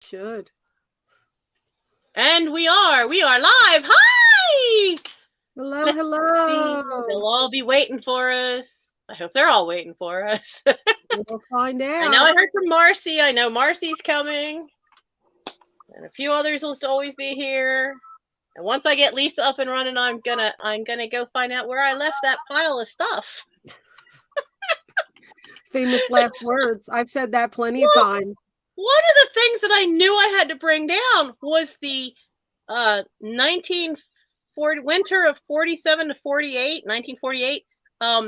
Should. And we are live. Hi! Hello, Let's see. hello. They'll all be waiting for us. I hope they're all waiting for us. We'll find I know I out. heard from Marcy. I know Marcy's coming. And a few others will always be here. And once I get Lisa up and running, I'm gonna go find out where I left that pile of stuff. Famous last words. I've said that plenty of Well, times. one of the things that I knew I had to bring down was the 1940 winter of 47 to 48, 1948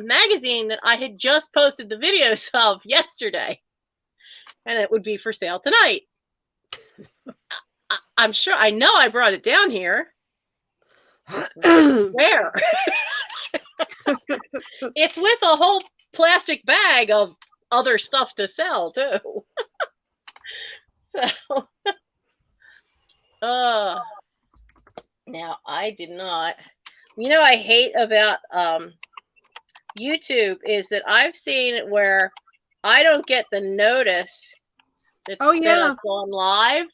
magazine that I had just posted the videos of yesterday, and it would be for sale tonight. I'm sure I know I brought it down here. Where? It's with a whole plastic bag of other stuff to sell too. So now I did not. You know, I hate about YouTube is that I've seen it where I don't get the notice that it's gone live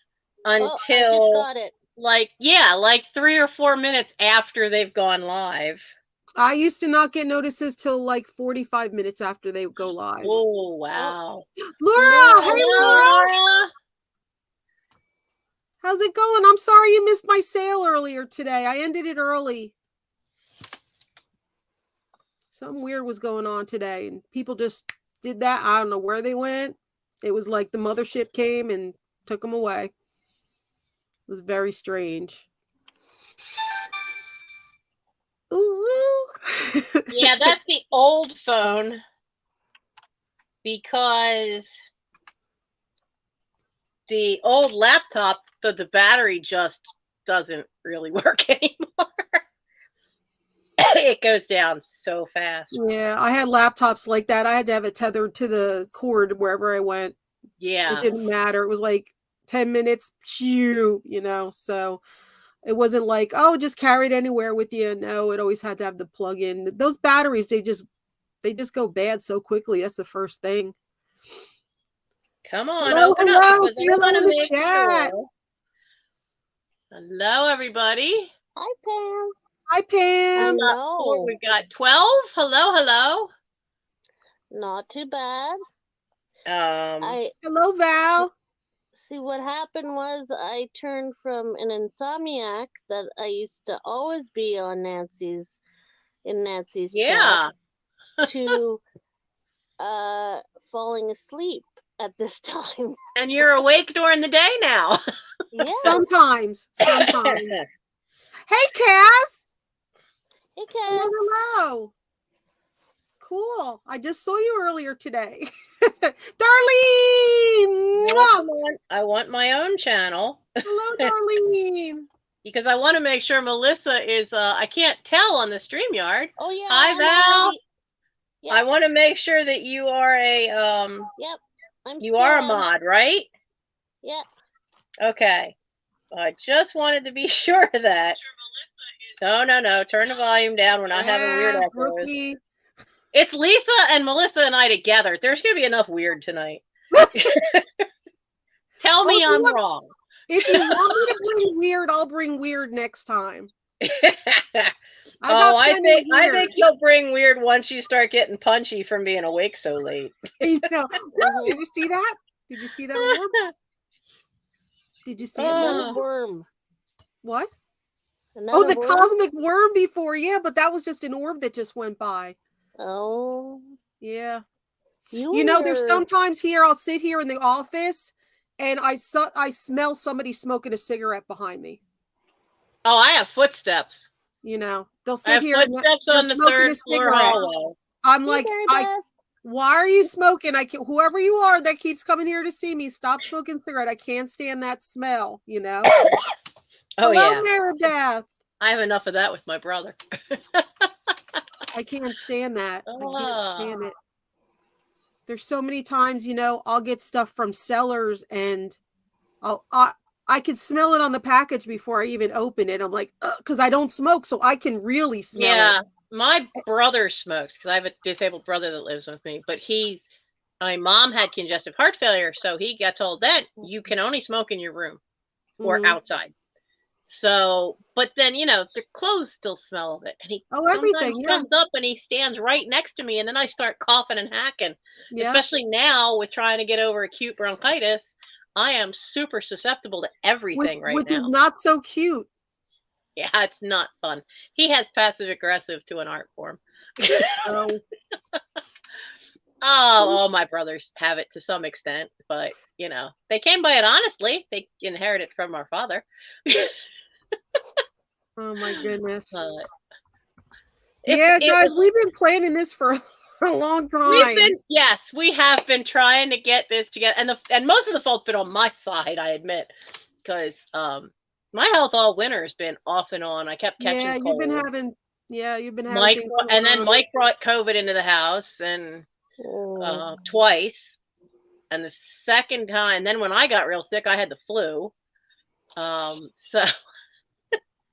until I just got it. like 3 or 4 minutes after they've gone live. I used to not get notices till like 45 minutes after they go live. Oh, wow. Laura! Hey, Laura! How's it going? I'm sorry you missed my sale earlier today. I ended it early. Something weird was going on today, and people just did that. I don't know where they went. It was like the mothership came and took them away. It was very strange. Ooh. Yeah, that's the old phone because the old laptop, the battery just doesn't really work anymore. It goes down so fast. Yeah, I had laptops like that. I had to have it tethered to the cord wherever I went. Yeah. It didn't matter. It was like 10 minutes, so it wasn't like, oh, just carry it anywhere with you. No, it always had to have the plug in. Those batteries, they just go bad so quickly. That's the first thing. Come on, open up because I want to make chat. sure. Hello, everybody. Hi, Pam. Hi, Pam. Hello. We've got 12. Hello. Not too bad. Hello, Val. See, what happened was I turned from an insomniac that I used to always be on Nancy's chat to falling asleep at this time. And you're awake during the day now. Yes. Sometimes. Hey, Cass. Hey, Cass. Hello. Cool. I just saw you earlier today. Darlene! I want my own channel. Hello, Darlene. Because I want to make sure Melissa is, I can't tell on the StreamYard. Oh, yeah. Hi, Val. Yep. I want to make sure that you are a, Yep. You are a mod, right? Yep. Okay. I just wanted to be sure of that. No. Turn the volume down. We're not having weird echoes. It's Lisa and Melissa and I together. There's going to be enough weird tonight. Tell me I'm wrong. If you want me to bring weird, I'll bring weird next time. I think you'll bring weird once you start getting punchy from being awake so late. I know. Did you see that? Did you see that orb? Did you see another worm? What? Another the cosmic worm before, yeah, but that was just an orb that just went by. Oh. Yeah. You know, there's sometimes here I'll sit here in the office and I smell somebody smoking a cigarette behind me. Oh, I have footsteps. You know, they'll sit here. Footsteps on the third floor hallway. I'm like, why are you smoking? Whoever you are that keeps coming here to see me, stop smoking cigarette. I can't stand that smell, you know? Hello, Maribeth. I have enough of that with my brother. I can't stand that. I can't stand it. There's so many times, you know, I'll get stuff from sellers and I can smell it on the package before I even open it. I'm like, because I don't smoke, so I can really smell it. My brother smokes because I have a disabled brother that lives with me, but he's My mom had congestive heart failure, so he got told that you can only smoke in your room or outside. So, but then, you know, the clothes still smell of it. And he sometimes comes up and he stands right next to me, and then I start coughing and hacking. Yeah. Especially now with trying to get over acute bronchitis, I am super susceptible to everything right now. Which is not so cute. Yeah, it's not fun. He has passive aggressive to an art form. All my brothers have it to some extent, but you know, they came by it honestly. They inherited it from our father. Oh my goodness. Yeah, guys, we've been planning this for a long time. We have been trying to get this together, and most of the fault's been on my side, I admit, because my health all winter has been off and on. I kept catching colds. You've been having Mike brought COVID into the house and twice, and the second time, then when I got real sick, I had the flu. So.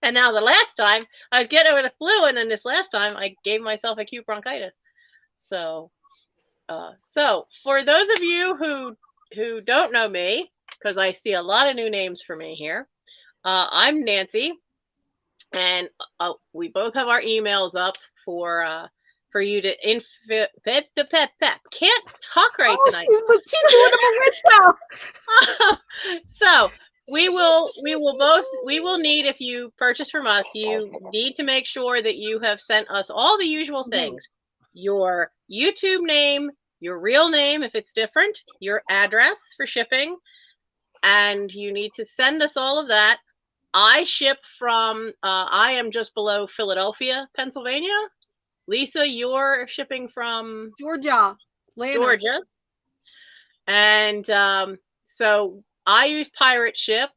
And now the last time I was getting over the flu, and then this last time I gave myself acute bronchitis. So, so for those of you who don't know me, because I see a lot of new names for me here, I'm Nancy, and we both have our emails up for you to can't talk right tonight. She's doing them herself. So. We will need, if you purchase from us, you need to make sure that you have sent us all the usual things. Your YouTube name, your real name if it's different, your address for shipping, and you need to send us all of that. I ship from, I am just below Philadelphia, Pennsylvania. Lisa, you're shipping from? Georgia. Georgia. And so I use Pirate Ship,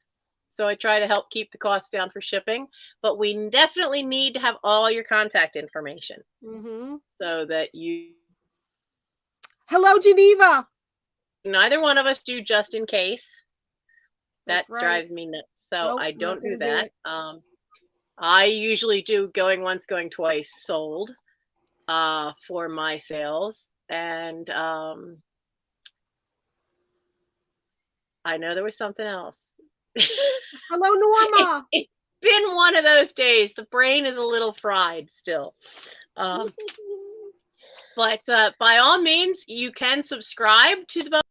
so I try to help keep the cost down for shipping. But we definitely need to have all your contact information so that you. Hello, Geneva. Neither one of us do just in case. That drives me nuts. So I don't do that. I usually do going once, going twice sold for my sales. And I know there was something else. Hello, Norma. It's been one of those days. The brain is a little fried still. But by all means, you can subscribe to the.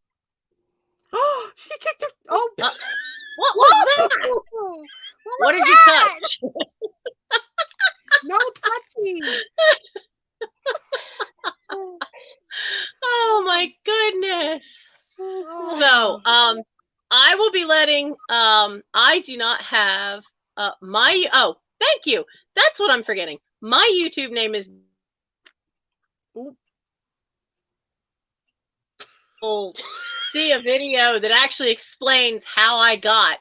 Oh, she kicked her. Oh, what was that? What did you touch? No touching. Oh my goodness. So, I will be letting, I do not have, thank you. That's what I'm forgetting. My YouTube name is, you'll see a video that actually explains how I got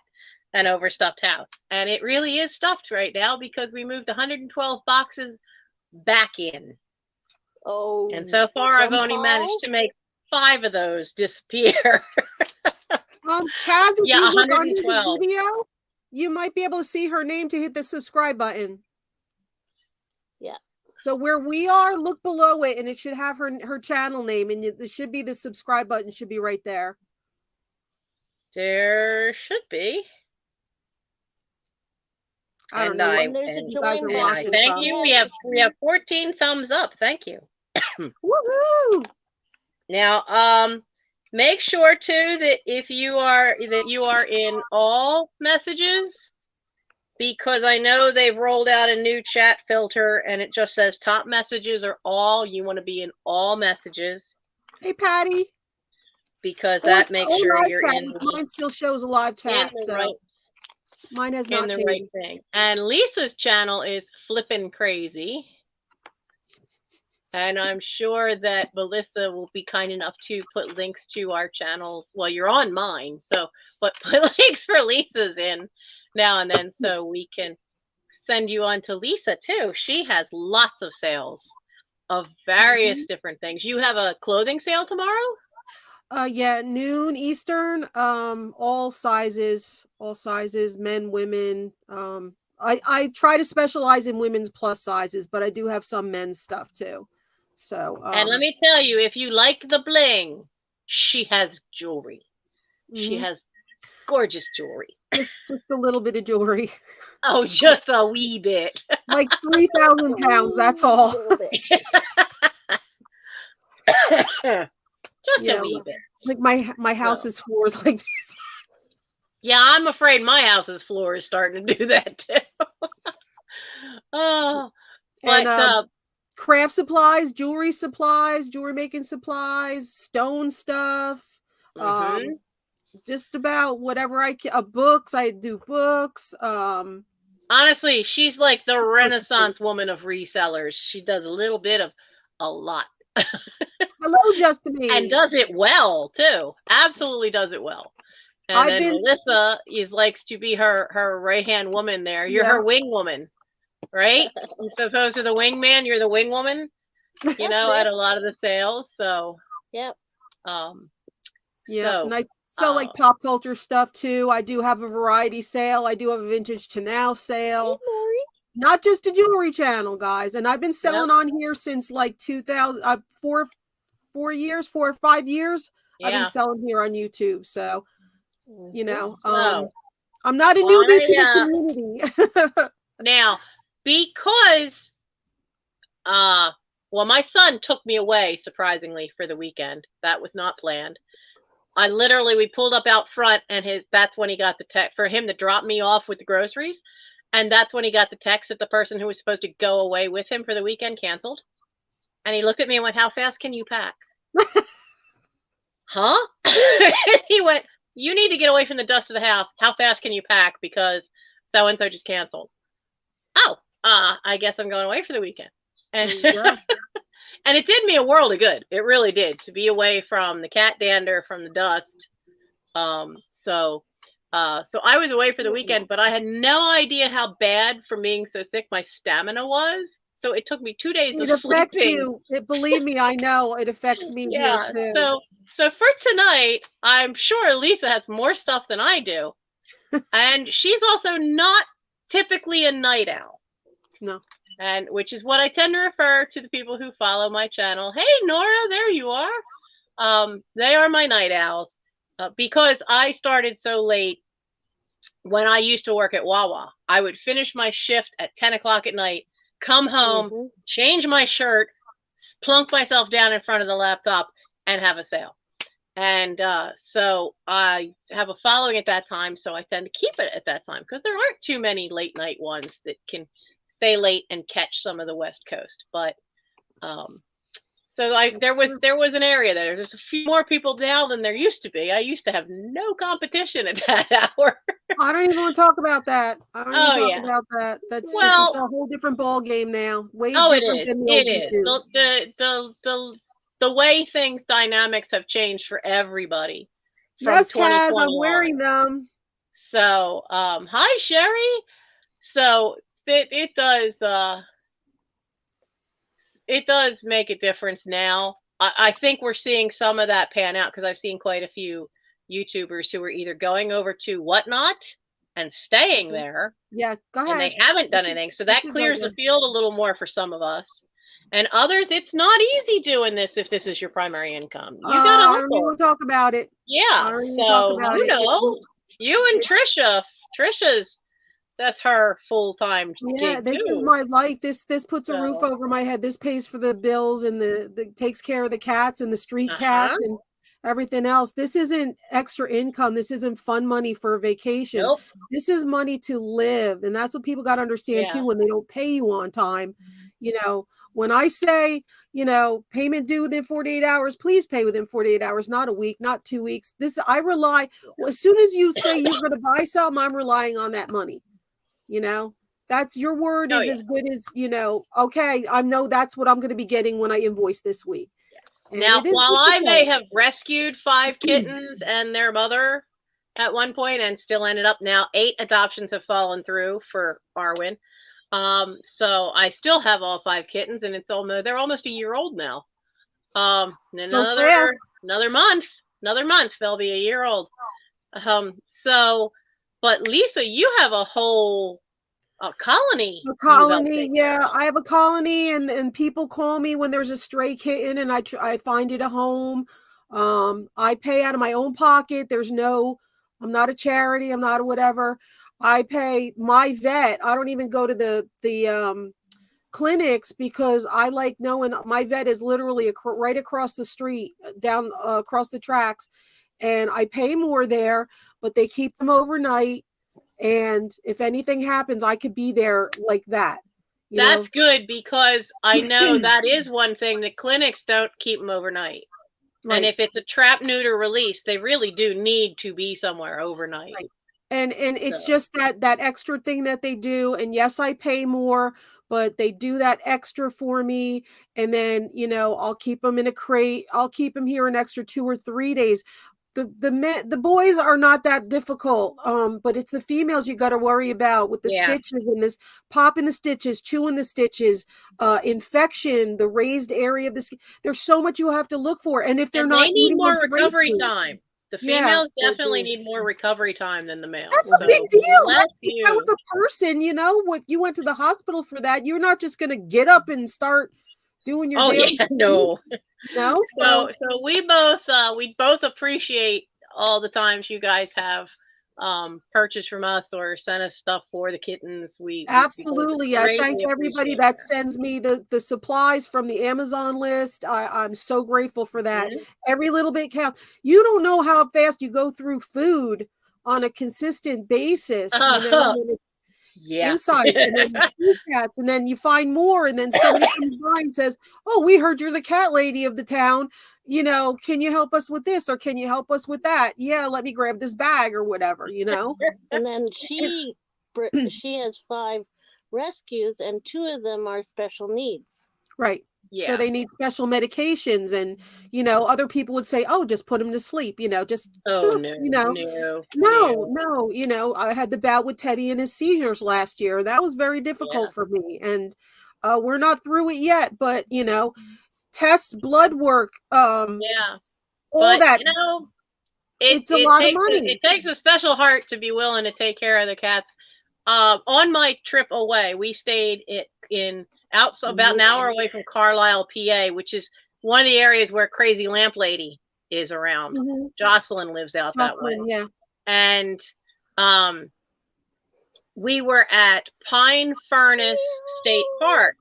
an overstuffed house. And it really is stuffed right now because we moved 112 boxes back in. Oh. And so far I've only managed to make 5 of those disappear. Kaz, if you look under the video, you might be able to see her name to hit the subscribe button. Yeah. So where we are, look below it, and it should have her channel name, and it should be the subscribe button. Should be right there. There should be. I don't know. There's a join button. Thank you. We have 14 thumbs up. Thank you. Woohoo! Now, make sure too that if you are in all messages, because I know they've rolled out a new chat filter and it just says top messages are all. You want to be in all messages. Hey, Patty. Because that makes sure you're in. Mine still shows a live chat, so mine has not changed. Right thing. And Lisa's channel is Flippin Crazy. And I'm sure that Melissa will be kind enough to put links to our channels. Well, you're on mine, but put links for Lisa's in now and then so we can send you on to Lisa too. She has lots of sales of various different things. You have a clothing sale tomorrow? Yeah, noon Eastern, all sizes, men, women. I try to specialize in women's plus sizes, but I do have some men's stuff too. So, and let me tell you, if you like the bling, she has jewelry. She has gorgeous jewelry. It's just a little bit of jewelry. Oh, just a wee bit. Like 3,000 pounds, that's all. Just a wee bit. Like my house's floor is like this. Yeah, I'm afraid my house's floor is starting to do that too. Oh, but and craft supplies, jewelry making supplies, stone stuff, just about whatever I can. Books, I do books. Honestly, she's like the Renaissance woman of resellers. She does a little bit of a lot. Hello, Justin. And does it well too. Absolutely does it well. And then Melissa likes to be her right hand woman there. You're her wing woman, right? As opposed to the wingman, you're the wing woman. You know, at a lot of the sales. So yeah, and I sell like pop culture stuff too. I do have a variety sale. I do have a vintage to now sale. Not just a jewelry channel, guys. And I've been selling on here since like 2000, 4 or 5 years. I've been selling here on YouTube. So, you know, I'm not a newbie to the community. Now, because, well, my son took me away, surprisingly, for the weekend. That was not planned. We pulled up out front, and that's when he got the text for him to drop me off with the groceries. And that's when he got the text that the person who was supposed to go away with him for the weekend canceled. And he looked at me and went, "How fast can you pack?" Huh? He went, "You need to get away from the dust of the house. How fast can you pack? Because so-and-so just canceled." Oh, I guess I'm going away for the weekend. And and it did me a world of good. It really did, to be away from the cat dander, from the dust. So I was away for the weekend, but I had no idea how bad from being so sick my stamina was. So it took me 2 days of sleeping. It affects you. Believe me, I know it affects me here too. So for tonight, I'm sure Lisa has more stuff than I do. And she's also not typically a night owl. No. And which is what I tend to refer to the people who follow my channel. Hey, Nora, there you are. They are my night owls. Because I started so late when I used to work at Wawa. I would finish my shift at 10 o'clock at night, come home, change my shirt, plunk myself down in front of the laptop, and have a sale. And so I have a following at that time, so I tend to keep it at that time because there aren't too many late night ones that can stay late and catch some of the West Coast. But so there was an area there. There's a few more people now than there used to be. I used to have no competition at that hour. I don't even want to talk about that. I don't even talk about that. That's it's a whole different ball game now. Way different than the old YouTube. The way things dynamics have changed for everybody. Yes, Kaz, I'm wearing them. So hi Sherry. So it does make a difference now. I think we're seeing some of that pan out because I've seen quite a few YouTubers who are either going over to Whatnot and staying there. Yeah, go ahead. And they haven't done anything. So that clears the field a little more for some of us. And others, it's not easy doing this if this is your primary income. You gotta hustle. I don't even talk about it. Yeah. So you and Trisha's that's her full-time gig this is my life. This puts a roof over my head. This pays for the bills and the takes care of the cats and the street cats and everything else. This isn't extra income. This isn't fun money for a vacation. Nope. This is money to live. And that's what people got to understand too when they don't pay you on time. You know, when I say, payment due within 48 hours, please pay within 48 hours, not a week, not 2 weeks. I rely, as soon as you say you're going to buy something, I'm relying on that money. That's your word is as good as, okay, I know that's what I'm going to be getting when I invoice this week. And now, while I may have rescued 5 kittens and their mother at one point and still ended up now 8 adoptions have fallen through for Arwen. So I still have all 5 kittens and they're almost a year old now. Another month, they'll be a year old. But Lisa, you have a whole colony. A colony, yeah. I have a colony, and people call me when there's a stray kitten, and I find it a home. I pay out of my own pocket. I'm not a charity. I'm not a whatever. I pay my vet. I don't even go to the clinics because I like knowing my vet is literally right across the street, down across the tracks, and I pay more there, but they keep them overnight. And if anything happens, I could be there like that. That's good, because I know that is one thing. The clinics don't keep them overnight. Right. And if it's a trap, neuter, release, they really do need to be somewhere overnight. Right. And it's just that extra thing that they do. And yes, I pay more, but they do that extra for me. And then, I'll keep them in a crate. I'll keep them here an extra 2 or 3 days. The boys are not that difficult, but it's the females you got to worry about with the stitches and this popping the stitches, chewing the stitches, infection, the raised area of the skin. There's so much you have to look for, and if they're not, they need more recovery time. The females definitely need more recovery time than the males. That's a big deal. If I was a person, if you went to the hospital for that, you're not just going to get up and start doing your daily no. No, so we both appreciate all the times you guys have purchased from us or sent us stuff for the kittens. We absolutely. I thank everybody that sends me the supplies from the Amazon list. I'm so grateful for that. Mm-hmm. Every little bit counts. You don't know how fast you go through food on a consistent basis. Inside, and then cats, and then you find more, and then somebody comes by and says, "Oh, we heard you're the cat lady of the town. Can you help us with this, or can you help us with that? Yeah, let me grab this bag or whatever." And then she has 5 rescues, and 2 of them are special needs. Right. Yeah. So they need special medications, and other people would say, "Oh, just put them to sleep." Just no. I had the bout with Teddy and his seizures last year. That was very difficult for me, and we're not through it yet. But test blood work, all that. It's a lot of money. It takes a special heart to be willing to take care of the cats. On my trip away, we stayed about an hour away from Carlisle, PA, which is one of the areas where Crazy Lamp Lady is around. Mm-hmm. Jocelyn lives out that way. Yeah. And we were at Pine Furnace State Park.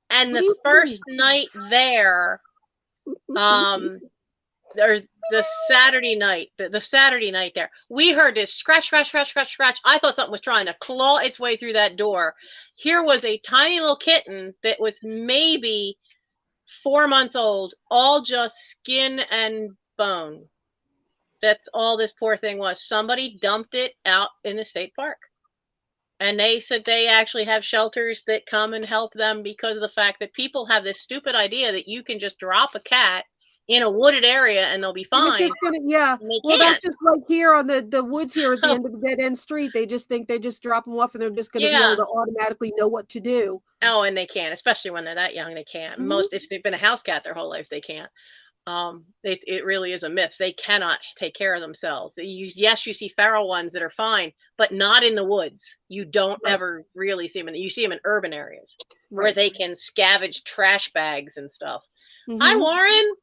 And the first night there, or the Saturday night there, we heard this scratch. I thought something was trying to claw its way through that door. Here was a tiny little kitten that was maybe 4 months old, all just skin and bone. That's all this poor thing was. Somebody dumped it out in the state park. And they said they actually have shelters that come and help them because of the fact that people have this stupid idea that you can just drop a cat in a wooded area and they'll be fine. It's just that's just like here on the woods here at the end of the dead end street. They just think they just drop them off and they're just going to be able to automatically know what to do. Oh, and they can't, especially when they're that young. They can't. Mm-hmm. Most, if they've been a house cat their whole life, they can't. It really is a myth. They cannot take care of themselves. You see feral ones that are fine, but not in the woods. You don't ever really see them. You see them in urban areas where they can scavenge trash bags and stuff. Mm-hmm. Hi, Warren.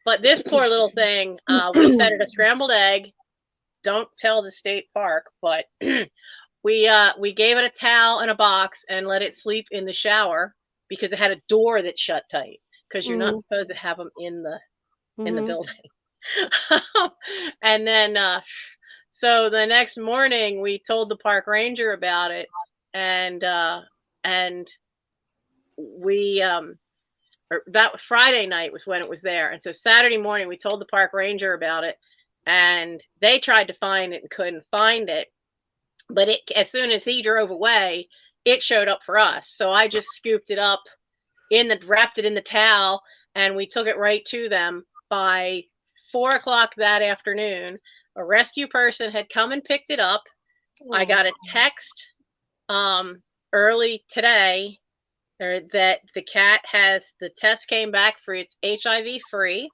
But this poor little thing, we fed it a scrambled egg. Don't tell the state park, but we gave it a towel and a box and let it sleep in the shower because it had a door that shut tight. Because you're not supposed to have them in the building. And then, so the next morning we told the park ranger about it, and we that Friday night was when it was there, and so Saturday morning we told the park ranger about it, and they tried to find it and couldn't find it, but as soon as he drove away, it showed up for us. So I just scooped it up. Wrapped it in the towel, and we took it right to them. By 4 o'clock that afternoon, a rescue person had come and picked it up. Oh. I got a text early today that the cat the test came back for its HIV free,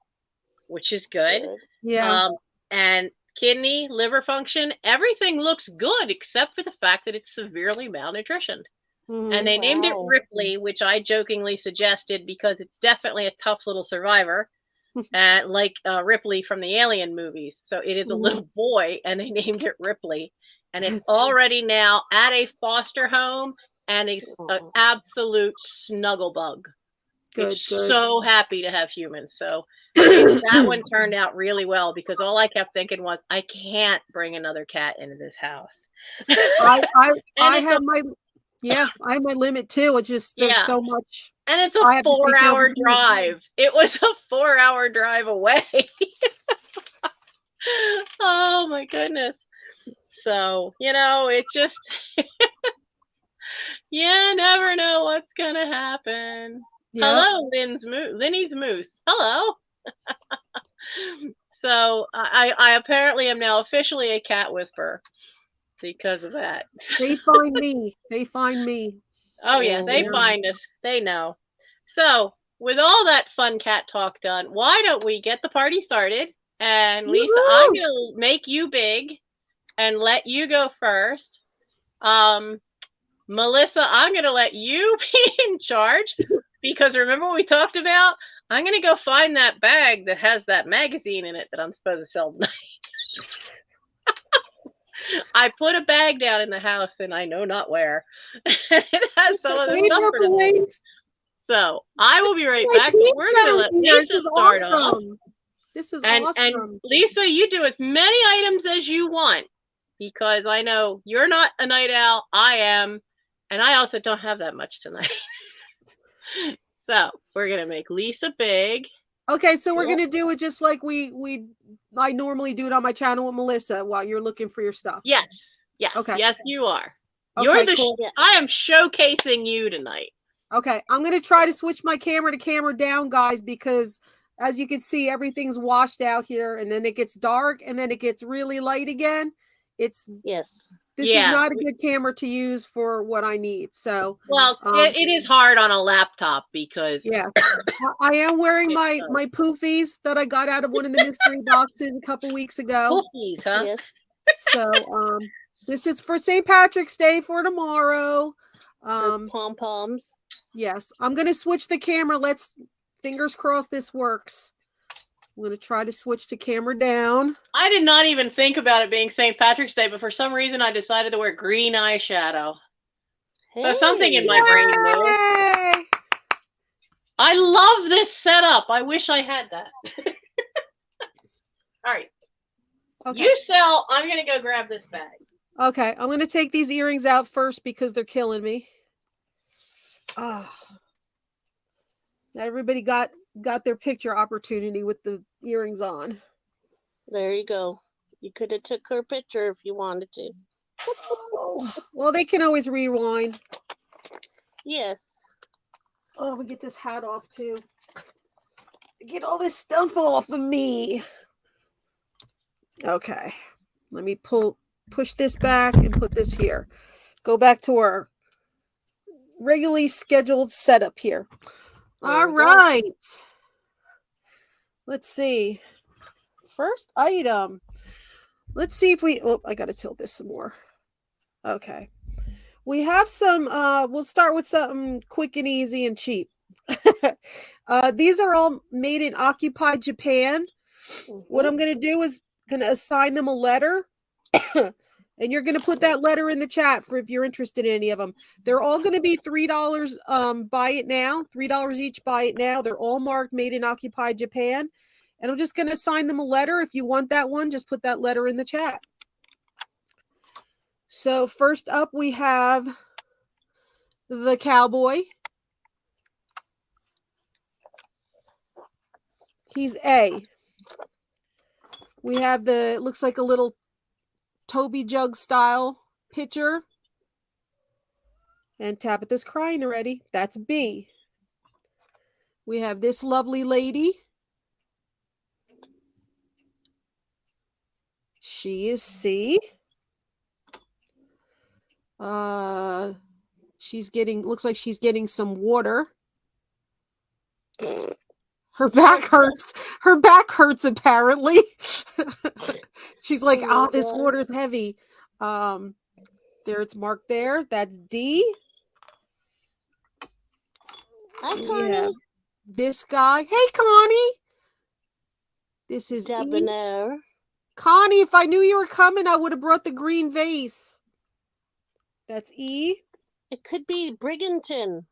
which is good. Yeah. And kidney, liver function, everything looks good except for the fact that it's severely malnutritioned. And they named it Ripley, which I jokingly suggested because it's definitely a tough little survivor. and like Ripley from the Alien movies. So it is a little boy, and they named it Ripley, and it's already now at a foster home, and it's an absolute snuggle bug. It's so happy to have humans. So that one turned out really well, because all I kept thinking was, I can't bring another cat into this house. I have my limit too. It's just there's so much. And it's a 4-hour drive. It was a 4-hour drive away. Oh my goodness. So, it's just, you never know what's going to happen. Yep. Hello, Linny's Moose. Hello. So I apparently am now officially a cat whisperer because of that. They find me. Oh yeah, they find us. They know. So with all that fun cat talk done, why don't we get the party started? And Lisa, I'm gonna make you big and let you go first. Melissa, I'm gonna let you be in charge, because remember what we talked about? I'm gonna go find that bag that has that magazine in it that I'm supposed to sell tonight. I put a bag down in the house, and I know not where. It has some of the stuff for tonight. So I will be right back. But we're gonna let Lisa start off. This is awesome. And Lisa, you do as many items as you want, because I know you're not a night owl. I am, and I also don't have that much tonight. So we're gonna make Lisa big. Okay, so we're gonna do it just like I normally do it on my channel with Melissa while you're looking for your stuff. Yes. Okay. Yes, you are. Okay, you're the. I am showcasing you tonight. Okay, I'm gonna try to switch my camera to camera down, guys, because as you can see, everything's washed out here, and then it gets dark, and then it gets really light again. This is not a good camera to use for what I need. So, well, it is hard on a laptop because I am wearing my poofies that I got out of one of the mystery boxes a couple weeks ago. Poofies, huh? Yes. So, this is for St. Patrick's Day for tomorrow. Pom-poms. Yes, I'm gonna switch the camera. Fingers crossed this works. I'm going to try to switch the camera down. I did not even think about it being St. Patrick's Day, but for some reason I decided to wear green eyeshadow. Hey. So something in my brain moved. I love this setup. I wish I had that. All right. Okay. You sell. I'm going to go grab this bag. Okay. I'm going to take these earrings out first because they're killing me. Everybody got their picture opportunity with the earrings on. There you go. You could have took her picture if you wanted to. Well, they can always rewind. Yes. Oh, we get this hat off too. Get all this stuff off of me. Okay. Let me push this back and put this here. Go back to our regularly scheduled setup here. All right. Let's see. First item. Let's see if I got to tilt this some more. Okay. We have some, we'll start with something quick and easy and cheap. These are all made in occupied Japan. Mm-hmm. What I'm going to do is going to assign them a letter. And you're going to put that letter in the chat for if you're interested in any of them. They're all going to be $3 buy it now. $3 each buy it now. They're all marked made in occupied Japan. And I'm just going to assign them a letter. If you want that one, just put that letter in the chat. So first up we have the cowboy. He's A. We have it looks like a little Toby Jug style picture. And Tabitha's crying already. That's B. We have this lovely lady. She is C. Looks like she's getting some water. Her back hurts. Her back hurts apparently. She's like, oh, this water's heavy. There it's marked there. That's D. Hi, Connie. This guy. Hey, Connie. This is Debonair. Connie, if I knew you were coming, I would have brought the green vase. That's E. It could be Brigantine.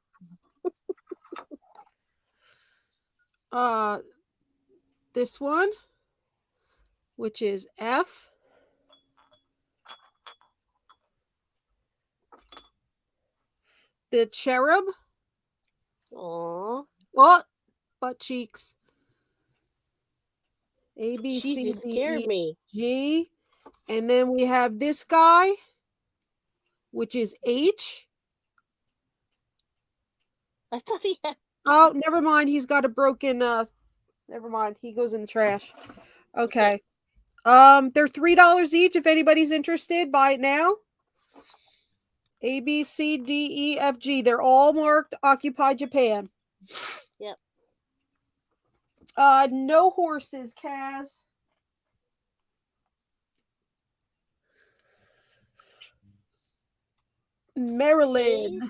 This one, which is F. The cherub. Aww. Oh, butt cheeks. A, B, Jeez, C, you D, scared E, me. G. And then we have this guy, which is H. I thought he had... Oh, never mind. He's got a broken, never mind. He goes in the trash. Okay. They're $3 each. If anybody's interested, buy it now. A, B, C, D, E, F, G. They're all marked Occupy Japan. Yep. No horses, Kaz. Maryland.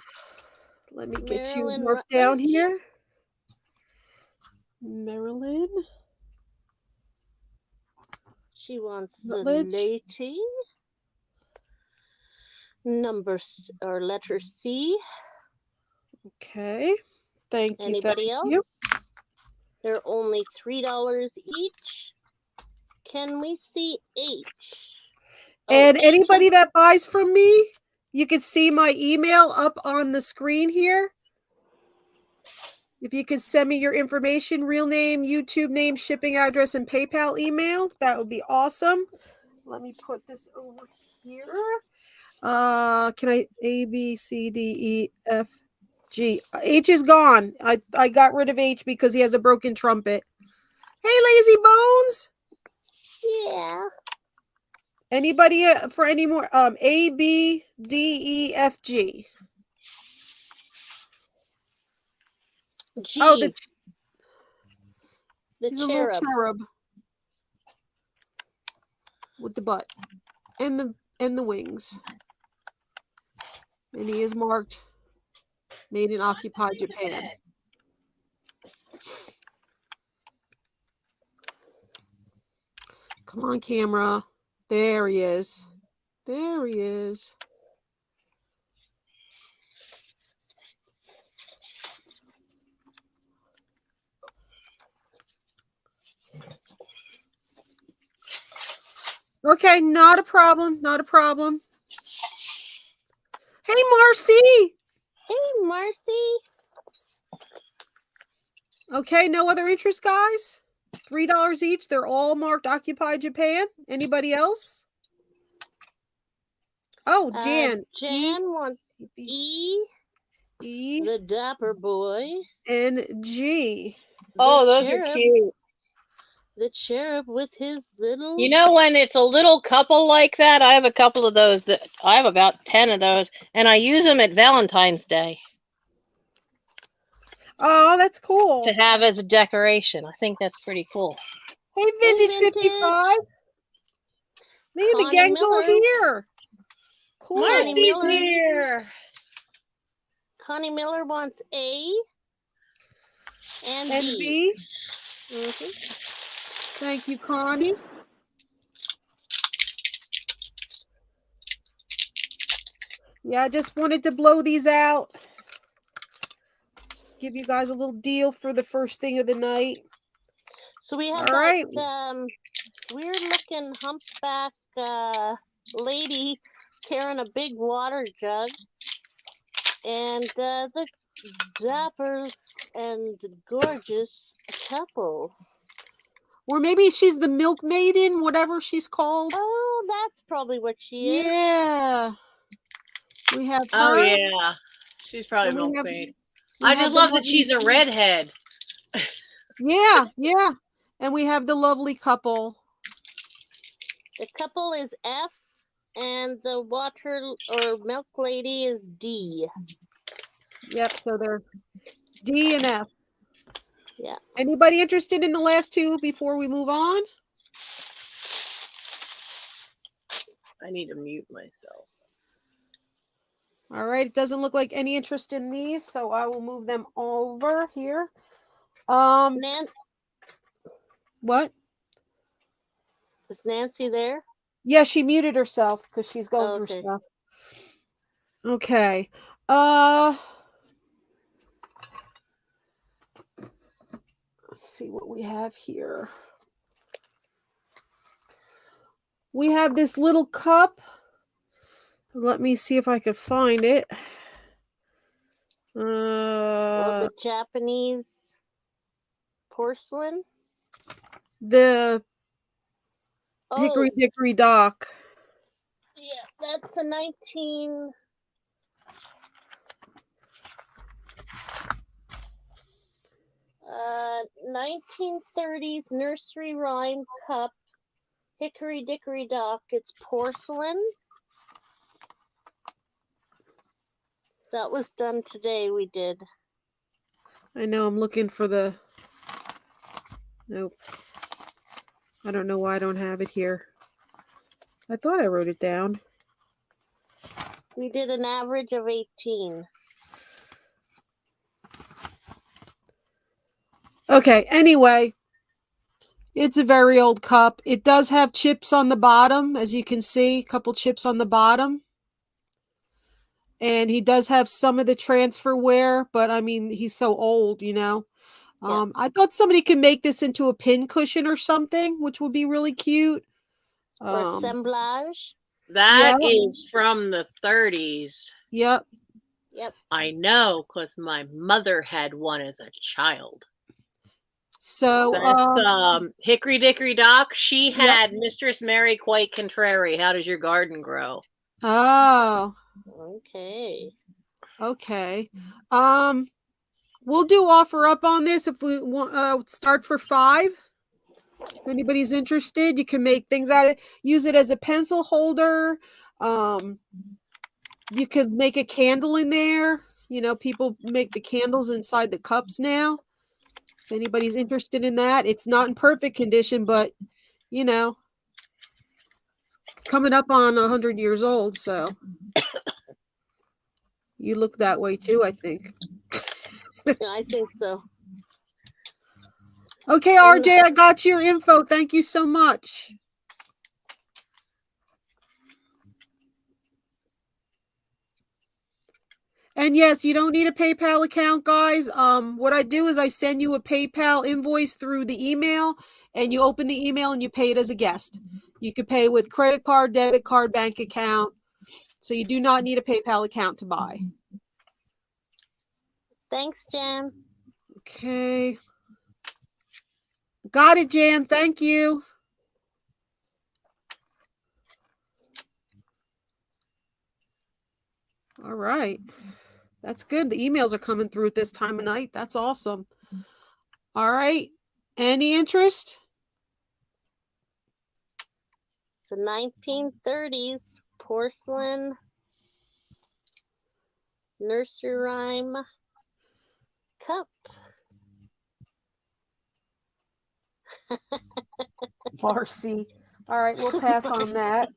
Let me get Maryland you marked down here. Maryland. She wants the lady. Letter C. Okay. Thank you. Anybody else? They're only $3 each. Can we see H? And anybody that buys from me, you can see my email up on the screen here. If you could send me your information, real name, YouTube name, shipping address, and PayPal email, that would be awesome. Let me put this over here. Can I A, B, C, D, E, F, G. H is gone. I got rid of H because he has a broken trumpet. Hey, Lazy Bones. Yeah. Anybody for any more? A, B, D, E, F, G. G. Oh, the he's a little cherub with the butt and the wings, and he is marked made in Occupy Japan. Come on, camera. There he is. There he is. Okay, not a problem. Not a problem. Hey, Marcy. Hey, Marcy. Okay, no other interest, guys? $3 each. They're all marked Occupy Japan. Anybody else? Oh, Jan. Jan wants E. The dapper boy. And G. Oh, those are cute. The cherub with his little... You know, when it's a little couple like that, I have a couple of those. I have about 10 of those, and I use them at Valentine's Day. Oh, that's cool. To have as a decoration. I think that's pretty cool. Hey, Vintage 55. Man, the gang's all here. Cool. Marcy's here. Connie Miller wants A and B. Mm-hmm. Thank you, Connie. Yeah, I just wanted to blow these out. Just give you guys a little deal for the first thing of the night. So we have that weird-looking humpback lady carrying a big water jug, and the dapper and gorgeous couple. Or maybe she's the milk maiden, whatever she's called. Oh, that's probably what she is. Yeah. We have her. Oh, yeah. She's probably milk maid. I just love that she's a redhead. Yeah, yeah. And we have the lovely couple. The couple is F, and the water or milk lady is D. Yep, so they're D and F. Yeah. Anybody interested in the last two before we move on? I need to mute myself. All right. It doesn't look like any interest in these, so I will move them over here. What? Is Nancy there? Yeah, she muted herself because she's going through stuff. Okay. Let's see what we have here. We have this little cup. Let me see if I can find it. The Japanese porcelain? The Hickory Dickory Dock. Yeah, that's a 1930s nursery rhyme cup. Hickory Dickory Dock. It's porcelain. That was done today, we did. I know, I'm looking for the... Nope. I don't know why I don't have it here. I thought I wrote it down. We did an average of 18. Okay, anyway. It's a very old cup. It does have chips on the bottom, as you can see. A couple chips on the bottom. And he does have some of the transfer wear, but I mean, he's so old, you know. Yeah. I thought somebody could make this into a pin cushion or something, which would be really cute. Or assemblage. That is from the 30s. Yep. I know, because my mother had one as a child. So that's Hickory Dickory Dock. She had Mistress Mary Quite Contrary. How does your garden grow? Oh. Okay. We'll do offer up on this if we want start for 5. If anybody's interested, you can make things out of it. Use it as a pencil holder. You could make a candle in there. You know, people make the candles inside the cups now. If anybody's interested in that, it's not in perfect condition, but you know, it's coming up on 100 years old, so you look that way too, I think. I think so. Okay, RJ, I got your info. Thank you so much. And yes, you don't need a PayPal account, guys. What I do is I send you a PayPal invoice through the email, and you open the email and you pay it as a guest. You could pay with credit card, debit card, bank account. So you do not need a PayPal account to buy. Thanks, Jan. Okay. Got it, Jan. Thank you. All right. That's good. The emails are coming through at this time of night. That's awesome. All right. Any interest? It's a 1930s porcelain nursery rhyme cup. Marcy. All right, we'll pass on that.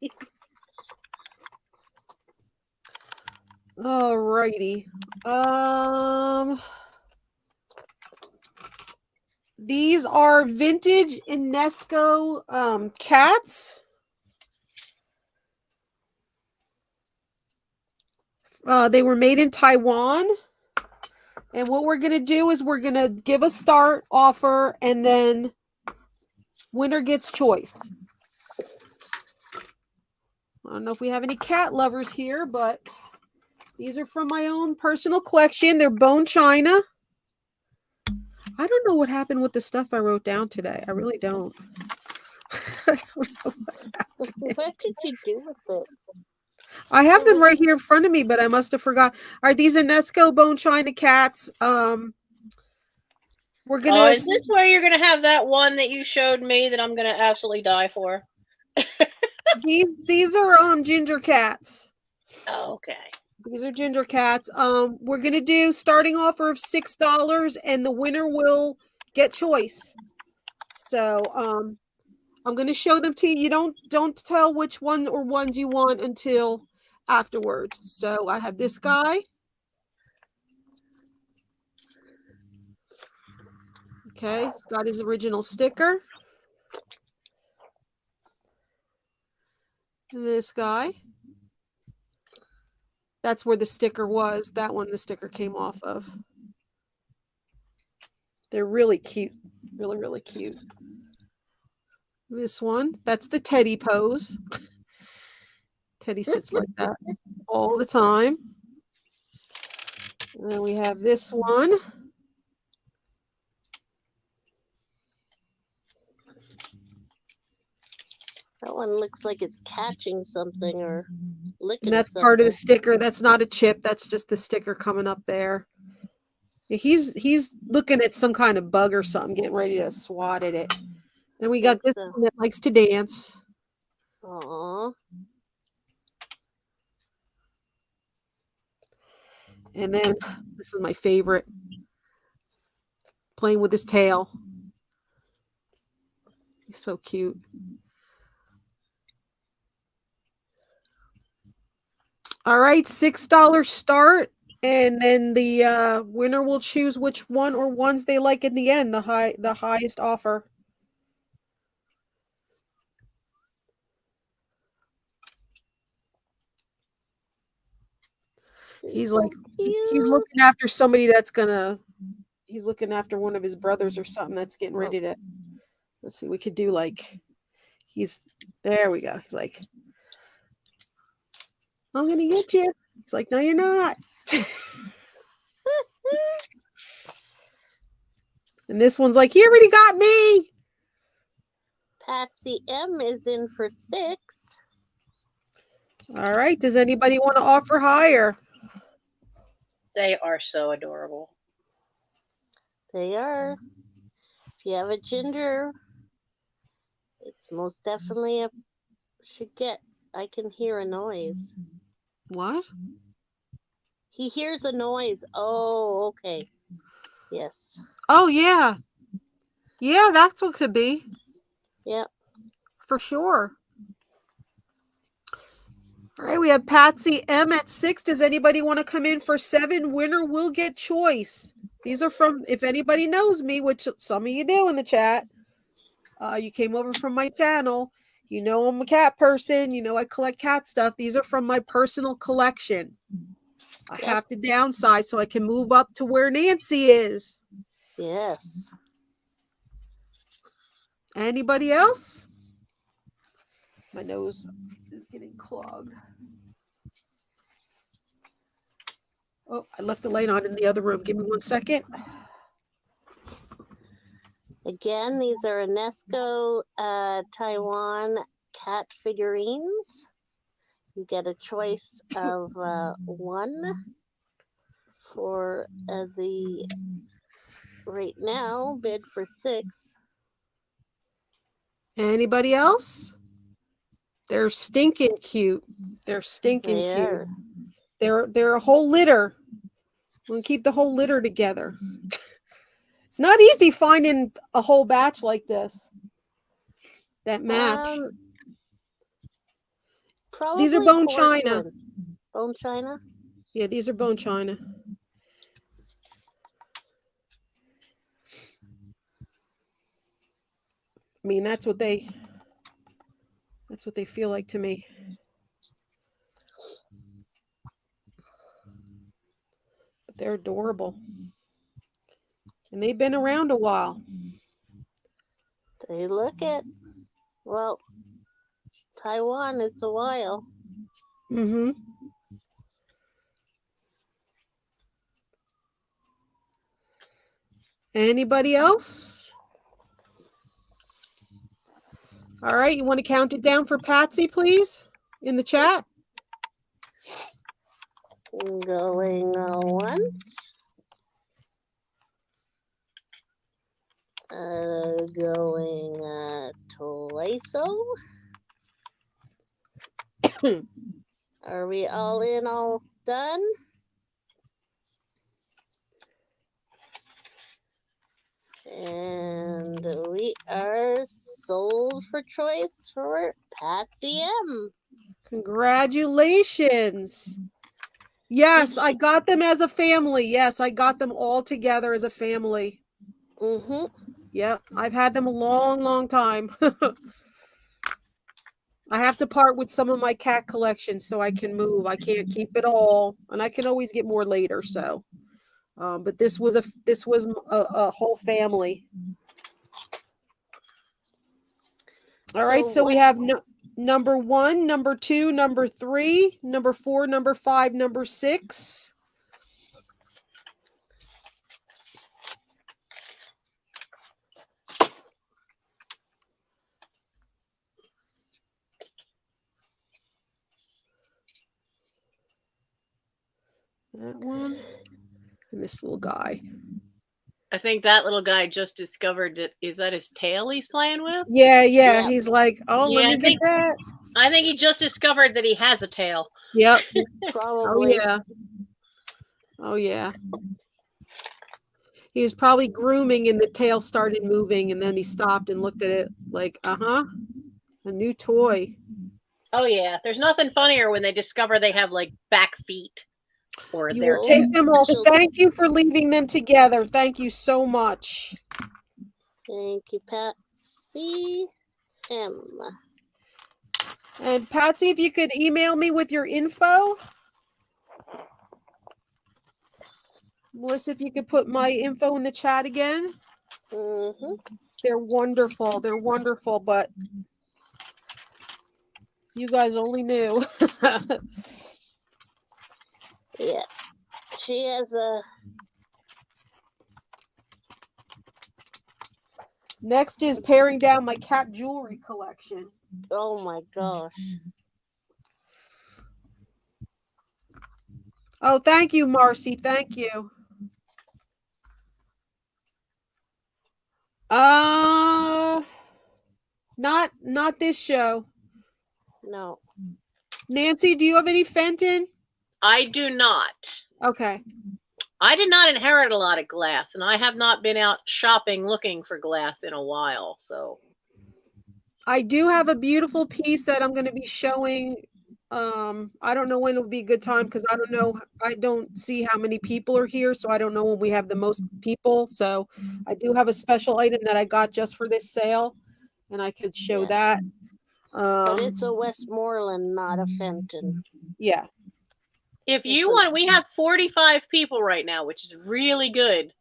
All righty. These are vintage Inesco cats. They were made in Taiwan. And what we're going to do is we're going to give a start offer, and then winner gets choice. I don't know if we have any cat lovers here, but these are from my own personal collection. They're bone china. I don't know what happened with the stuff I wrote down today. I really don't. I don't know what did you do with it? I have them right here in front of me, but I must have forgot. Are these Inesco bone china cats? We're gonna. Oh, is this where you're gonna have that one that you showed me that I'm gonna absolutely die for? These are ginger cats. Oh, okay. These are ginger cats. We're gonna do starting offer of $6, and the winner will get choice. So I'm gonna show them to you. You don't tell which one or ones you want until afterwards. So I have this guy. Okay, he's got his original sticker. This guy. That's where the sticker was. That one the sticker came off of. They're really cute. Really, really cute. This one, that's the Teddy pose. Teddy sits like that all the time. And then we have this one. That one looks like it's catching something or licking And that's something. part of the sticker. That's not a chip. That's just the sticker coming up there. He's looking at some kind of bug or something, getting ready to swat at it. And we got this one that likes to dance. Aww. And then this is my favorite. Playing with his tail. He's so cute. All right, $6 start. And then the winner will choose which one or ones they like in the end, the highest offer. He's like, he's looking after somebody that's gonna, he's looking after one of his brothers or something that's getting ready to, let's see, we could do like, there we go. He's like, I'm gonna get you. He's like, no, you're not. And this one's like, he already got me. Patsy M is in for 6. All right. Does anybody want to offer higher? They are so adorable. They are. If you have a ginger, it's most definitely a should get. I can hear a noise. What? He hears a noise. Oh, okay. Yes. Oh, yeah. Yeah, that's what could be. Yep. For sure. All right, we have Patsy M at 6. Does anybody want to come in for 7? Winner will get choice. These are from, if anybody knows me, which some of you do in the chat, you came over from my channel. You know I'm a cat person. You know I collect cat stuff. These are from my personal collection. I have to downsize so I can move up to where Nancy is. Yes. Anybody else? My nose is getting clogged. Oh, I left the light on in the other room. Give me 1 second. Again, these are UNESCO Taiwan cat figurines. You get a choice of 1 for the right now bid for 6. Anybody else? They're stinking cute. They're stinking cute. They're a whole litter. We'll keep the whole litter together. It's not easy finding a whole batch like this that match. Probably these are bone porcelain. china. Bone china? Yeah, these are bone china. I mean, that's what they feel like to me. But they're adorable. And they've been around a while. They look it. Well, Taiwan, it's a while. Mm-hmm. Anybody else? All right, you want to count it down for Patsy, please, in the chat? Going once. Going twice. Are we all in, all done? And we are sold for choice for Patsy M. Congratulations. Yes, I got them as a family. Yes, I got them all together as a family. Mm-hmm. Yep, I've had them a long, long time. I have to part with some of my cat collection so I can move. I can't keep it all, and I can always get more later. So, but this was a whole family. All right, so we have number 1, number 2, number 3, number 4, number 5, number 6. That one. And this little guy. I think that little guy just discovered that. Is that his tail he's playing with? Yeah. Yeah. He's like, oh, Yeah, let me get that. I think he just discovered that he has a tail. Yep. Probably. Oh, yeah. He was probably grooming and the tail started moving, and then he stopped and looked at it like, a new toy. Oh, yeah. There's nothing funnier when they discover they have, like, back feet. Or You their will take them all. Thank you for leaving them together. Thank you so much. Thank you, Patsy M. And Patsy, if you could email me with your info. Melissa, if you could put my info in the chat again. Mm-hmm. They're wonderful. But you guys only knew. Yeah. She has a... Next is paring down my cat jewelry collection. Oh my gosh. Oh, thank you, Marcy. Thank you. Not this show. No. Nancy, do you have any Fenton? I do not. Okay. I did not inherit a lot of glass, and I have not been out shopping looking for glass in a while, so. I do have a beautiful piece that I'm going to be showing. I don't know when it'll be a good time because I don't see how many people are here, so I don't know when we have the most people. So I do have a special item that I got just for this sale, and I could show that. But it's a Westmoreland, not a Fenton. Yeah. If you want, we have 45 people right now, which is really good.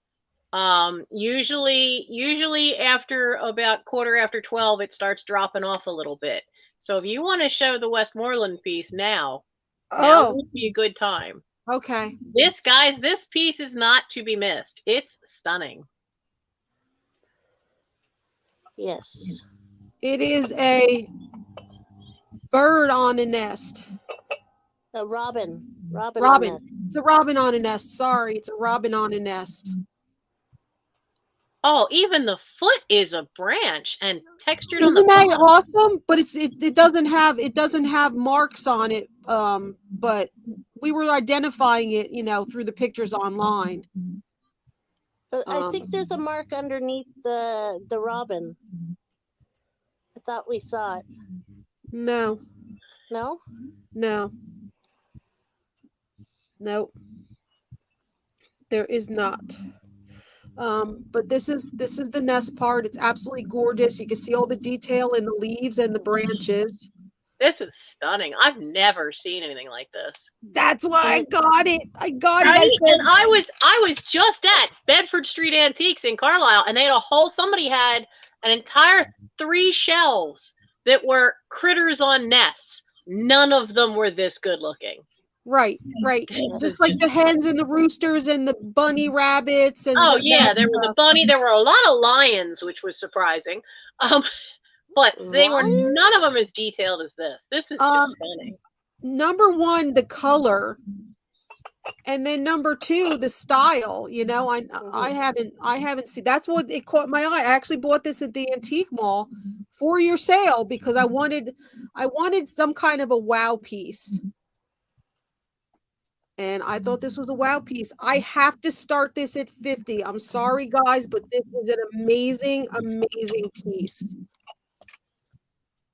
Usually after about 12:15, it starts dropping off a little bit. So if you want to show the Westmoreland piece now would be a good time. Okay. This piece is not to be missed. It's stunning. Yes. It is a bird on a nest. A robin. Robin. It's a robin on a nest. Sorry, it's a robin on a nest. Oh, even the foot is a branch and textured on the Isn't that bottom. awesome? But it doesn't have marks on it. But we were identifying it, through the pictures online. I think there's a mark underneath the robin. I thought we saw it. No. No? No. Nope. There is not. But this is the nest part. It's absolutely gorgeous. You can see all the detail in the leaves and the branches. This is stunning. I've never seen anything like this. That's why I got it. Right? And I was just at Bedford Street Antiques in Carlisle, and they had somebody had an entire 3 shelves that were critters on nests. None of them were this good looking. Right. Just like the hens and the roosters and the bunny rabbits. And there was a bunny. There were a lot of lions, which was surprising. But they were none of them as detailed as this. This is just stunning. Number 1, the color, and then number 2, the style. I haven't seen. That's what it caught my eye. I actually bought this at the antique mall for your sale because I wanted some kind of a wow piece. And I thought this was a wow piece. I have to start this at 50. I'm sorry, guys, but this is an amazing, amazing piece.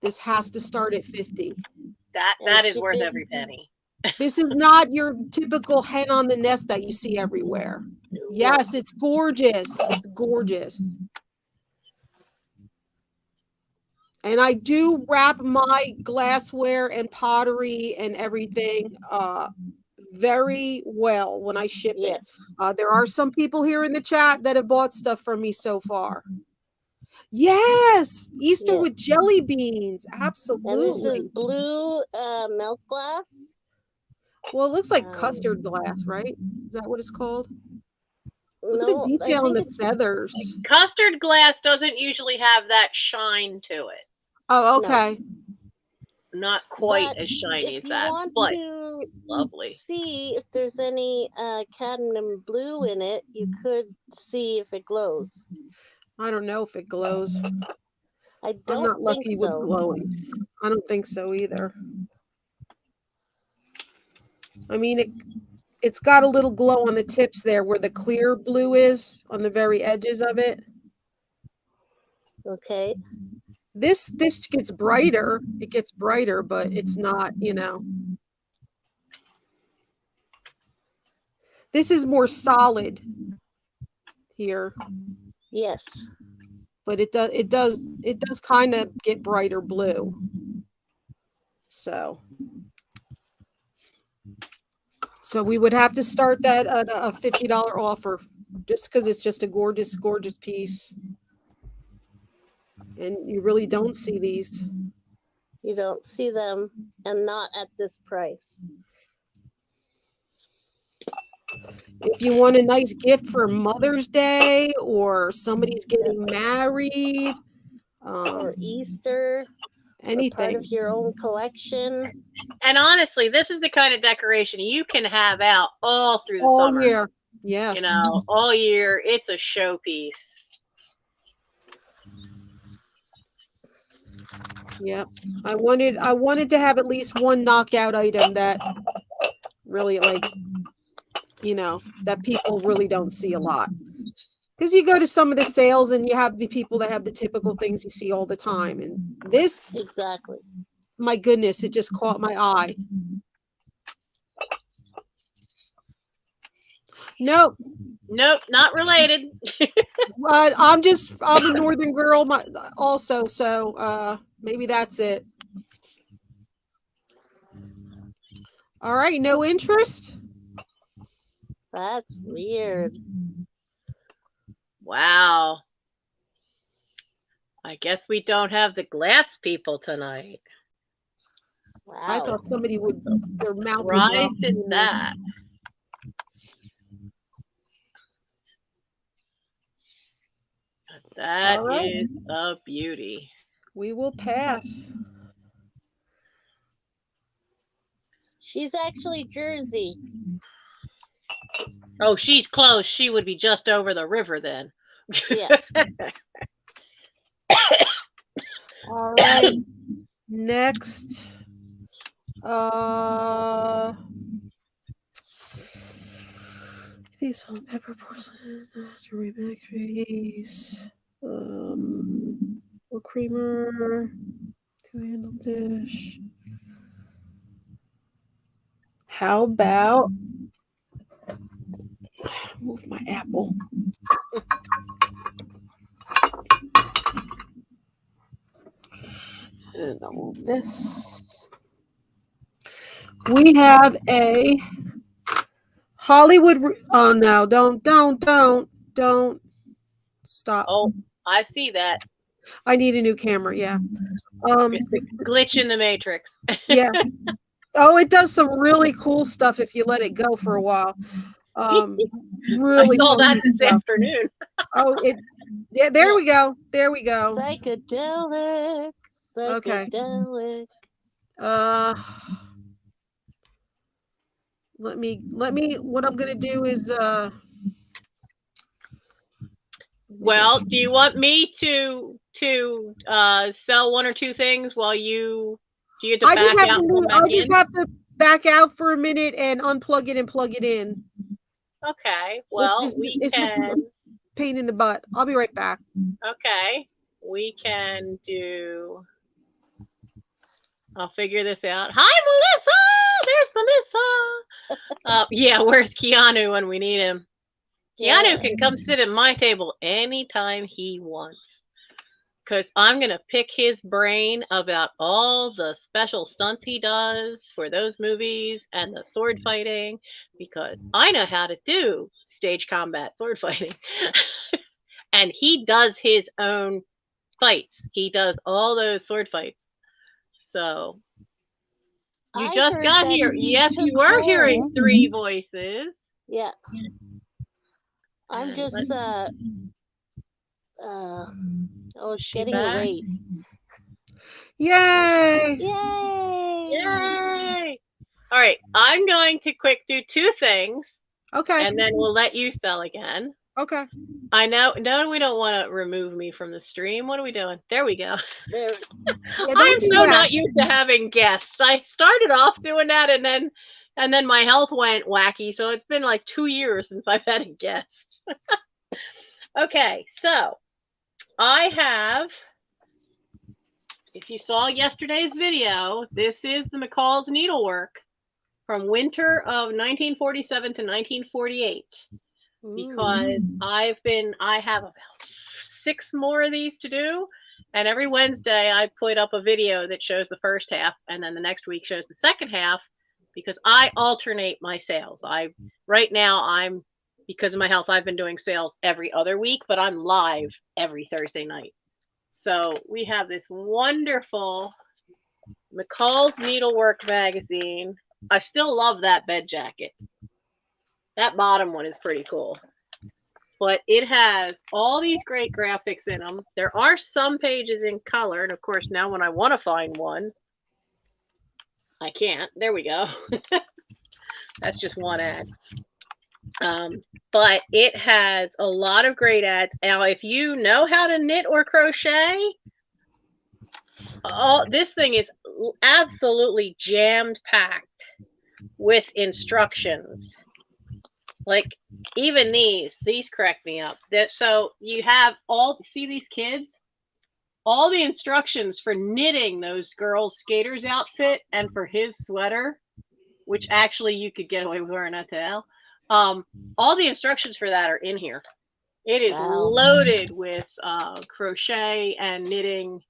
This has to start at 50. That is worth every penny. This is not your typical hen on the nest that you see everywhere. Yes, it's gorgeous. It's gorgeous. And I do wrap my glassware and pottery and everything very well when I ship it. There are some people here in the chat that have bought stuff from me so far. Yes, Easter with jelly beans. Absolutely. And this is blue milk glass. Well, it looks like custard glass, right? Is that what it's called? Look No, at the detail on the feathers. Custard glass doesn't usually have that shine to it. Oh, okay. No. Not quite as shiny as that, but it's lovely. See if there's any cadmium blue in it, you could see if it glows. I don't know if it glows. I'm not lucky with glowing. I don't think so either. I mean, it's got a little glow on the tips there where the clear blue is on the very edges of it. Okay. This gets brighter. It gets brighter, but it's not, you know. This is more solid here. Yes. But it does kind of get brighter blue. So we would have to start that at a $50 offer just because it's just a gorgeous, gorgeous piece. And you really don't see these. You don't see them, and not at this price. If you want a nice gift for Mother's Day or somebody's getting married, or Easter, anything, part of your own collection. And honestly, this is the kind of decoration you can have out all through the summer. All year, yes. You know, all year. It's a showpiece. Yep. I wanted to have at least one knockout item that really, like, you know, that people really don't see a lot. Because you go to some of the sales and you have the people that have the typical things you see all the time. And this, exactly. My goodness, it just caught my eye. Nope. Nope, not related. I'm a northern girl also, so maybe that's it. All right, no interest? That's weird. Wow. I guess we don't have the glass people tonight. Wow. I thought somebody would, their mouth rise in that. That is a beauty. We will pass. She's actually Jersey. Oh, she's close. She would be just over the river then. Yeah. All right. Next. These salt, pepper, porcelain, jewelry factories. Or creamer. Two-handle dish. How about move my apple? And I'll move this. We have a Hollywood. Oh no! Don't stop. Oh, I see that. I need a new camera. Yeah. It's the glitch in the matrix. Yeah. Oh, it does some really cool stuff if you let it go for a while. Really. I saw that this afternoon. Oh, yeah. There we go. There we go. Psychedelic. Okay. Let me. What I'm gonna do is. Well, do you want me to sell one or two things while you? Do you have to back out? I just have to back out for a minute and unplug it and plug it in. Okay. Well, it's just a pain in the butt. I'll be right back. Okay. We can do. I'll figure this out. Hi, Melissa. There's Melissa. Yeah. Where's Keanu when we need him? Keanu can come sit at my table anytime he wants. because I'm going to pick his brain about all the special stunts he does for those movies and the sword fighting, because I know how to do stage combat sword fighting. And he does his own fights. He does all those sword fights. So you I just heard got that here. he Yes, took you were hearing home. 3 voices. Yeah. I'm And just oh, it's she getting back? late. Yay! Yay! Yay! All right, I'm going to quick do 2 things. Okay. And then we'll let you sell again. Okay. I know. No, we don't want to remove me from the stream. What are we doing? There we go. There. Yeah, I'm do so that. not used to having guests. I started off doing that, and then my health went wacky. So it's been like 2 years since I've had a guest. Okay, so I have. If you saw yesterday's video, this is the McCall's needlework from winter of 1947 to 1948. Because I have about 6 more of these to do, and every Wednesday I put up a video that shows the first half, and then the next week shows the second half, because I alternate my sales. Right now because of my health, I've been doing sales every other week, but I'm live every Thursday night. So we have this wonderful McCall's Needlework magazine. I still love that bed jacket. That bottom one is pretty cool. But it has all these great graphics in them. There are some pages in color. And of course, now when I want to find one, I can't. There we go. That's just one ad. But it has a lot of great ads. Now, if you know how to knit or crochet, this thing is absolutely jammed packed with instructions. Like even these crack me up. So you have see these kids? All the instructions for knitting those girls' skaters outfit and for his sweater, which actually you could get away with wearing a tail. All the instructions for that are in here. It is loaded with crochet and knitting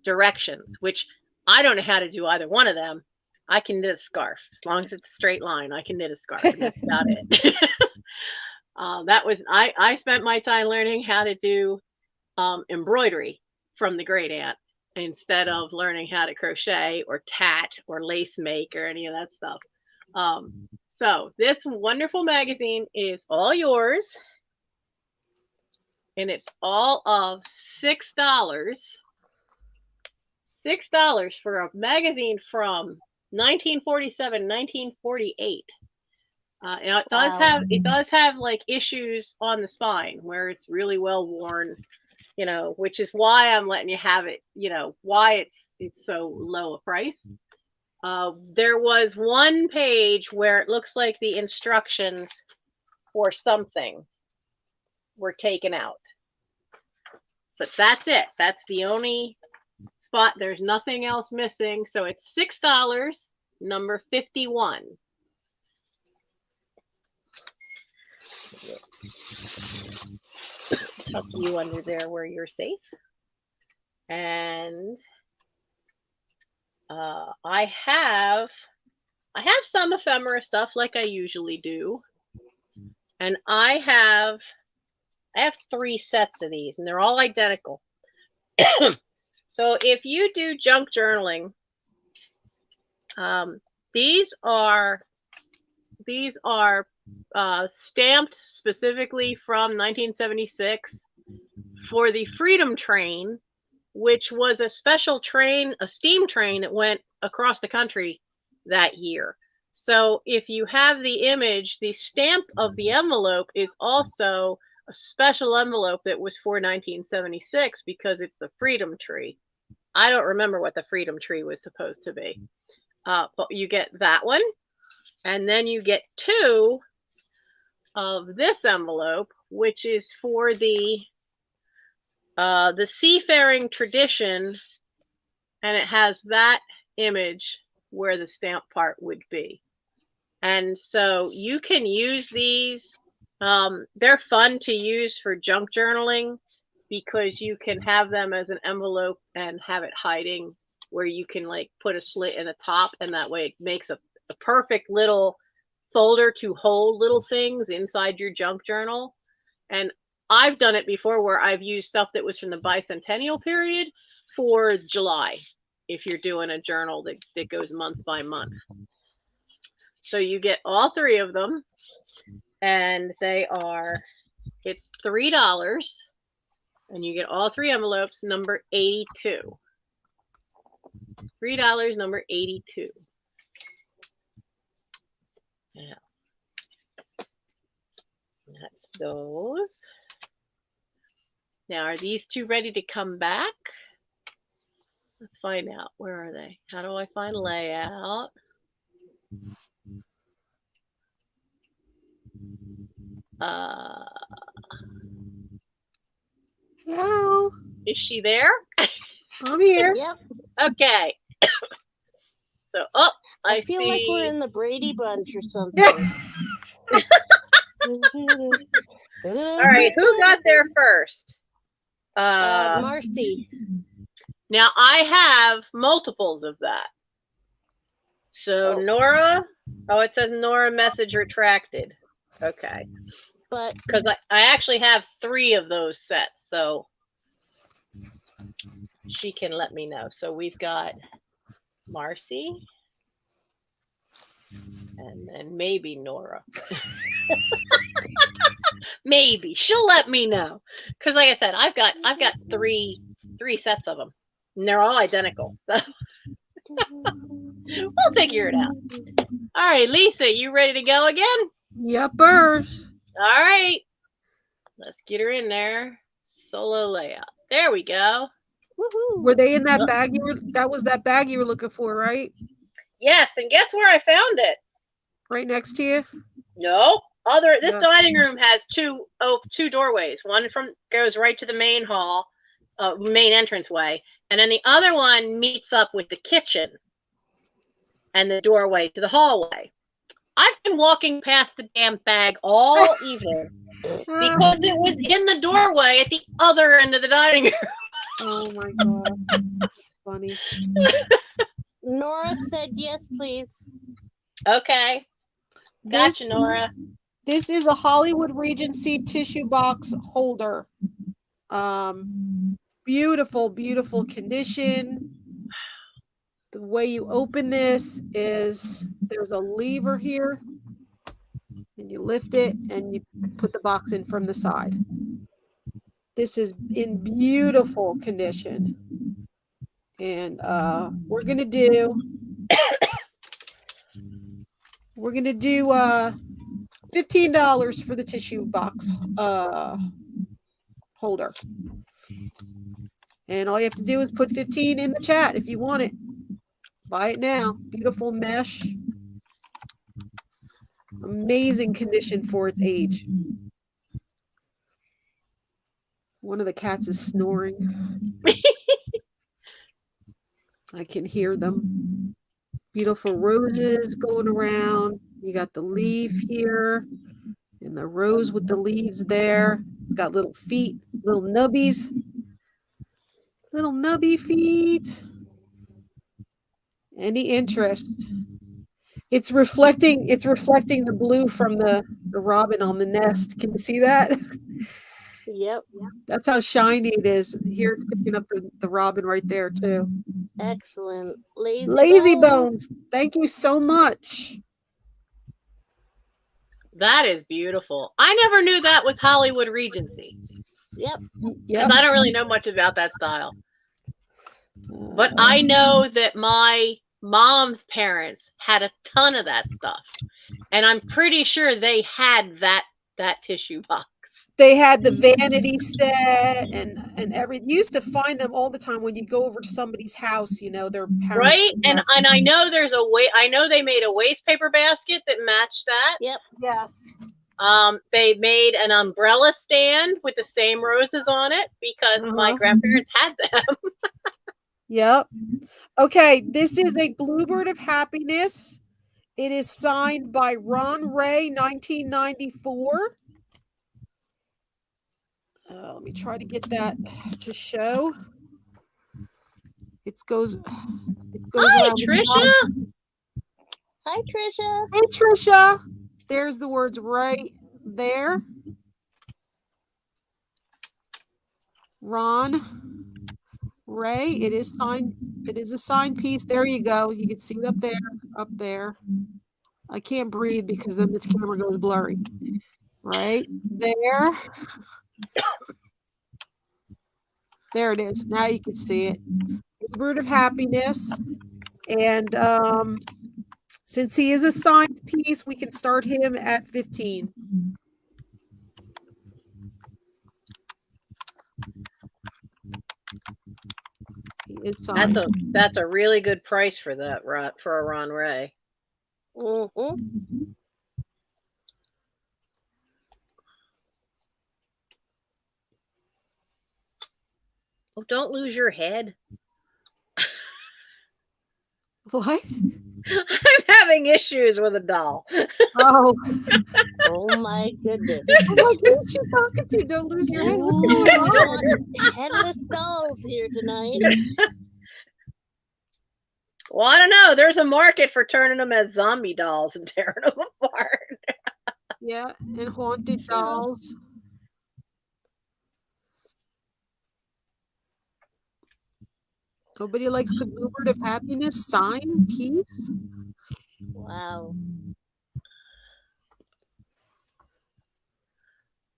directions, which I don't know how to do either one of them. I can knit a scarf. As long as it's a straight line, I can knit a scarf, and that's about it. I spent my time learning how to do embroidery from the great aunt instead of learning how to crochet or tat or lace make or any of that stuff. So this wonderful magazine is all yours, and it's all of $6. $6 for a magazine from 1947, 1948. Now it does have like issues on the spine where it's really well worn, which is why I'm letting you have it, why it's so low a price. There was one page where it looks like the instructions for something were taken out. But that's it. That's the only spot. There's nothing else missing. So it's $6, number 51. Tuck you under there where you're safe. And I have some ephemera stuff like I usually do. And I have 3 sets of these, and they're all identical. So if you do junk journaling, these are stamped specifically from 1976 for the Freedom Train, which was a special train, a steam train that went across the country that year. So if you have the image, the stamp of the envelope is also a special envelope that was for 1976 because it's the Freedom Tree. I don't remember what the Freedom Tree was supposed to be. But you get that one. And then you get 2 of this envelope, which is for the seafaring tradition. And it has that image where the stamp part would be. And so you can use these. They're fun to use for junk journaling. because you can have them as an envelope and have it hiding where you can like put a slit in the top, and that way it makes a perfect little folder to hold little things inside your junk journal. And I've done it before where I've used stuff that was from the bicentennial period for July, if you're doing a journal that goes month by month. So you get all three of them, and it's $3, and you get all three envelopes, number 82. $3, number 82. Yeah. That's those. Now, are these two ready to come back? Let's find out. Where are they? How do I find layout? Hello. Is she there? I'm here. Yep. Okay. So, I feel see. like we're in the Brady Bunch or something. All right, who got there first? Marcy. Now I have multiples of that. So Nora, it says Nora message retracted. Okay. But because I actually have 3 of those sets, so she can let me know. So we've got Marcy, and then maybe Nora. Maybe she'll let me know, because like I said, I've got 3 sets of them, and they're all identical. So we'll figure it out. All right, Lisa, you ready to go again? Yuppers. All right, let's get her in there. Solo layout. There we go. woohoo. Were they in that bag that was that bag you were looking for, right? Yes, and guess where I found it? Right next to you? No. This dining room has two doorways. One goes right to the main hall, main entranceway, and then the other one meets up with the kitchen and the doorway to the hallway. I've been walking past the damn bag all evening because it was in the doorway at the other end of the dining room. Oh my god. That's funny. Nora said yes, please. Okay. Gotcha, Nora. This is a Hollywood Regency tissue box holder. Beautiful, beautiful condition. The way you open this is there's a lever here, and you lift it and you put the box in from the side. This is in beautiful condition. And we're gonna do $15 for the tissue box holder. And all you have to do is put 15 in the chat if you want it. Buy it now. Beautiful mesh. Amazing condition for its age. One of the cats is snoring. I can hear them. Beautiful roses going around. You got the leaf here and the rose with the leaves there. It's got little feet, little nubbies. Little nubby feet. Any interest? It's reflecting the blue from the robin on the nest. Can you see that? Yep. That's how shiny it is. Here it's picking up the robin right there too. Excellent. Lazy Bones. Thank you so much. That is beautiful. I never knew that was Hollywood Regency. Yep. Because I don't really know much about that style. But I know that my mom's parents had a ton of that stuff. And I'm pretty sure they had that tissue box. They had the vanity set and everything. You used to find them all the time when you go over to somebody's house, their parents. Right? And I know I know they made a waste paper basket that matched that. Yep. Yes. They made an umbrella stand with the same roses on it because my grandparents had them. Yep. Okay, this is a Bluebird of Happiness. It is signed by Ron Ray, 1994. Let me try to get that to show. It goes Hi, around. Trisha. Hi, Trisha. Hey, Trisha. There's the words right there. Ron, Ray. It is signed. It is a signed piece. There you go. You can see it up there. Up there. I can't breathe because then this camera goes blurry. Right there. There it is. Now you can see it. The Root of Happiness. And since he is a signed piece, we can start him at 15. It's signed. That's a really good price for that, for a Ron Ray. Mm-hmm. Oh, don't lose your head. What? I'm having issues with a doll. Oh. Oh my goodness. I'm like, who is she talking to? Don't lose your head. What's Ooh, going we don't on? want headless dolls here tonight. Well, I don't know. There's a market for turning them as zombie dolls and tearing them apart. Yeah, and haunted dolls. Nobody likes the Bluebird of Happiness sign piece. Wow.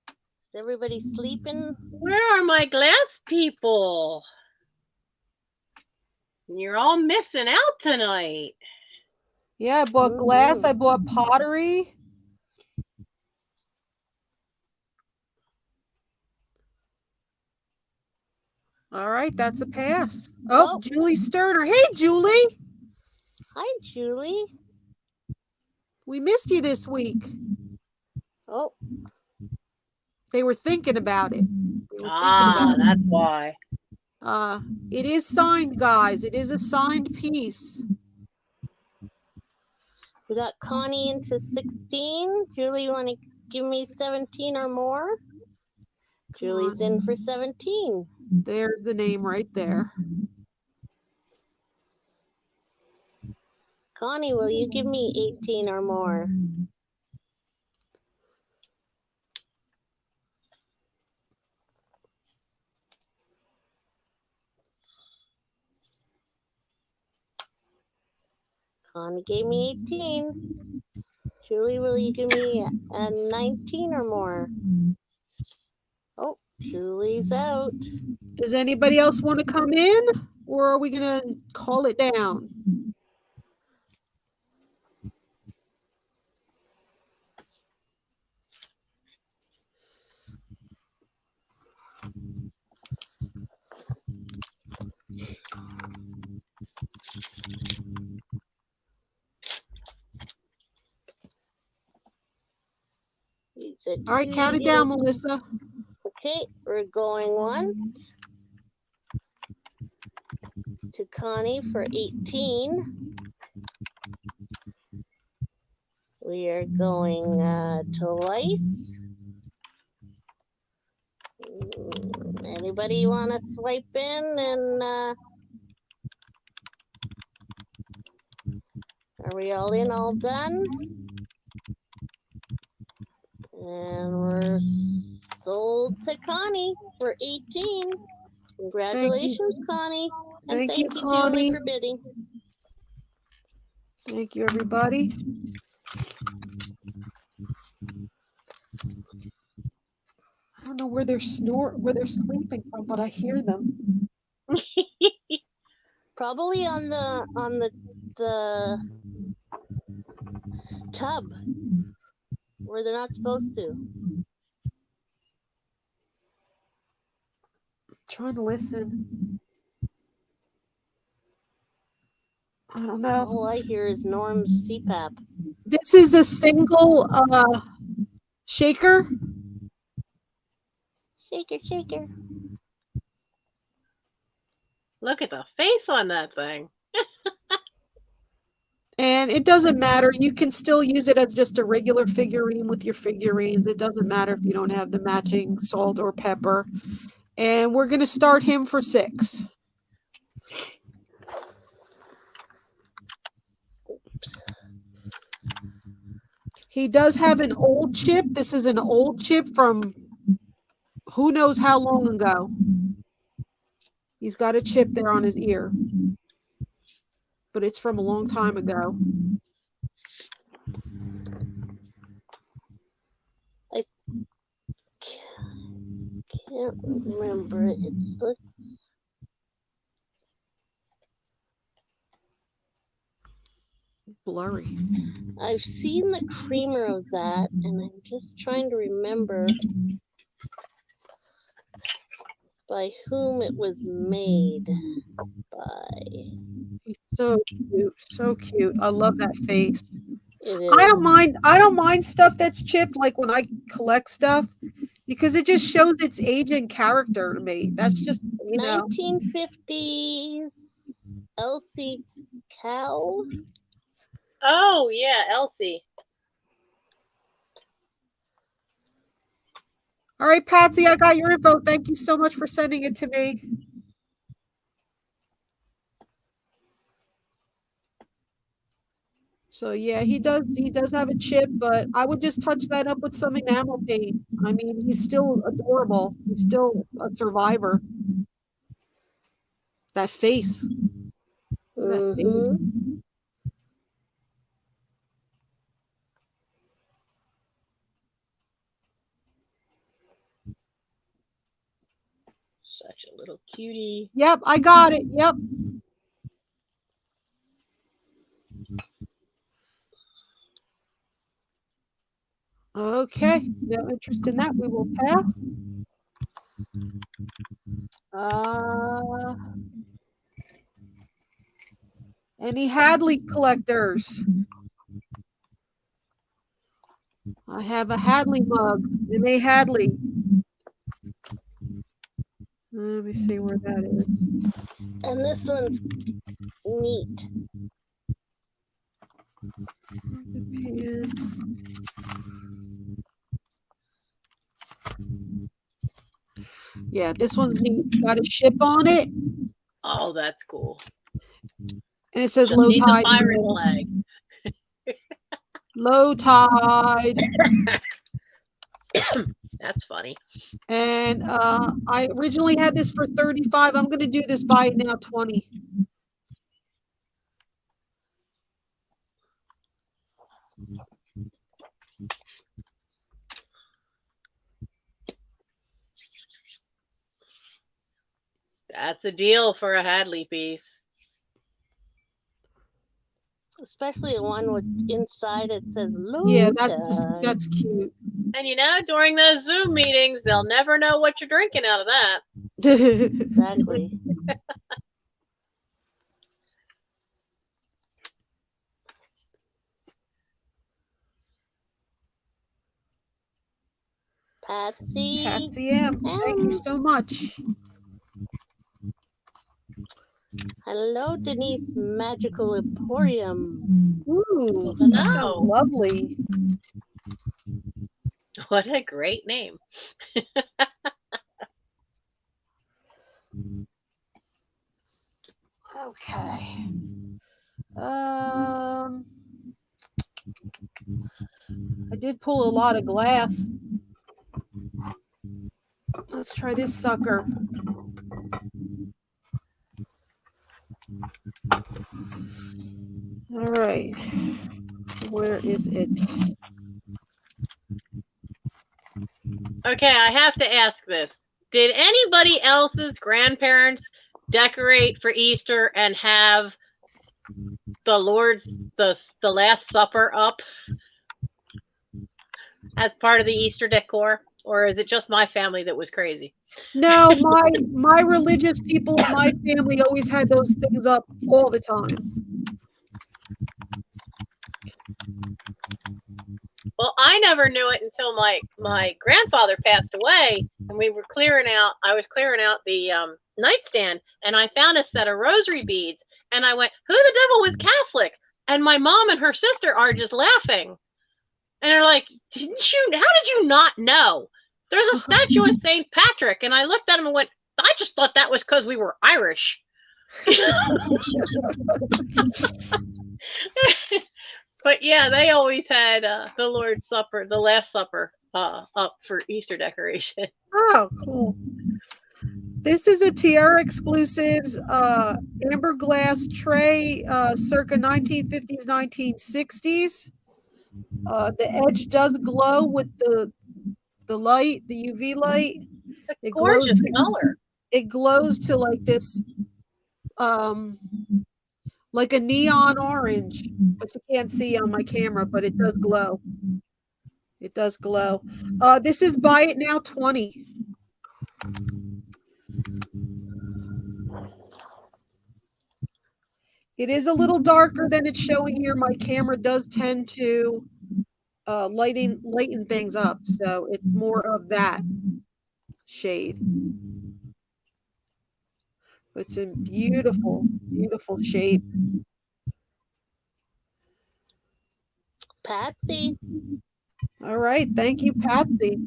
Is everybody sleeping? Where are my glass people? You're all missing out tonight. Yeah, I bought glass. I bought pottery. All right, that's a pass. Oh, Julie Sterner. Hey, Julie. Hi, Julie. We missed you this week. Oh. They were thinking about it. That's why. It is signed, guys. It is a signed piece. We got Connie into 16. Julie, you want to give me 17 or more? Julie's in for 17. There's the name right there. Connie, will you give me 18 or more? Connie gave me 18. Julie, will you give me a 19 or more? Oh, Julie's out. Does anybody else want to come in, or are we going to call it down? All right, count it down, Melissa. Okay, we're going once to Connie for 18. We are going twice. Anybody want to swipe in and are we all in, all done? And we're sold to Connie for 18. Congratulations, Connie. And thank you, Connie, for bidding. Thank you, everybody. I don't know where they're sleeping from, but I hear them. Probably on the tub where they're not supposed to. Trying to listen. I don't know. All I hear is Norm's CPAP. This is a single shaker. Shaker, shaker. Look at the face on that thing. And it doesn't matter. You can still use it as just a regular figurine with your figurines. It doesn't matter if you don't have the matching salt or pepper. And we're going to start him for 6. He does have an old chip. This is an old chip from who knows how long ago. He's got a chip there on his ear. But it's from a long time ago. I can't remember. It looks blurry. I've seen the creamer of that, and I'm just trying to remember by whom it was made by. He's so cute, so cute. I love that face. It is. I don't mind stuff that's chipped, like when I collect stuff, because it just shows its age and character to me. That's just, 1950s Elsie cow. Oh yeah, Elsie. All right, Patsy, I got your info. Thank you so much for sending it to me. So yeah, he does have a chip, but I would just touch that up with some enamel paint. I mean, he's still adorable. He's still a survivor. That face. That face. Such a little cutie. Yep, I got it. Yep. Okay, no interest in that. We will pass. Any Hadley collectors? I have a Hadley mug. M.A. Hadley. Let me see where that is. And this one's neat. Yeah, this one's neat. Got a ship on it. Oh, that's cool. And it says just low needs tide. A pirate flag. Low tide. That's funny. And I originally had this for $35. I'm going to do this buy it now $20. That's a deal for a Hadley piece. Especially one with inside it says low Yeah, tide. that's cute. And during those Zoom meetings, they'll never know what you're drinking out of that. Exactly. Patsy M. Thank you so much. Hello, Denise Magical Emporium. Ooh, that sounds lovely. What a great name. Okay. I did pull a lot of glass. Let's try this sucker. All right. Where is it? Okay, I have to ask this. Did anybody else's grandparents decorate for Easter and have the Lord's, the Last Supper up as part of the Easter decor? Or is it just my family that was crazy? No, my religious people in my family always had those things up all the time. Well, I never knew it until my grandfather passed away, and I was clearing out the nightstand, and I found a set of rosary beads, and I went, who the devil was Catholic? And my mom and her sister are just laughing. And they're like, how did you not know? There's a statue of St. Patrick. And I looked at them and went, I just thought that was because we were Irish. But yeah, they always had the Lord's Supper, the Last Supper, up for Easter decoration. Oh, cool. This is a Tiara Exclusives amber glass tray, circa 1950s, 1960s. The edge does glow with the light, the UV light. It's a gorgeous color. It glows to like this, like a neon orange, but you can't see on my camera, but it does glow. It does glow. This is Buy It Now 20. It is a little darker than it's showing here. My camera does tend to lighten things up, so it's more of that shade. It's a beautiful, beautiful shape. Patsy. All right, thank you, Patsy.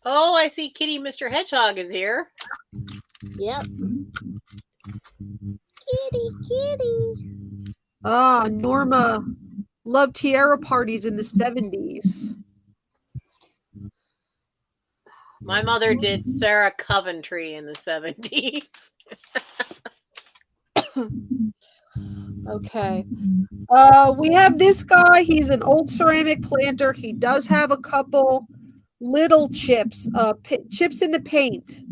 Oh, I see Kitty Mr. Hedgehog is here. Yep. Kitty. Norma loved tiara parties in the 70s. My mother did Sarah Coventry in the 70s. Okay. We have this guy. He's an old ceramic planter. He does have a couple little chips, chips in the paint.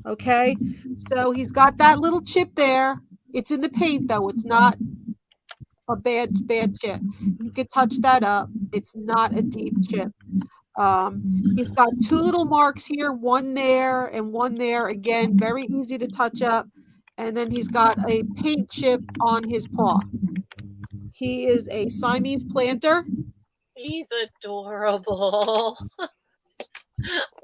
Okay. So he's got that little chip there. It's in the paint though. It's not a bad chip. You could touch that up. It's not a deep chip. He's got two little marks here, one there and one there. Again, very easy to touch up. And then he's got a paint chip on his paw. He is a Siamese planter. He's adorable.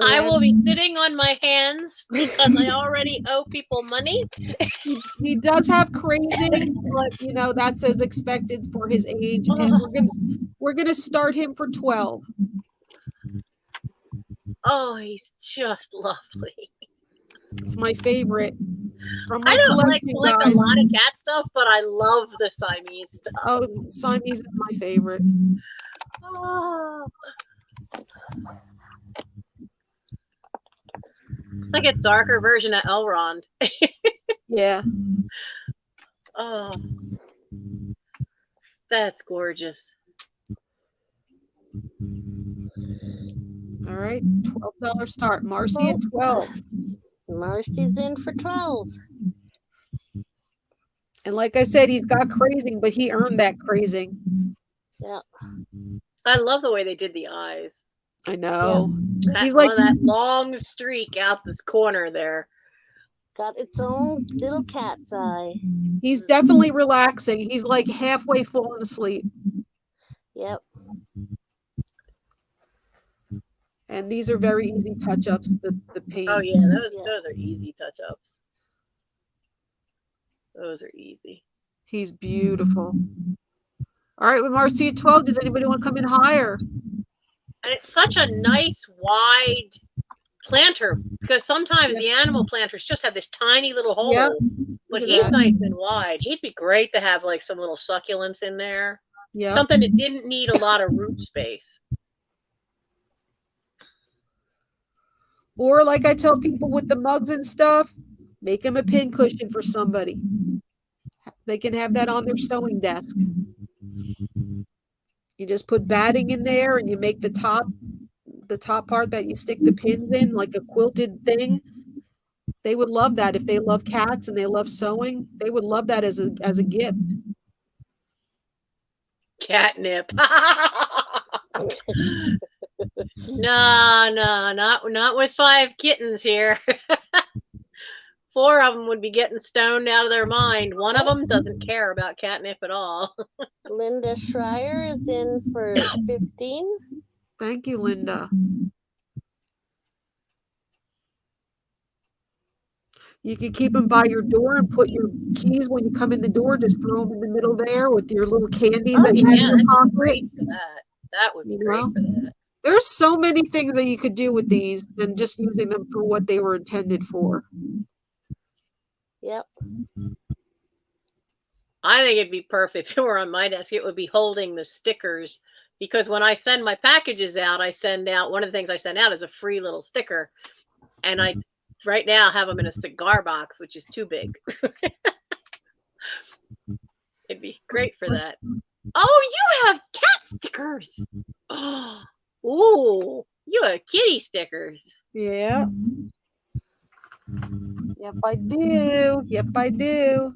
I will be sitting on my hands because I already owe people money. He does have crazing, but you know that's as expected for his age. And we're gonna start him for 12. Oh, he's just lovely. It's my favorite. I don't collect a lot of cat stuff, but I love the Siamese stuff. Oh, Siamese is my favorite. Oh. It's like a darker version of Elrond. Yeah. Oh, that's gorgeous. All right, $12 start. Marcy at 12. Marcy's in for 12. And like I said, he's got crazing, but he earned that crazing. Yeah. I love the way they did the eyes. I know. Yeah. He's like that long streak out this corner there. Got its own little cat's eye. He's definitely relaxing. He's like halfway falling asleep. Yep. And these are very easy touch-ups, the paint. Oh yeah, those are easy touch-ups. Those are easy. He's beautiful. All right, with Marcy at 12, does anybody want to come in higher? And it's such a nice, wide planter because sometimes the animal planters just have this tiny little hole. Yep. But he's nice and wide. He'd be great to have like some little succulents in there. Yeah. Something that didn't need a lot of root space. Or like I tell people with the mugs and stuff, make them a pin cushion for somebody. They can have that on their sewing desk. You just put batting in there and you make the top part that you stick the pins in like a quilted thing. They would love that. If they love cats and they love sewing, they would love that as a gift. Catnip. No, not with 5 kittens here. 4 of them would be getting stoned out of their mind. One of them doesn't care about catnip at all. Linda Schreier is in for 15. Thank you, Linda. You can keep them by your door and put your keys when you come in the door. Just throw them in the middle there with your little candies that you have in your pocket. Great for that. That would be great for that. There's so many things that you could do with these than just using them for what they were intended for. Yep. I think it'd be perfect if it were on my desk. It would be holding the stickers, because when I send my packages out, one of the things I send out is a free little sticker. And I right now have them in a cigar box, which is too big. It'd be great for that. Oh, you have cat stickers. Oh, ooh, you have kitty stickers. Yeah. Yep, I do. Yep, I do.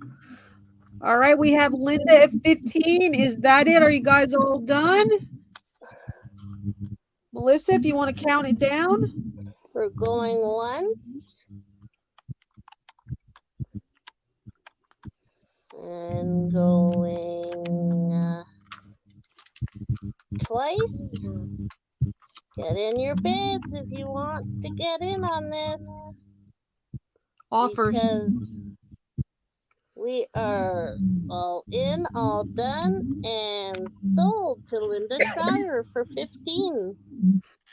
All right, we have Linda at 15. Is that it? Are you guys all done? Melissa, if you want to count it down. We're going once. And going twice. Get in your beds if you want to get in on this. Offers. Because we are all in, all done, and sold to Linda Schreier for 15.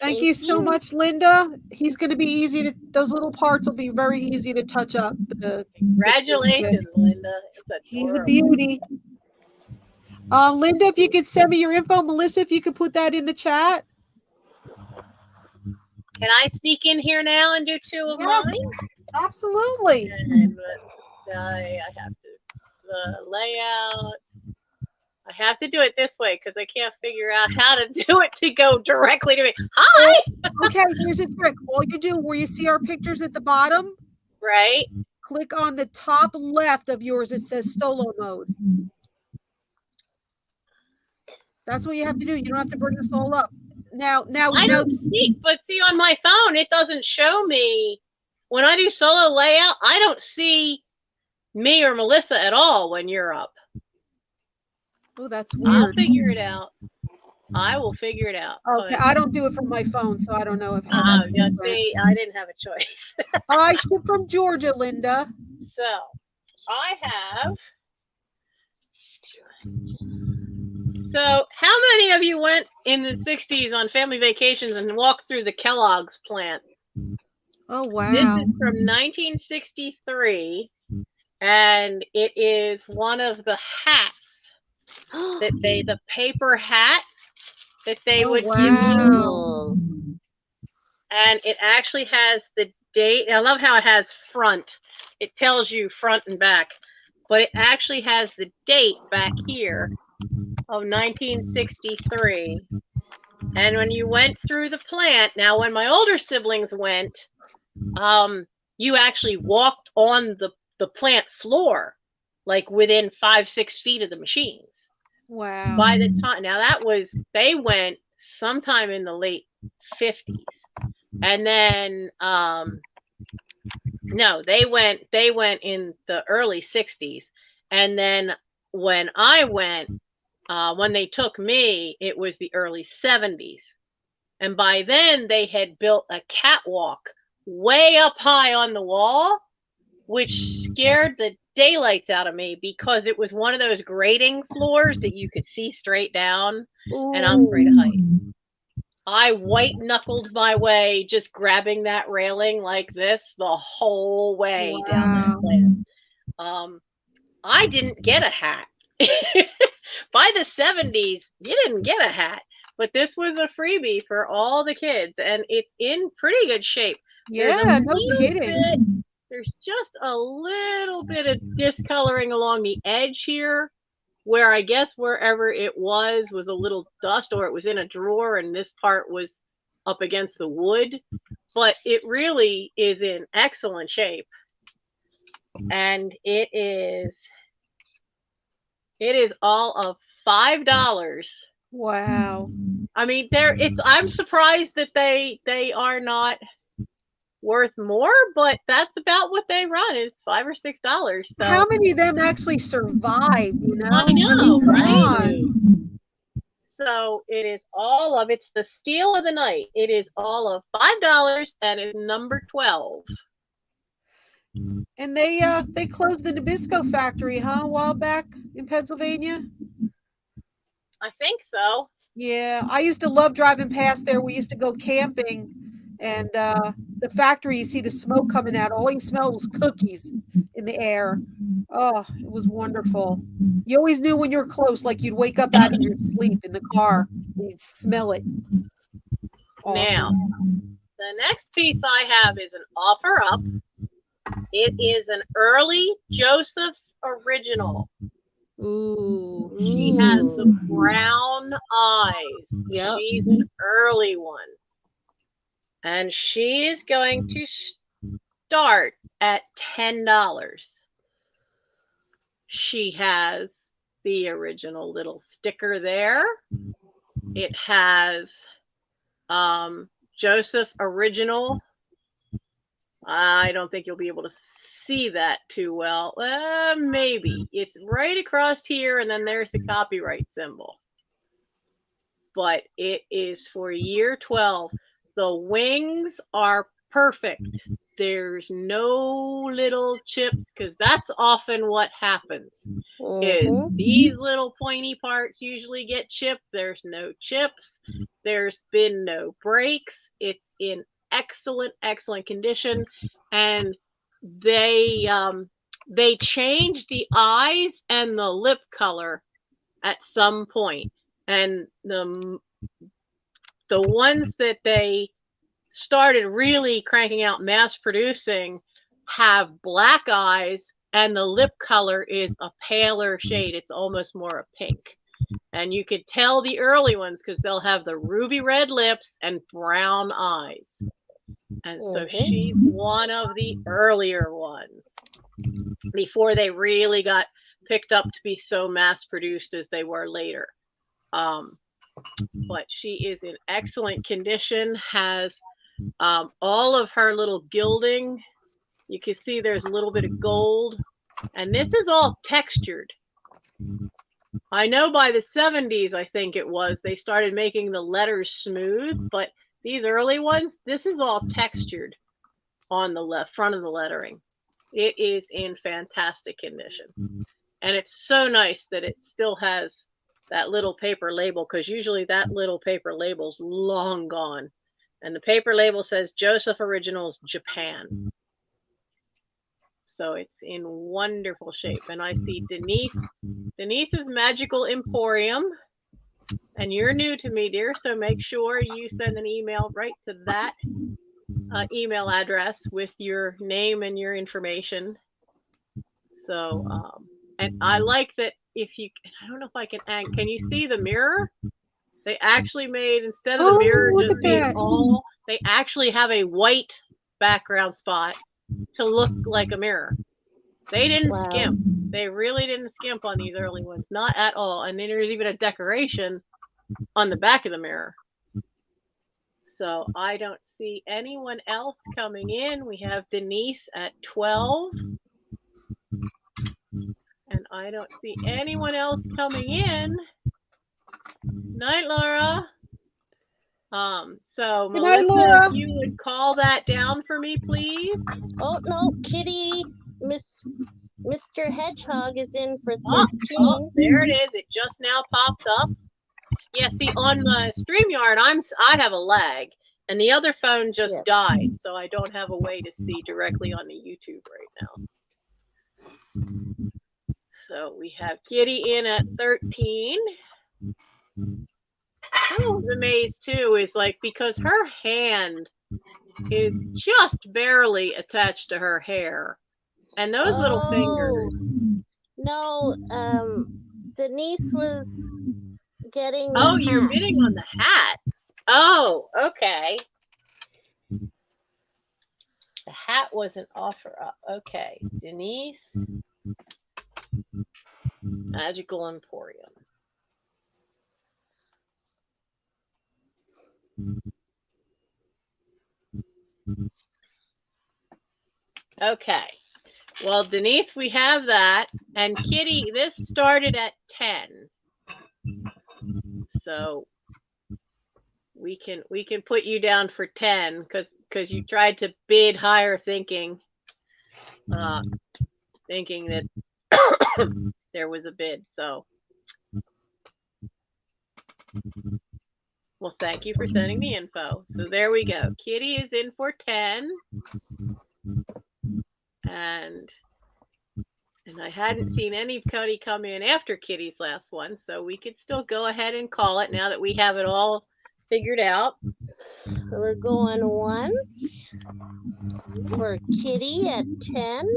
Thank you so much, Linda. He's going to be easy to, those little parts will be very easy to touch up. Congratulations, Linda. He's a beauty. Linda, if you could send me your info. Melissa, if you could put that in the chat. Can I sneak in here now and do 2 of mine? Absolutely. And I have to, the layout. I have to do it this way because I can't figure out how to do it to go directly to me. Hi! Okay, here's a trick. All you do, where you see our pictures at the bottom, right? Click on the top left of yours. It says solo mode. That's what you have to do. You don't have to bring this all up. Now, I don't see, but see on my phone, it doesn't show me. When I do solo layout, I don't see me or Melissa at all when you're up. Oh, that's weird. I'll figure it out. I will figure it out. Okay, I don't do it from my phone, so I don't know if. Yeah, see, I didn't have a choice. I ship from Georgia, Linda. So, I have. So, how many of you went in the 60s on family vacations and walked through the Kellogg's plant? Oh, wow. This is from 1963, and it is one of the hats that the paper hat that they would give you. And it actually has the date. I love how it has front. It tells you front and back, but it actually has the date back here of 1963. And when you went through the plant, now when my older siblings went, you actually walked on the plant floor, like within 5-6 feet of the machines. Wow. By the time, now they went sometime in the late 50s. And then, no, they went in the early 60s. And then when I went, when they took me, it was the early 70s. And by then they had built a catwalk way up high on the wall, which scared the daylights out of me because it was one of those grading floors that you could see straight down. Ooh. And I'm afraid of heights. I white knuckled my way, just grabbing that railing like this the whole way down that plant. I didn't get a hat. By the 70s, you didn't get a hat, but this was a freebie for all the kids, and it's in pretty good shape. Yeah, no kidding. There's just a little bit of discoloring along the edge here, where I guess wherever it was a little dust, or it was in a drawer and this part was up against the wood, but it really is in excellent shape. And it is all of $5. Wow. I mean, I'm surprised that they are not worth more, but that's about what they run, is $5 or $6. So how many of them actually survive, you know? I know, right? So it's the steal of the night. It is all of $5 and it's number 12. And they closed the Nabisco factory, huh, a while back in Pennsylvania? I think so. Yeah, I used to love driving past there. We used to go camping, and the factory, you see the smoke coming out. All you smell was cookies in the air. Oh, it was wonderful. You always knew when you were close, like you'd wake up out of your sleep in the car, and you'd smell it. Now, Awesome. the next piece I have is an offer up. It is an early Joseph's original. Ooh. She has some brown eyes. Yep. She's an early one. And she is going to start at $10. She has the original little sticker there. It has Joseph original. I don't think you'll be able to see that too well. Maybe. It's right across here, and then there's the copyright symbol. But it is for year 12. The wings are perfect. There's no little chips, because that's often what happens. Is these little pointy parts usually get chipped. There's no chips. There's been no breaks. It's in excellent condition, and they changed the eyes and the lip color at some point, and the ones that they started really cranking out, mass producing, have black eyes, and the lip color is a paler shade. It's almost more a pink. And you could tell the early ones because they'll have the ruby red lips and brown eyes. And so she's one of the earlier ones before they really got picked up to be so mass produced as they were later. But she is in excellent condition, has all of her little gilding. You can see there's a little bit of gold, and this is all textured. I know by the 70s, I think it was, they started making the letters smooth, but these early ones, this is all textured on the left front of the lettering. It is in fantastic condition. And it's so nice that it still has that little paper label, because usually that little paper label's long gone. And the paper label says Joseph Originals Japan. So it's in wonderful shape. And I see Denise's Magical Emporium. And you're new to me, dear, so make sure you send an email right to that email address with your name and your information. So, and I like that if you, I don't know if I can you see the mirror? They actually made, instead of the mirror just being all, they actually have a white background spot to look like a mirror. They didn't skimp. They really didn't skimp on these early ones, not at all. And then there's even a decoration on the back of the mirror. So I don't see anyone else coming in. We have Denise at 12. And I don't see anyone else coming in. Night, Laura. So Good Melissa, night, Laura. if you would call that down for me, please. Oh no, Kitty, Mr. Hedgehog is in for 13. Oh, there it is. It just now popped up. Yeah, see, on my StreamYard, I have a lag, and the other phone just died, so I don't have a way to see directly on the YouTube right now. So we have Kitty in at 13. I was amazed too, is like, because her hand is just barely attached to her hair, and those little fingers. No, Denise was getting. Oh, you're bidding on the hat. Oh, okay. The hat was an offer up. Okay, Denise, Magical Emporium. Okay. Well, Denise, we have that. And Kitty, this started at 10. So we can put you down for 10 because you tried to bid higher thinking thinking that there was a bid. So, well, thank you for sending the info. So there we go. Kitty is in for 10. And I hadn't seen anybody come in after Kitty's last one, so we could still go ahead and call it now that we have it all figured out. So we're going once for Kitty at 10.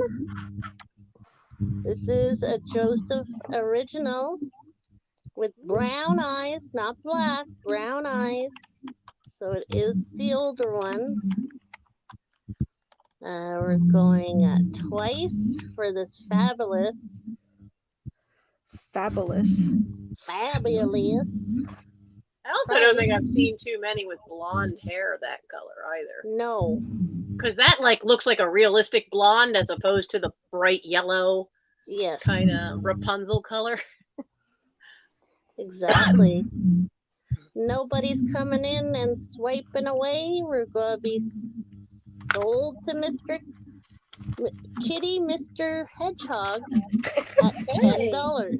This is a Joseph original with brown eyes, not black, brown eyes. So it is the older ones. We're going twice for this fabulous. Fabulous. Fabulous. I also don't think I've seen too many with blonde hair that color either. No. Because that like looks like a realistic blonde as opposed to the bright yellow kind of Rapunzel color. Exactly. Nobody's coming in and swiping away. We're going to be sold to Mr. Kitty, Mr. Hedgehog at $10.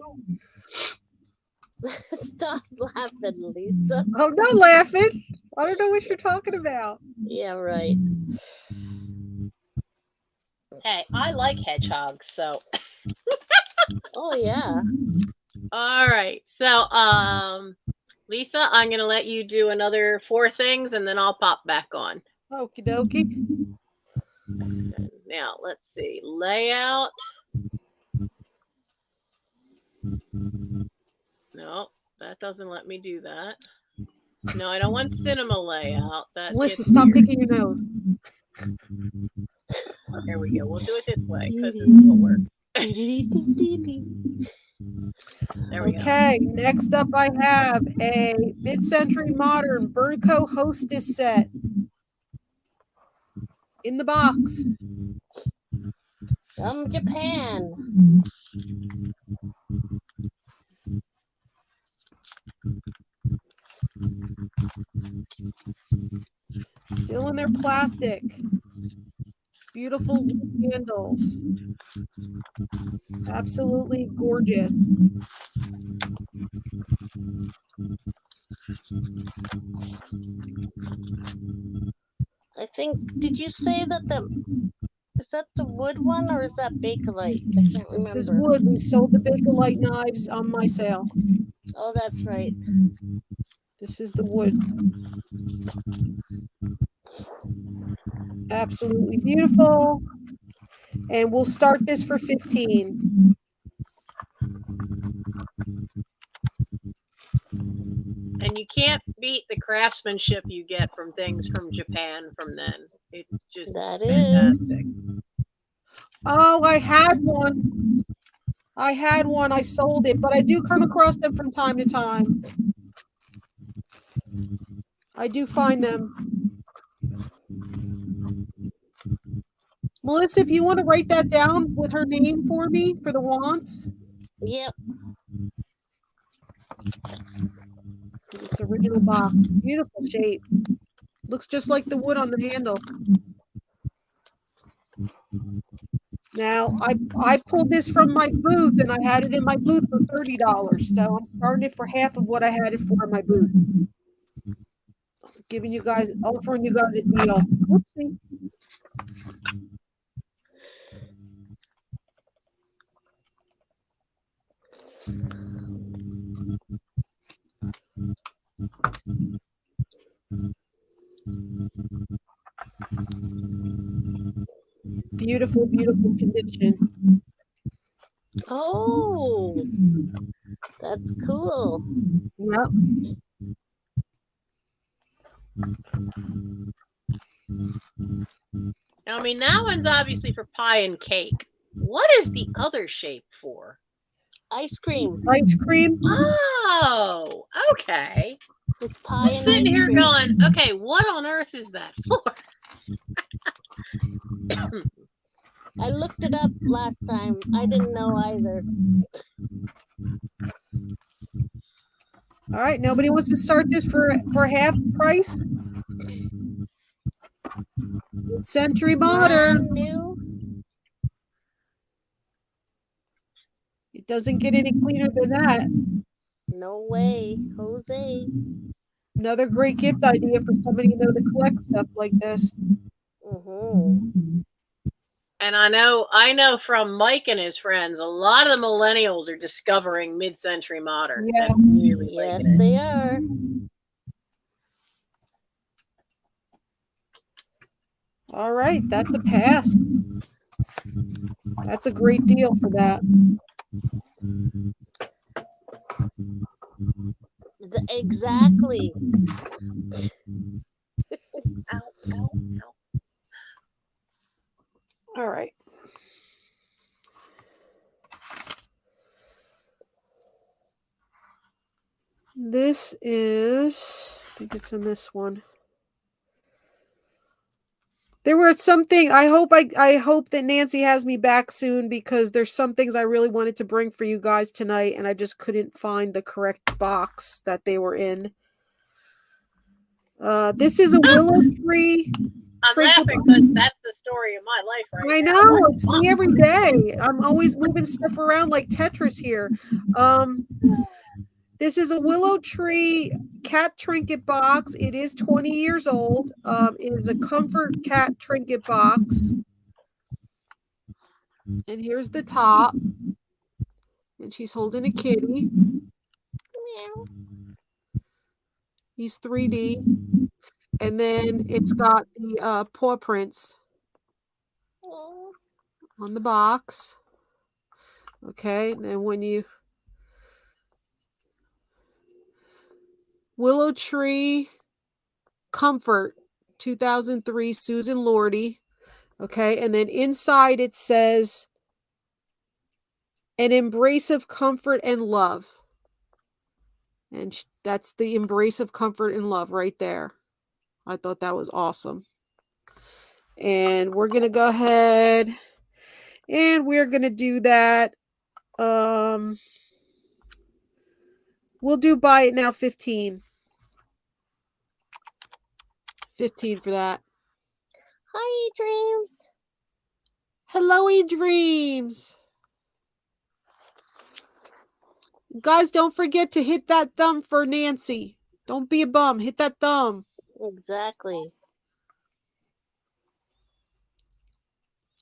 Stop laughing, Lisa. I'm not laughing. I don't know what you're talking about. Yeah, right. Hey, I like hedgehogs, so. Oh, yeah. All right. So, Lisa, I'm going to let you do another 4 things and then I'll pop back on. Okie dokie. Now, let's see. Layout. No, that doesn't let me do that. No, I don't want cinema layout. Melissa, stop picking your nose. There we go. We'll do it this way because this is what works. There we go. Okay, next up I have a mid-century modern Burnico Hostess set. In the box. From Japan. Still in their plastic. Beautiful handles. Absolutely gorgeous. I think, did you say that is that the wood one or is that Bakelite? I can't remember. This is wood. We sold the Bakelite knives on my sale. Oh, that's right. This is the wood. Absolutely beautiful. And we'll start this for 15. And you can't beat the craftsmanship you get from things from Japan from then. It's just fantastic. Oh, I had one. I sold it, but I do come across them from time to time. I do find them. Melissa, if you want to write that down with her name for me for the wants. Yep. It's original box. Beautiful shape. Looks just like the wood on the handle. Now, I pulled this from my booth and I had it in my booth for $30. So I'm starting it for half of what I had it for in my booth. Offering you guys a deal. Whoopsie. Beautiful, beautiful condition. Oh, that's cool. Yep. I mean, that one's obviously for pie and cake. What is the other shape for? Ice cream. Ice cream. Oh, okay. It's pie and sitting ice here cream. going, okay, what on earth is that for? I looked it up last time. I didn't know either. All right, nobody wants to start this for half price? Century Modern. Brand new. doesn't get any cleaner than that. No way, Jose. Another great gift idea for somebody to collect stuff like this. And I know from Mike and his friends, a lot of the millennials are discovering mid-century modern. Yes, really yes, they are. All right, that's a pass. That's a great deal for that. Exactly. Ow, ow, ow. All right. This is, I think it's in this one. There were something, I hope that Nancy has me back soon, because there's some things I really wanted to bring for you guys tonight, and I just couldn't find the correct box that they were in. This is a willow tree. I'm laughing because that's the story of my life right now. I know, it's me every day. I'm always moving stuff around like Tetris here. This is a willow tree cat trinket box. It is 20 years old. It is a comfort cat trinket box. And here's the top. And she's holding a kitty. Meow. He's 3D. And then it's got the paw prints on the box. Okay, and then when you... Willow Tree Comfort, 2003, Susan Lordy. Okay, and then inside it says, an embrace of comfort and love. And that's the embrace of comfort and love right there. I thought that was awesome. And we're going to go ahead and we're going to do that. We'll do buy it now 15. 15 for that. Hi, Dreams. Hello, Dreams. Guys, don't forget to hit that thumb for Nancy. Don't be a bum. Hit that thumb. Exactly.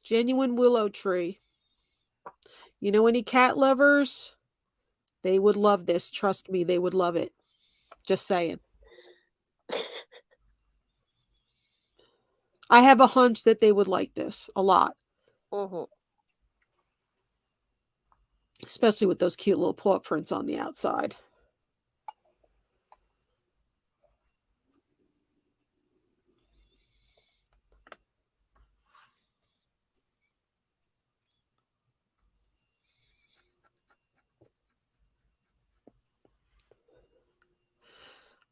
Genuine willow tree. You know any cat lovers? They would love this. Trust me, they would love it. Just saying. I have a hunch that they would like this a lot. Especially with those cute little paw prints on the outside.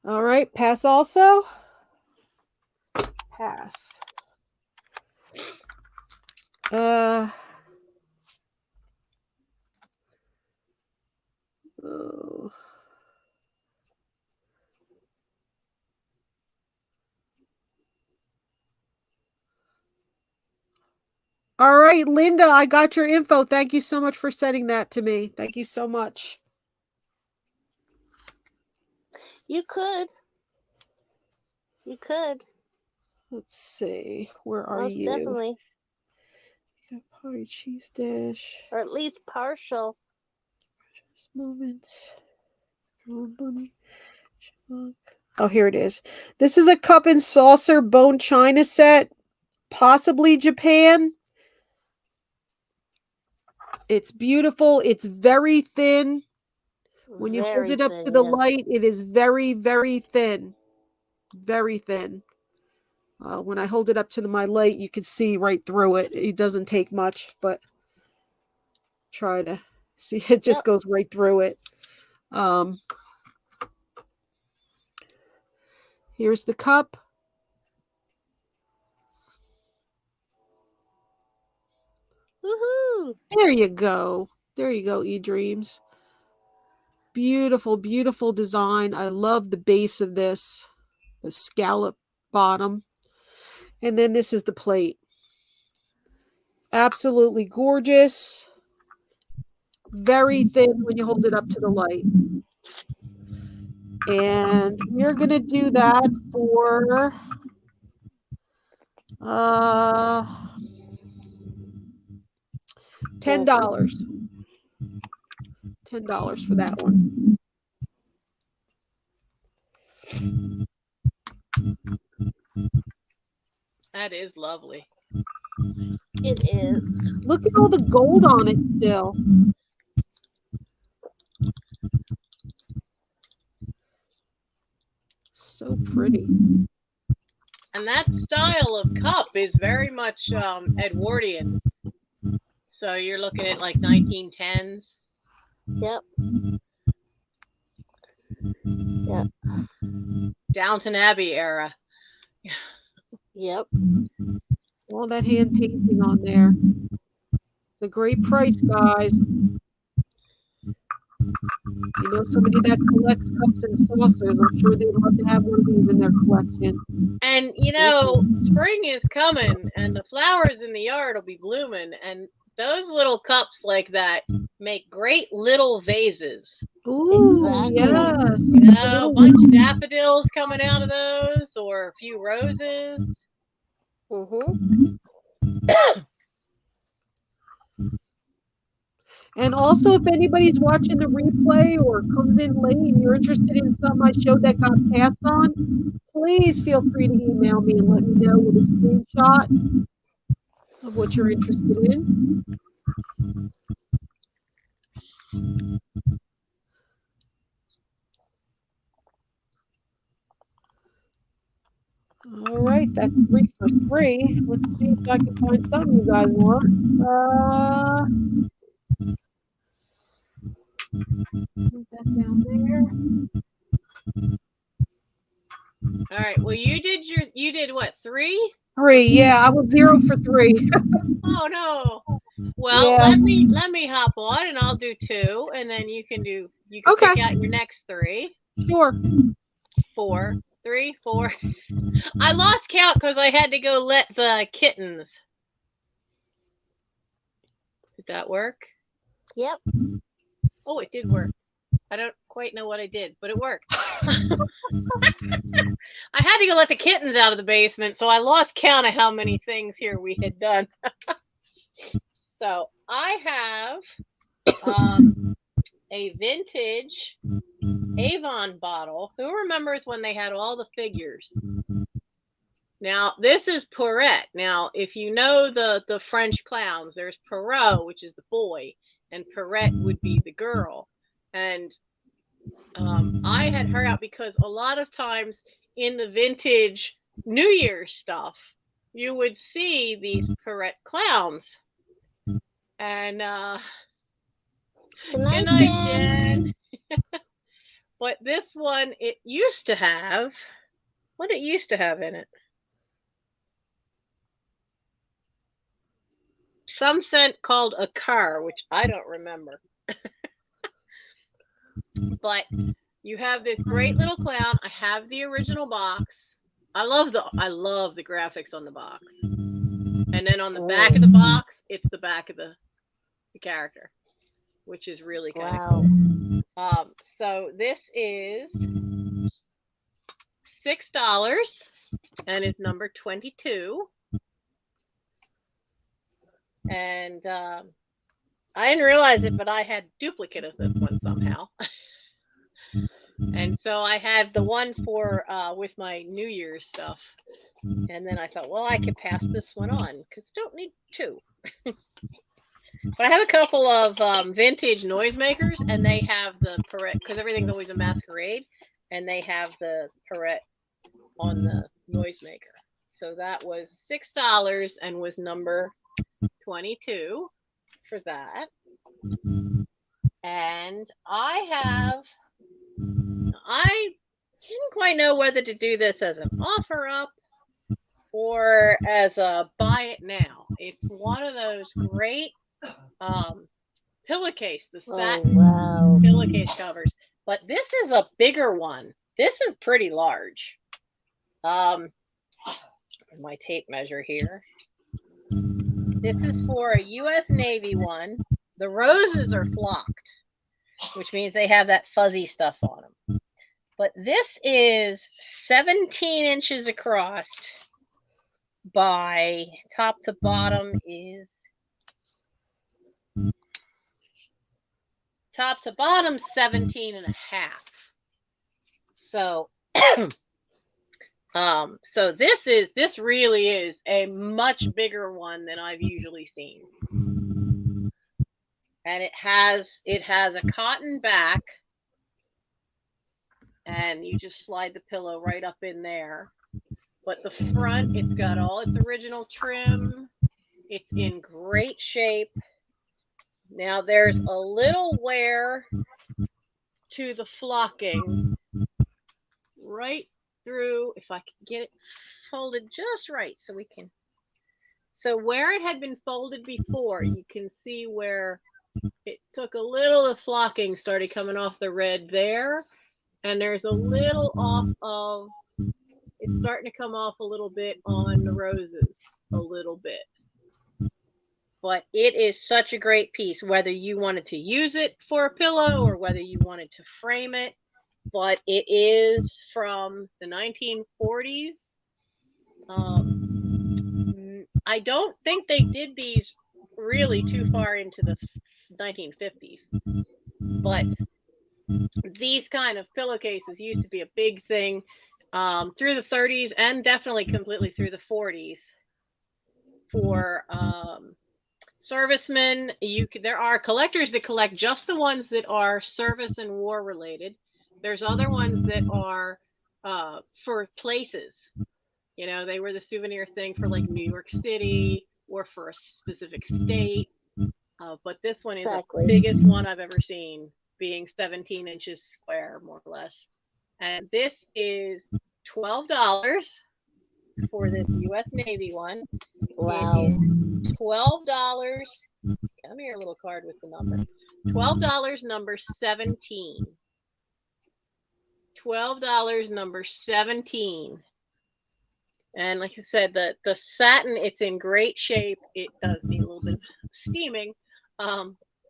All right, pass also. Pass. Oh. All right, Linda, I got your info. Thank you so much for sending that to me. Thank you so much. You could. You could. Let's see. Where are Most you? definitely. You got pottery cheese dish. Or at least partial. Moments. Oh, here it is. This is a cup and saucer bone china set. Possibly Japan. It's beautiful. It's very thin. When you hold it up to the light, it is very, very thin. Very thin. When I hold it up to my light, you can see right through it. It doesn't take much, but try to see. It just goes right through it. Here's the cup. Woohoo! There you go. There you go, eDreams. Beautiful, beautiful design. I love the base of this. The scallop bottom. And then this is the plate. Absolutely gorgeous. very thin when you hold it up to the light. And we're going to do that for $10. $10 for that one. That is lovely. It is. Look at all the gold on it still. So pretty. And that style of cup is very much Edwardian. So you're looking at like 1910s. Yep. Yep. Downton Abbey era. Yep. All that hand painting on there. It's a great price, guys. You know somebody that collects cups and saucers, I'm sure they'd love to have one of these in their collection. And, you know, spring is coming and the flowers in the yard will be blooming. And those little cups like that make great little vases. Ooh, Exactly. yes. You know, a bunch of daffodils coming out of those or a few roses. Mm-hmm. And also, if anybody's watching the replay or comes in late and you're interested in something I showed that got passed on, please feel free to email me and let me know with a screenshot of what you're interested in. All right, that's 3 for 3. Let's see if I can find something you guys want. Put that down there. All right. Well, you did what, 3? 3, yeah. I was 0 for 3. Oh no. Well, Yeah. let me hop on and I'll do 2, and then you can Okay. pick out your next 3. Sure. 4, 3, 4. I lost count because I had to go let the kittens. Did that work? Yep. Oh, it did work. I don't quite know what I did, but it worked. I had to go let the kittens out of the basement, so I lost count of how many things here we had done. So I have a vintage Avon bottle. Who remembers when they had all the figures? Now, this is Perrette. Now, if you know the French clowns, there's Perrault, which is the boy, and Perrette would be the girl. And I had her out because a lot of times in the vintage New Year's stuff, you would see these Perrette clowns. And Good night, Jen. But this one, it used to have, what it used to have in it? Some scent called a car, which I don't remember. But you have this great little clown. I have the original box. I love the graphics on the box. And then on the back of the box, it's the back of the character, which is really kind of cool. So this is $6 and is number 22. And I didn't realize it, but I had duplicate of this one somehow. And so I had the one for with my New Year's stuff. And then I thought, well, I could pass this one on because don't need 2. But I have a couple of vintage noisemakers, and they have the Perrette, because everything's always a masquerade, and they have the Perrette on the noisemaker. So that was $6 and was number 22 for that. And I didn't quite know whether to do this as an offer up or as a buy it now. It's one of those great pillowcase, the satin pillowcase covers. But this is a bigger one. This is pretty large. My tape measure here. This is for a U.S. Navy one. The roses are flocked, which means they have that fuzzy stuff on them. But this is 17 inches across by top to bottom is top to bottom 17 and a half. So so this really is a much bigger one than I've usually seen. And it has a cotton back, and you just slide the pillow right up in there. But the front, it's got all its original trim. It's in great shape. Now there's a little wear to the flocking right through, if I can get it folded just right so we can. So where it had been folded before, you can see where it took a little of flocking, started coming off the red there. And there's a little off of, it's starting to come off a little bit on the roses, a little bit. But it is such a great piece, whether you wanted to use it for a pillow or whether you wanted to frame it. But it is from the 1940s. I don't think they did these really too far into the 1950s. But these kind of pillowcases used to be a big thing through the 30s and definitely completely through the 40s for servicemen. There are collectors that collect just the ones that are service and war related. There's other ones that are for places. You know, they were the souvenir thing for like New York City or for a specific state. But this one is the biggest one I've ever seen, being 17 inches square, more or less. And this is $12 for this U.S. Navy one. Wow. It is $12. Come here, little card with the number. $12, number 17. $12, number 17. And like I said, the satin, it's in great shape. It does need a little bit of steaming.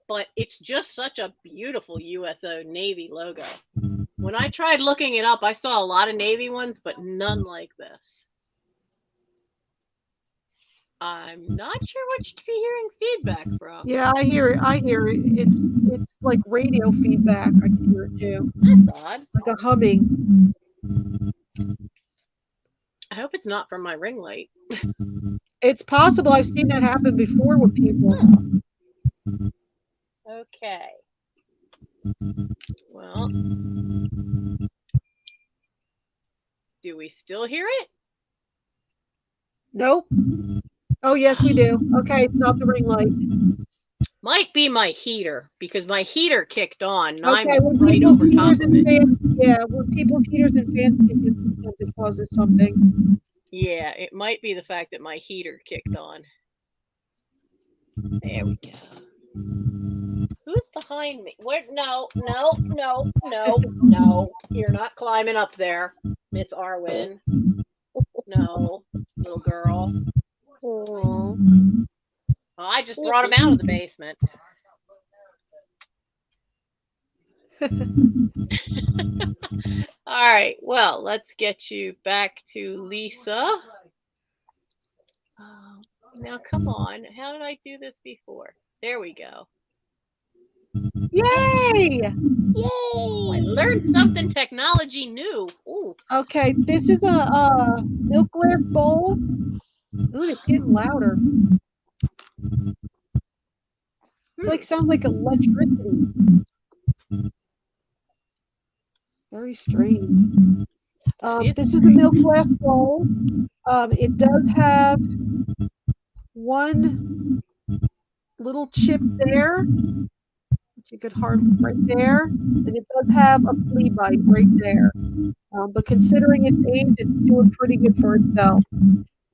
But it's just such a beautiful USO Navy logo. When I tried looking it up, I saw a lot of Navy ones, but none like this. I'm not sure what you could be hearing feedback from. Yeah, I hear it. It's like radio feedback. I can hear it too. That's odd. Like a humming. I hope it's not from my ring light. It's possible. I've seen that happen before with people. Okay. Well, do we still hear it? Nope. Oh, yes, we do. Okay, it's not the ring light. Might be my heater, because my heater kicked on. And okay, I'm right over top of it. When people's heaters and fans kick in, sometimes it causes something. Yeah, it might be the fact that my heater kicked on. There we go. Who's behind me? Where? No. You're not climbing up there, Miss Arwen. No, little girl. Oh, I just brought him out of the basement. All right, well, let's get you back to Lisa. Now, come on. How did I do this before? There we go. Yay! Yay! I learned something technology new. Ooh. Okay, this is a milk glass bowl. Ooh, it's getting louder. It's like, sounds like electricity. Very strange. This is a milk glass bowl. It does have one little chip there, which you could hardly right there, and it does have a flea bite right there. But considering its age, it's doing pretty good for itself.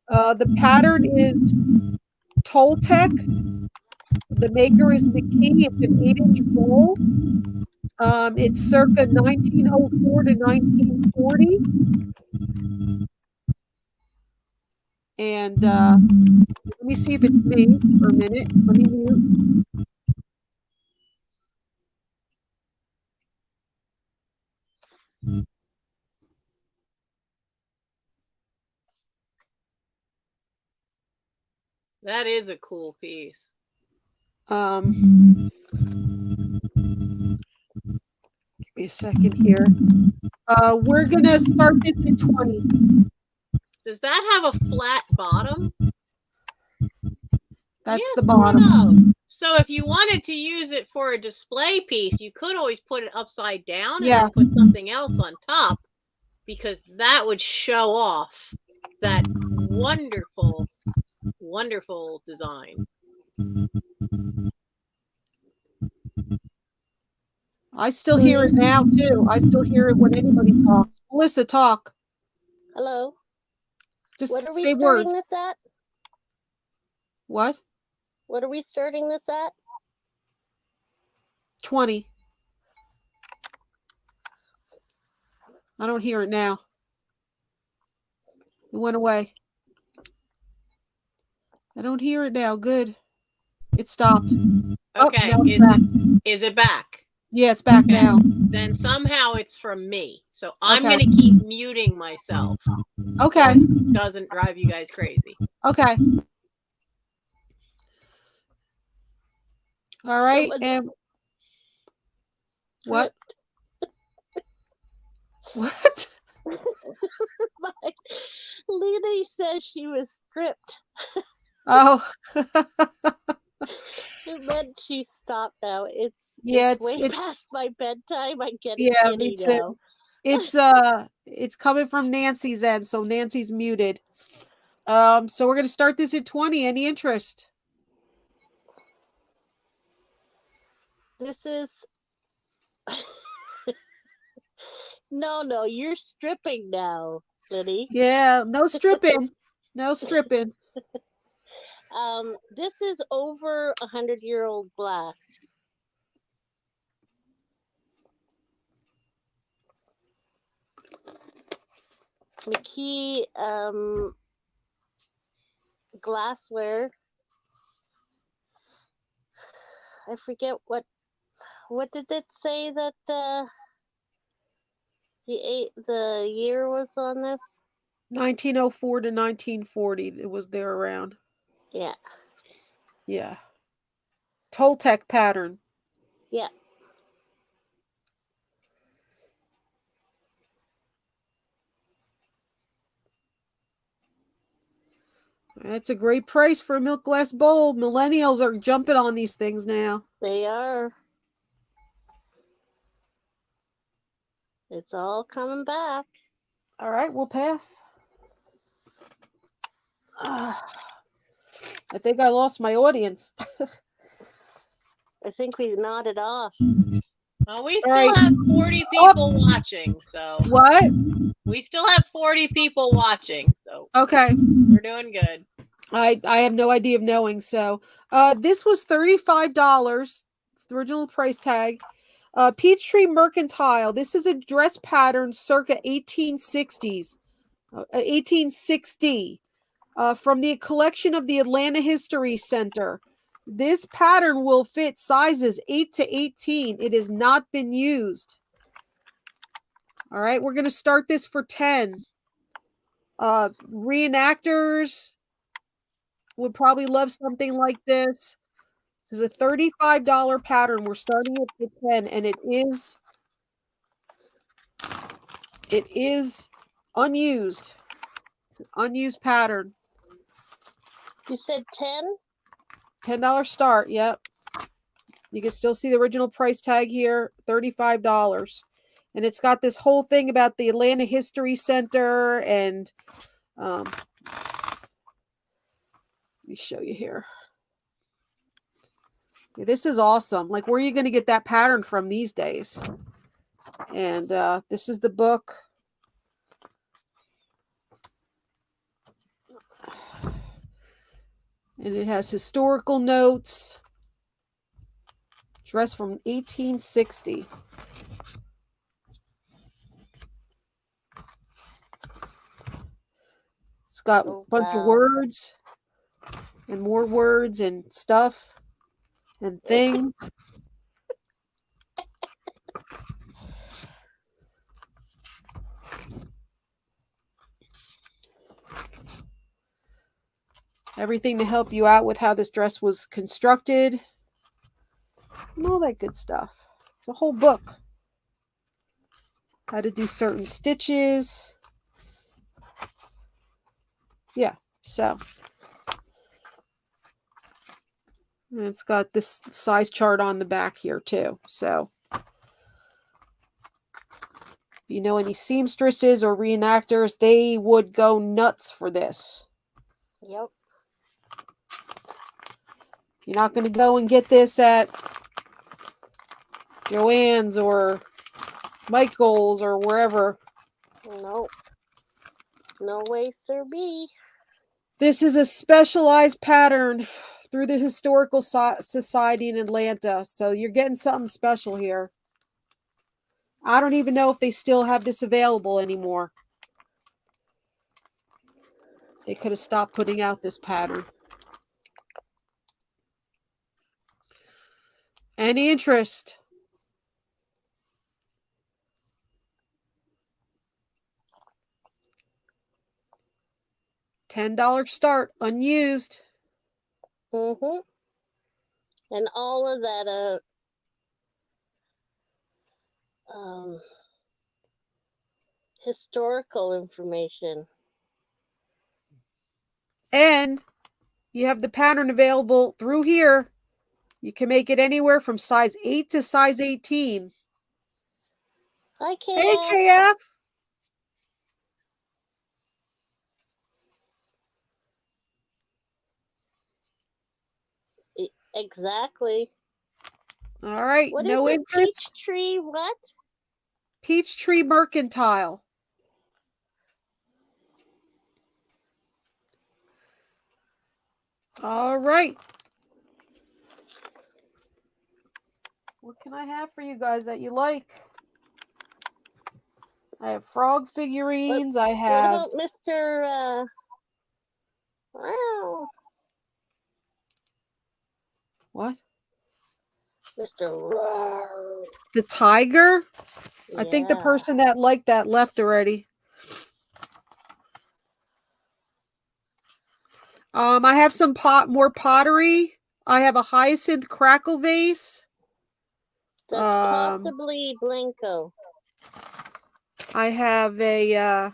The pattern is Toltec. The maker is McKee. It's an 8-inch bowl. It's circa 1904 to 1940. And let me see if it's me for a minute. Let me mute. That is a cool piece. Give me a second here. We're gonna start this at 20. Does that have a flat bottom? That's yes, the bottom. So if you wanted to use it for a display piece, you could always put it upside down and Yeah. then put something else on top, because that would show off that wonderful, wonderful design. I still hear it now too. I still hear it when anybody talks. Melissa, talk. Hello. Just what are we say starting words. this at? What? What are we starting this at? 20. I don't hear it now. It went away. I don't hear it now. Good. It stopped. Okay. Oh, is it back? Yeah, it's back now. Then somehow it's from me. So I'm going to keep muting myself. Okay. So it doesn't drive you guys crazy. Okay. All right. And what? What? Lena says she was stripped. Oh. It meant she stopped now. It's way past my bedtime. I get it. Me too. Now. It's coming from Nancy's end, so Nancy's muted. So we're gonna start this at 20. Any interest? This is no, you're stripping now, Liddy. Yeah, no stripping. No stripping. This is over 100-year-old glass. McKee glassware. I forget what did it say that the year was on this? 1904 to 1940. It was there around. Yeah. Yeah. Toltec pattern. Yeah. That's a great price for a milk glass bowl. Millennials are jumping on these things now. They are. It's all coming back. All right, we'll pass. I think I lost my audience. I think we nodded off. Well, we still have 40 people watching, so. What? We still have 40 people watching, so. Okay. We're doing good. I have no idea of knowing, so. This was $35. It's the original price tag. Peachtree Mercantile. This is a dress pattern circa 1860s. 1860. From the collection of the Atlanta History Center. This pattern will fit sizes 8 to 18. It has not been used. All right, we're going to start this for 10. Reenactors would probably love something like this. This is a $35 pattern. We're starting it for 10, and it is unused. It's an unused pattern. You said 10? $10 start, yep. You can still see the original price tag here, $35. And it's got this whole thing about the Atlanta History Center and let me show you here. Yeah, this is awesome. Like, where are you going to get that pattern from these days? And this is the book. And it has historical notes. Dress from 1860. It's got a bunch of words and more words and stuff and things. everything to help you out with how this dress was constructed and all that good stuff. It's a whole book. How to do certain stitches. Yeah, so. And it's got this size chart on the back here too. So if you know any seamstresses or reenactors, they would go nuts for this. Yep. You're not going to go and get this at Joann's or Michael's or wherever. Nope. No way, sir B. This is a specialized pattern through the Historical Society in Atlanta. So you're getting something special here. I don't even know if they still have this available anymore. They could have stopped putting out this pattern. Any interest? $10 start, unused. Mm-hmm. And all of that historical information. And you have the pattern available through here. You can make it anywhere from size 8 to size 18. Hi, KF. Hey, KF. Exactly. All right. What no is it? interest. Peachtree what? Peachtree Mercantile. All right. What can I have for you guys that you like? I have frog figurines. I have. What about Mr. Wow. What? Mr. The tiger? Yeah. I think the person that liked that left already. I have some more pottery. I have a hyacinth crackle vase. That's possibly Blanco. I have a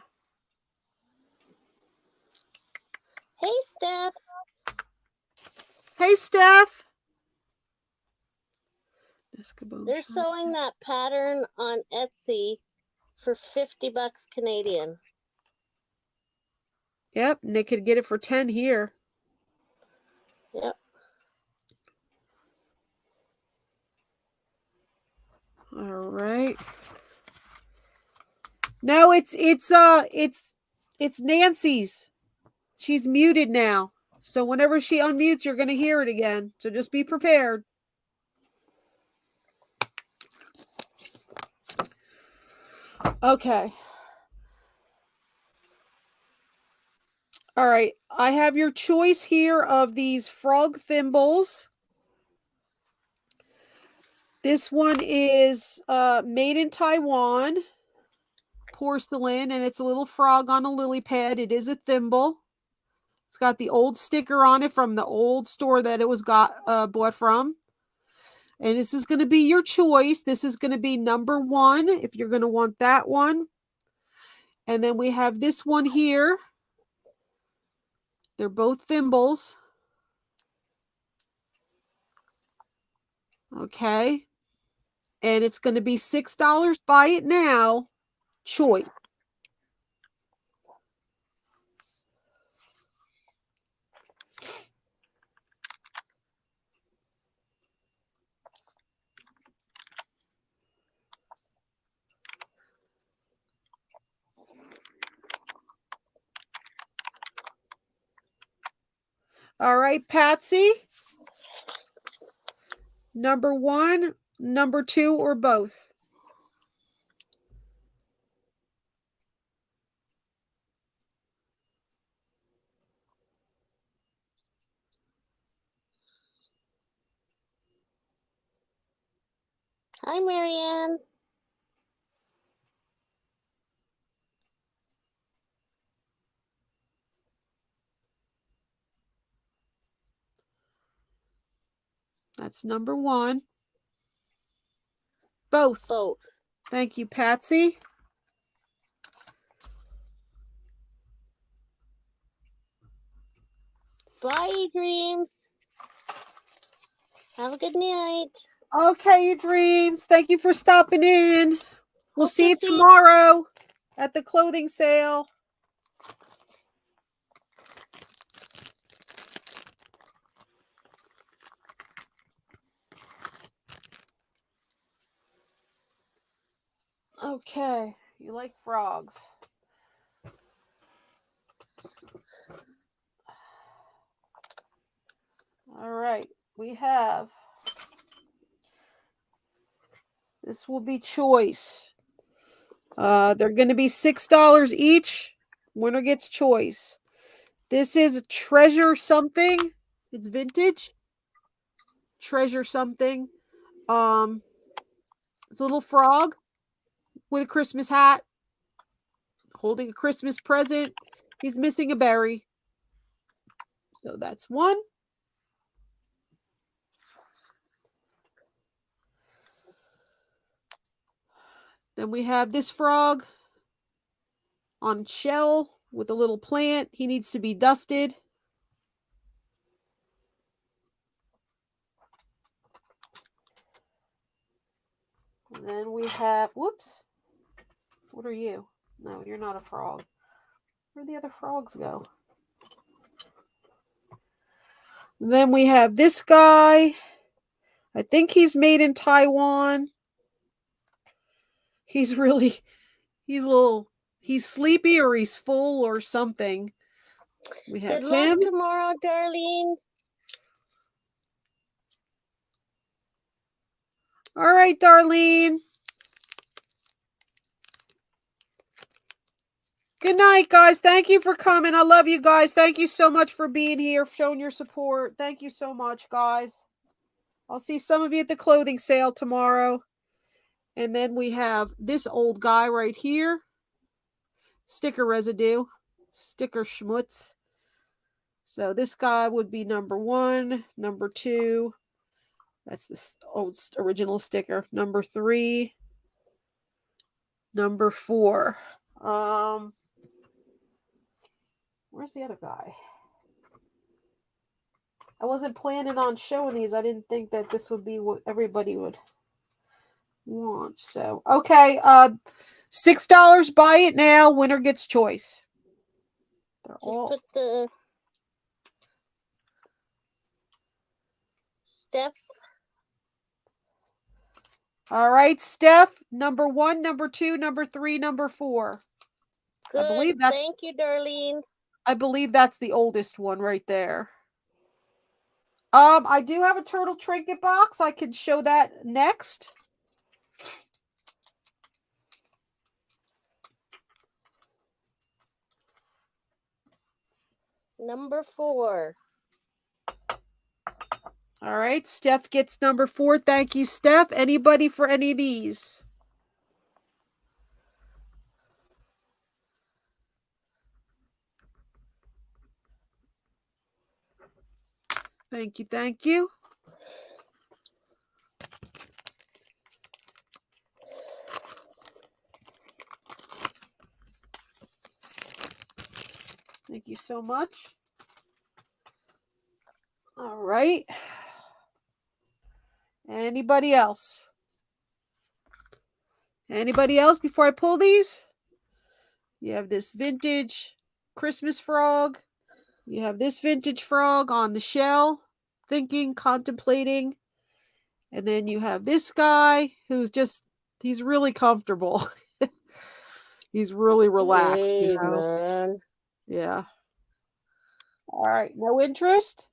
Hey, Steph. Hey, Steph. They're selling that pattern on Etsy for $50 Canadian. Yep, and they could get it for 10 here. Yep. All right. No, it's Nancy's. She's muted now. So whenever she unmutes, you're going to hear it again. So just be prepared. Okay. All right. I have your choice here of these frog thimbles. This one is made in Taiwan. Porcelain, and it's a little frog on a lily pad. It is a thimble. It's got the old sticker on it from the old store that it was bought from. And this is going to be your choice. This is going to be number 1 if you're going to want that one. And then we have this one here. They're both thimbles. Okay. And it's going to be $6. Buy it now. Choice. All right, Patsy. Number 1, number 2, or both? Hi, Marianne. That's number 1. Both. Both. Thank you, Patsy. Bye, Dreams. Have a good night. Okay, you dreams. Thank you for stopping in. We'll Hope see you to see tomorrow at the clothing sale. Okay, you like frogs. All right, we have, this will be choice. They're going to be $6 each. Winner gets choice. This is Treasure something. It's vintage. Treasure something. It's a little frog with a Christmas hat, holding a Christmas present. He's missing a berry. So that's 1. Then we have this frog on shell with a little plant. He needs to be dusted. And then we have, whoops. What are you? No, you're not a frog. Where'd the other frogs go? And then we have this guy. I think he's made in Taiwan. He's sleepy or he's full or something. We have Good him. luck tomorrow, Darlene. All right, Darlene. Good night, guys. Thank you for coming. I love you guys. Thank you so much for being here, showing your support. Thank you so much, guys. I'll see some of you at the clothing sale tomorrow. And then we have this old guy right here. Sticker residue. Sticker schmutz. So this guy would be number 1. Number 2. That's the old original sticker. Number 3. Number 4. Where's the other guy? I wasn't planning on showing these. I didn't think that this would be what everybody would want. So, okay. $6. Buy it now. Winner gets choice. Just put the Steph. All right, Steph. Number 1, number 2, number 3, number 4. Good. Thank you, Darlene. I believe that's the oldest one right there. I do have a turtle trinket box. I can show that next. Number 4. All right, Steph gets number 4. Thank you, Steph. Anybody for any of these? Thank you, thank you. Thank you so much. All right. Anybody else? Anybody else before I pull these? You have this vintage Christmas frog. You have this vintage frog on the shell, thinking, contemplating. And then you have this guy who's he's really comfortable. He's really relaxed. Hey, you know? man. Yeah. All right. No interest?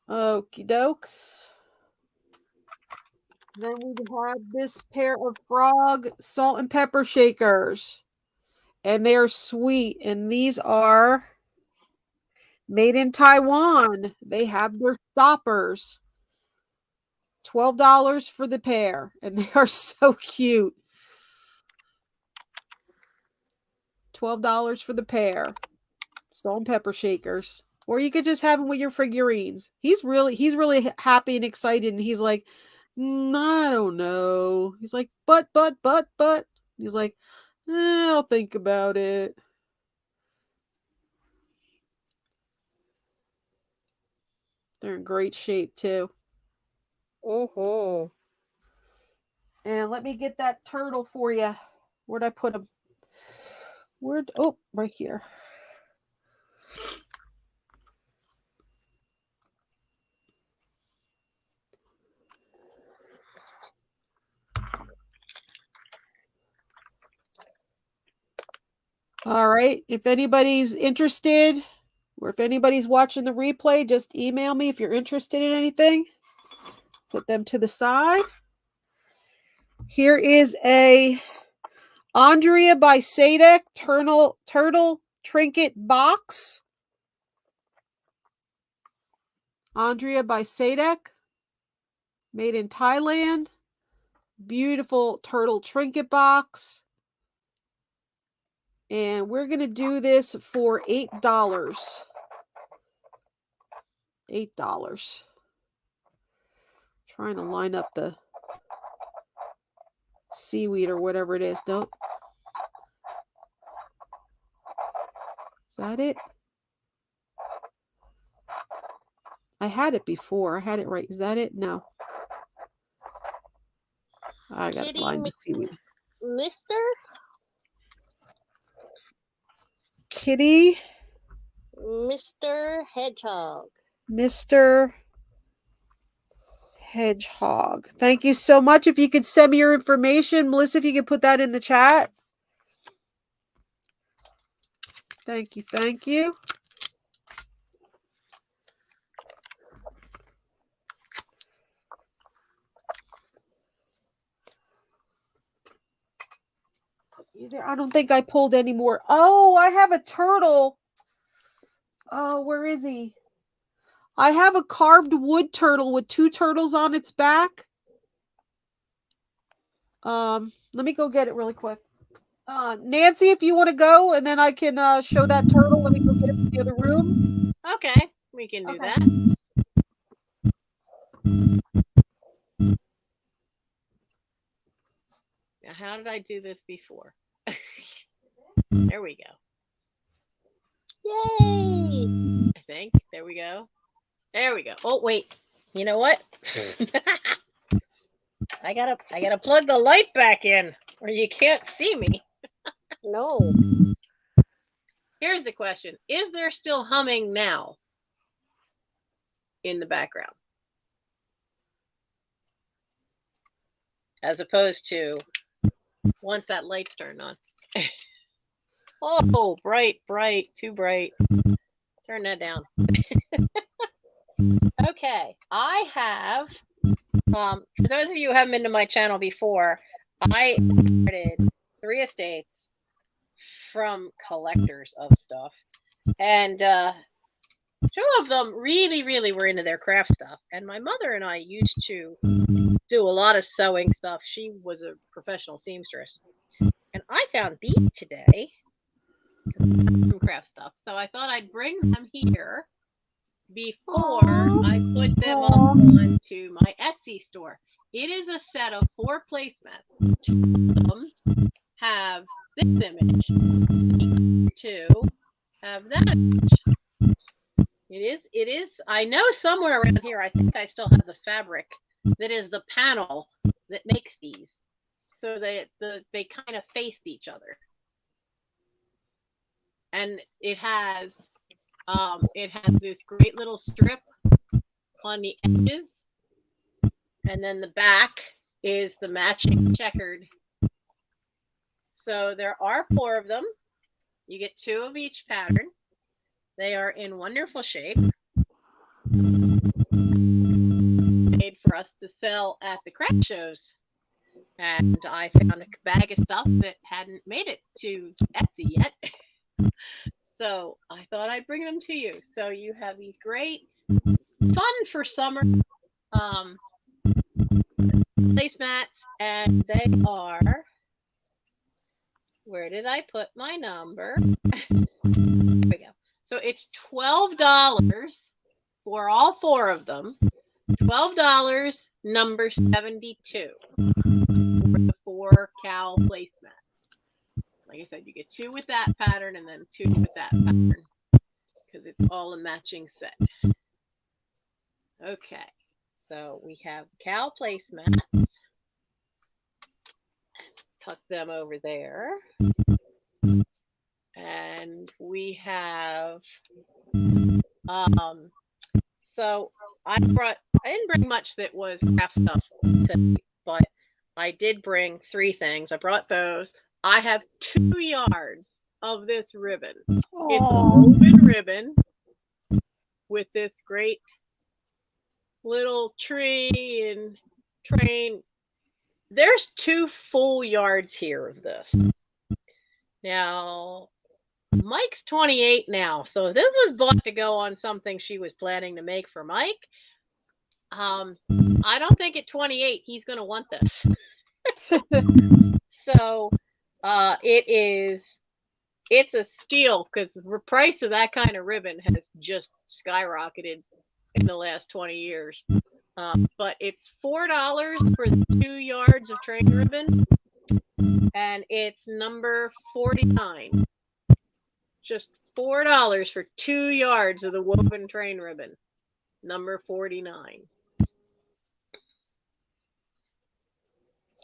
Okie dokes. Then we have this pair of frog salt and pepper shakers. And they're sweet. And these are made in Taiwan. They have their stoppers. $12 for the pair. And they are so cute. $12 for the pair. Salt and pepper shakers. Or you could just have him with your figurines. He's really happy and excited, and he's like, I don't know. He's like, but. He's like, I'll think about it. They're in great shape too. Mm-hmm. And let me get that turtle for you. Where'd I put him? Oh, right here. All right. If anybody's interested, or if anybody's watching the replay, just email me if you're interested in anything. Put them to the side. Here is a Andrea by Sadek turtle trinket box. Andrea by Sadek, made in Thailand. Beautiful turtle trinket box. And we're going to do this for $8. $8. Trying to line up the seaweed or whatever it is. Nope. Is that it? I had it before. I had it right. Is that it? No. I got to line the seaweed. Mister? Kitty. Mr. Hedgehog. Mr. Hedgehog. Thank you so much. If you could send me your information, Melissa, if you could put that in the chat. Thank you. Thank you. I don't think I pulled any more. Oh, I have a turtle. Oh, where is he? I have a carved wood turtle with 2 turtles on its back. Let me go get it really quick. Nancy, if you want to go, and then I can show that turtle. Let me go get it from the other room. Okay, we can do that. Now, how did I do this before? There we go. Yay! I think. There we go. There we go. Oh, wait. You know what? I gotta plug the light back in, or you can't see me. No. Here's the question. Is there still humming now in the background? As opposed to once that light's turned on. Oh, bright, too bright. Turn that down. Okay, I have, for those of you who haven't been to my channel before, I started 3 estates from collectors of stuff. And 2 of them really were into their craft stuff. And my mother and I used to do a lot of sewing stuff. She was a professional seamstress. And I found these today. Some craft stuff. So I thought I'd bring them here before I put them up onto my Etsy store. It is a set of 4 placemats. 2 of them have this image. 2 have that image. It is, I know somewhere around here, I think I still have the fabric that is the panel that makes these. So they kind of faced each other. And it has this great little strip on the edges, and then the back is the matching checkered. So there are 4 of them. You get 2 of each pattern. They are in wonderful shape. Made for us to sell at the craft shows. And I found a bag of stuff that hadn't made it to Etsy yet. So I thought I'd bring them to you. So you have these great, fun for summer placemats, and they are, where did I put my number? There we go. So it's $12 for all 4 of them. $12, number 72 for the 4 cowl placemats. Like I said, you get 2 with that pattern and then 2 with that pattern because it's all a matching set. Okay, so we have cowl placemats. Tuck them over there. And we have, so I didn't bring much that was craft stuff today, but I did bring 3 things. I brought those. I have 2 yards of this ribbon. Aww. It's a woven ribbon with this great little tree and train. There's 2 full yards here of this. Now, Mike's 28 now, so if this was bought to go on something she was planning to make for Mike, I don't think at 28 he's going to want this. So it's a steal because the price of that kind of ribbon has just skyrocketed in the last 20 years. But it's $4 for the 2 yards of train ribbon, and it's number 49. Just $4 for 2 yards of the woven train ribbon, number 49.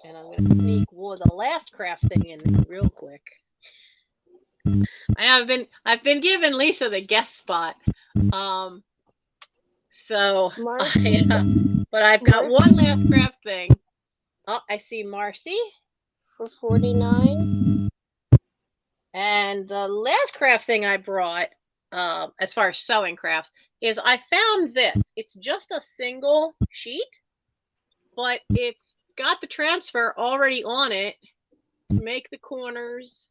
And I'm going to sneak the last craft thing in there real quick. I've been giving Lisa the guest spot. So, but I've got one last craft thing. Oh, I see Marcy for 49. And the last craft thing I brought, as far as sewing crafts, is I found this. It's just a single sheet, but it's got the transfer already on it to make the corners,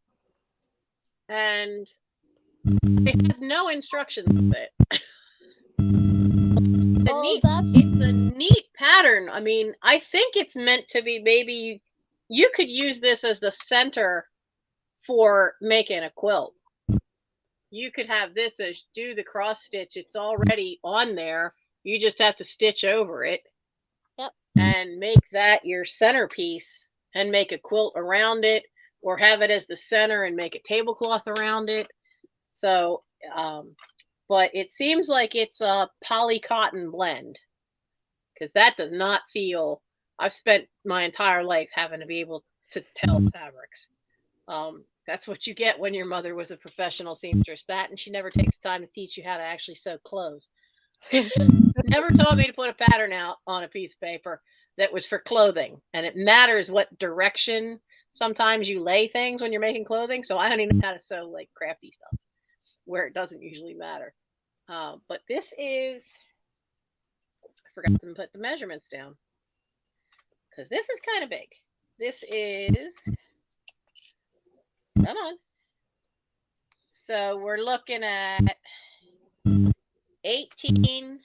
and it has no instructions with it. It's a neat pattern. I mean, I think it's meant to be, maybe you could use this as the center for making a quilt. You could have this as do the cross stitch. It's already on there. You just have to stitch over it. Yep. And make that your centerpiece and make a quilt around it, or have it as the center and make a tablecloth around it. So, but it seems like it's a poly cotton blend, because that does not feel, I've spent my entire life having to be able to tell fabrics. That's what you get when your mother was a professional seamstress. That, and she never takes the time to teach you how to actually sew clothes. Never taught me to put a pattern out on a piece of paper that was for clothing. And it matters what direction sometimes you lay things when you're making clothing. So I don't even know how to sew like crafty stuff where it doesn't usually matter. But this is, I forgot to put the measurements down because this is kind of big. This is, come on. So we're looking at 18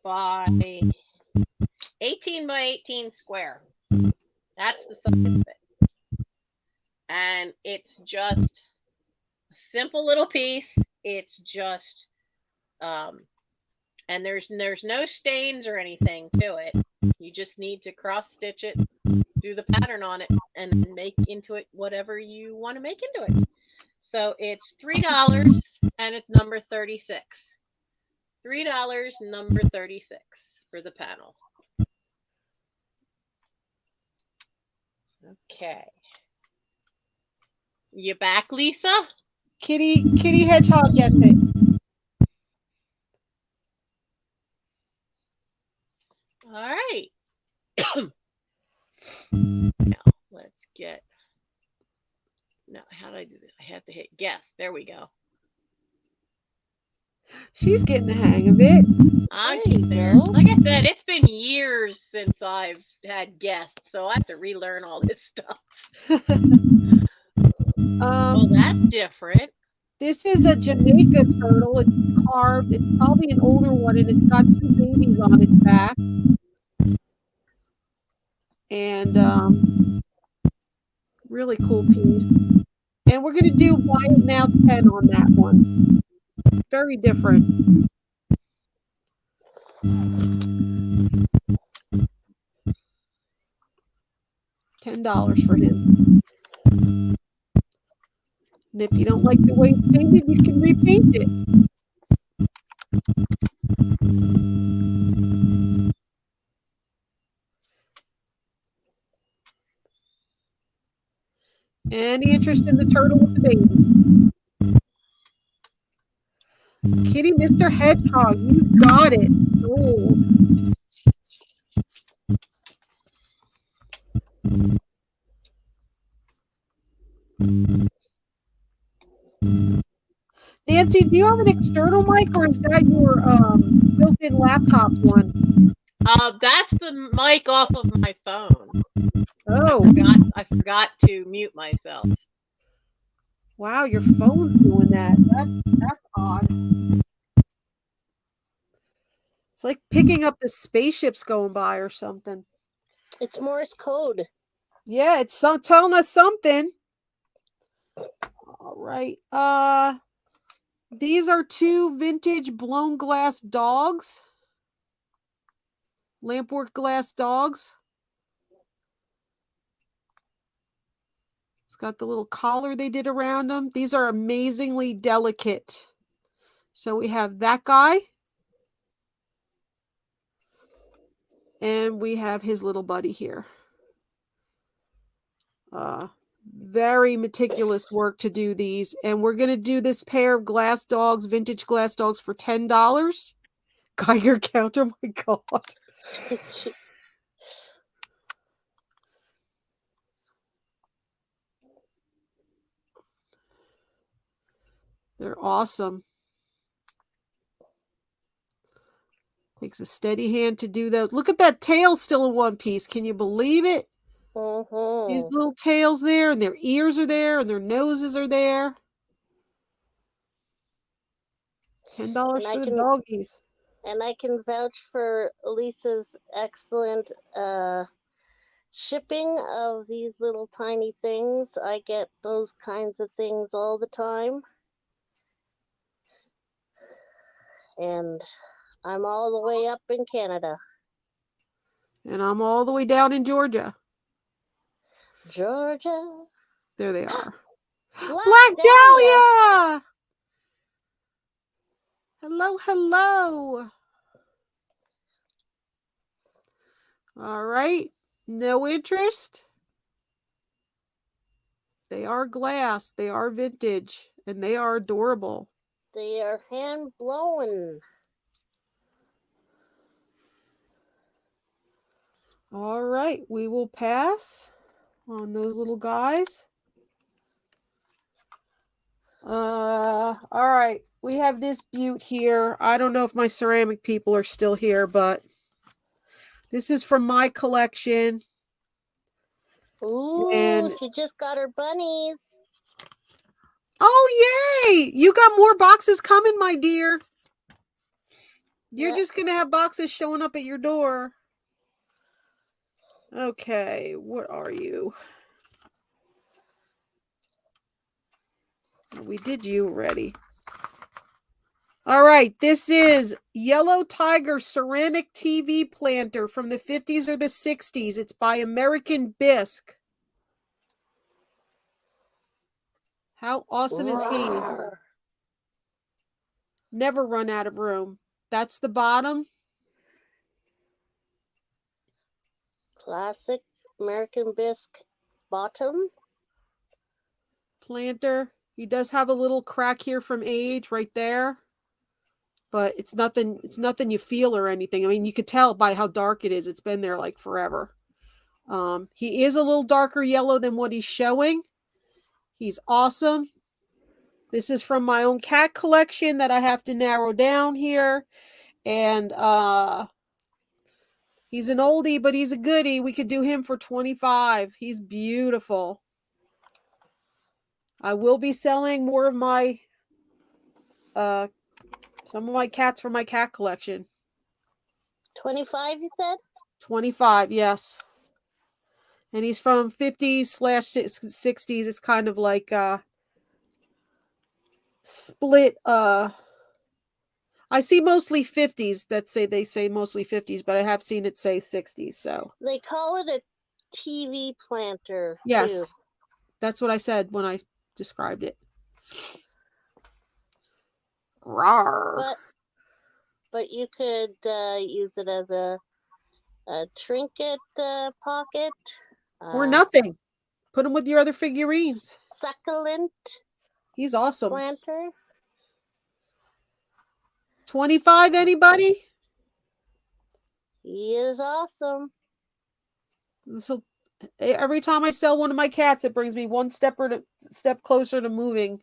by 18 square. That's the size of it. And it's just a simple little piece. It's just, and there's no stains or anything to it. You just need to cross stitch it, do the pattern on it, and make into it whatever you want to make into it. So it's $3 and it's number 36. $3, number 36 for the panel. Okay. You back, Lisa? Kitty Hedgehog gets it. All right. Now, let's get. No, how did I do this? I have to hit guess. There we go. She's getting the hang of it. I'm there. Like I said, it's been years since I've had guests, so I have to relearn all this stuff. Well, that's different. This is a Jamaica turtle. It's carved. It's probably an older one, and it's got 2 babies on its back. And really cool piece. And we're going to do buy it now 10 on that one. Very different. $10 for him. And if you don't like the way it's painted, you can repaint it. Any interest in the turtle with the baby? Kitty Mr. Hedgehog, you got it. Sold. Nancy, do you have an external mic or is that your built-in laptop one? That's the mic off of my phone. Oh. I forgot to mute myself. Wow, your phone's doing that. That's odd. It's like picking up the spaceships going by or something. It's Morse code. Yeah, it's telling us something. All right. These are 2 vintage blown glass dogs. Lampwork glass dogs. It's got the little collar they did around them. These are amazingly delicate. So we have that guy. And we have his little buddy here. Very meticulous work to do these. And we're going to do this pair of glass dogs, vintage glass dogs, for $10. Geiger counter, my God. They're awesome. Takes a steady hand to do those. Look at that tail still in one piece. Can you believe it? These little tails there, and their ears are there, and their noses are there. $10 for the doggies. And I can vouch for Lisa's excellent shipping of these little tiny things. I get those kinds of things all the time. And I'm all the way up in Canada. And I'm all the way down in Georgia. Georgia. There they are. Black Dahlia! Hello, hello. All right. No interest. They are glass. They are vintage. And they are adorable. They are hand blown. All right. We will pass on those little guys. All right. We have this beaut here. I don't know if my ceramic people are still here, but this is from my collection. Ooh, and she just got her bunnies. Oh, yay! You got more boxes coming, my dear. You're just going to have boxes showing up at your door. Okay, what are you? We did you already. All right, this is Yellow Tiger Ceramic TV Planter from the 50s or the 60s. It's by American Bisque. How awesome is he? Never run out of room. That's the bottom. Classic American Bisque bottom. Planter. He does have a little crack here from age right there. But it's nothing you feel or anything. I mean, you could tell by how dark it is. It's been there like forever. He is a little darker yellow than what he's showing. He's awesome. This is from my own cat collection that I have to narrow down here. And he's an oldie, but he's a goodie. We could do him for $25. He's beautiful. I will be selling more of my some of my cats from my cat collection. 25, you said? 25, yes. And he's from 50s/60s. It's kind of like split. I see mostly 50s that they say mostly 50s, but I have seen it say 60s. So they call it a TV planter. Yes, too. That's what I said when I described it. Rawr. But you could use it as a trinket pocket. Or nothing. Put him with your other figurines. Succulent. He's awesome. Planter. 25, anybody? He is awesome. So every time I sell one of my cats, it brings me one step closer to moving.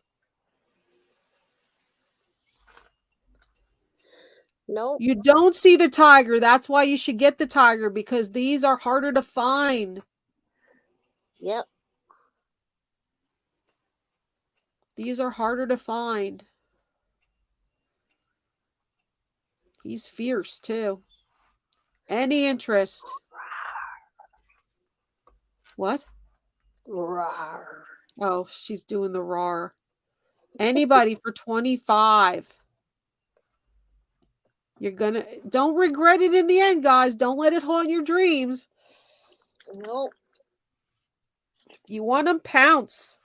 Nope. You don't see the tiger. That's why you should get the tiger, because these are harder to find. Yep. These are harder to find. He's fierce too. Any interest? What? Rawr. Oh, she's doing the roar. Anybody for 25. Don't regret it in the end, guys. Don't let it haunt your dreams. Nope. If you want them, pounce.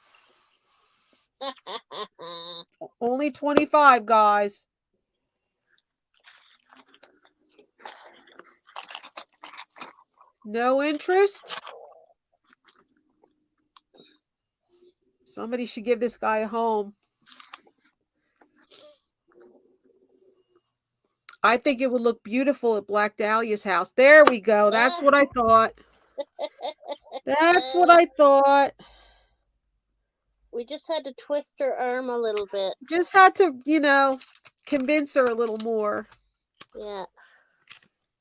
Only 25, guys. No interest? Somebody should give this guy a home. I think it would look beautiful at Black Dahlia's house. There we go. That's what I thought. That's what I thought. We just had to twist her arm a little bit. Just had to, convince her a little more. Yeah.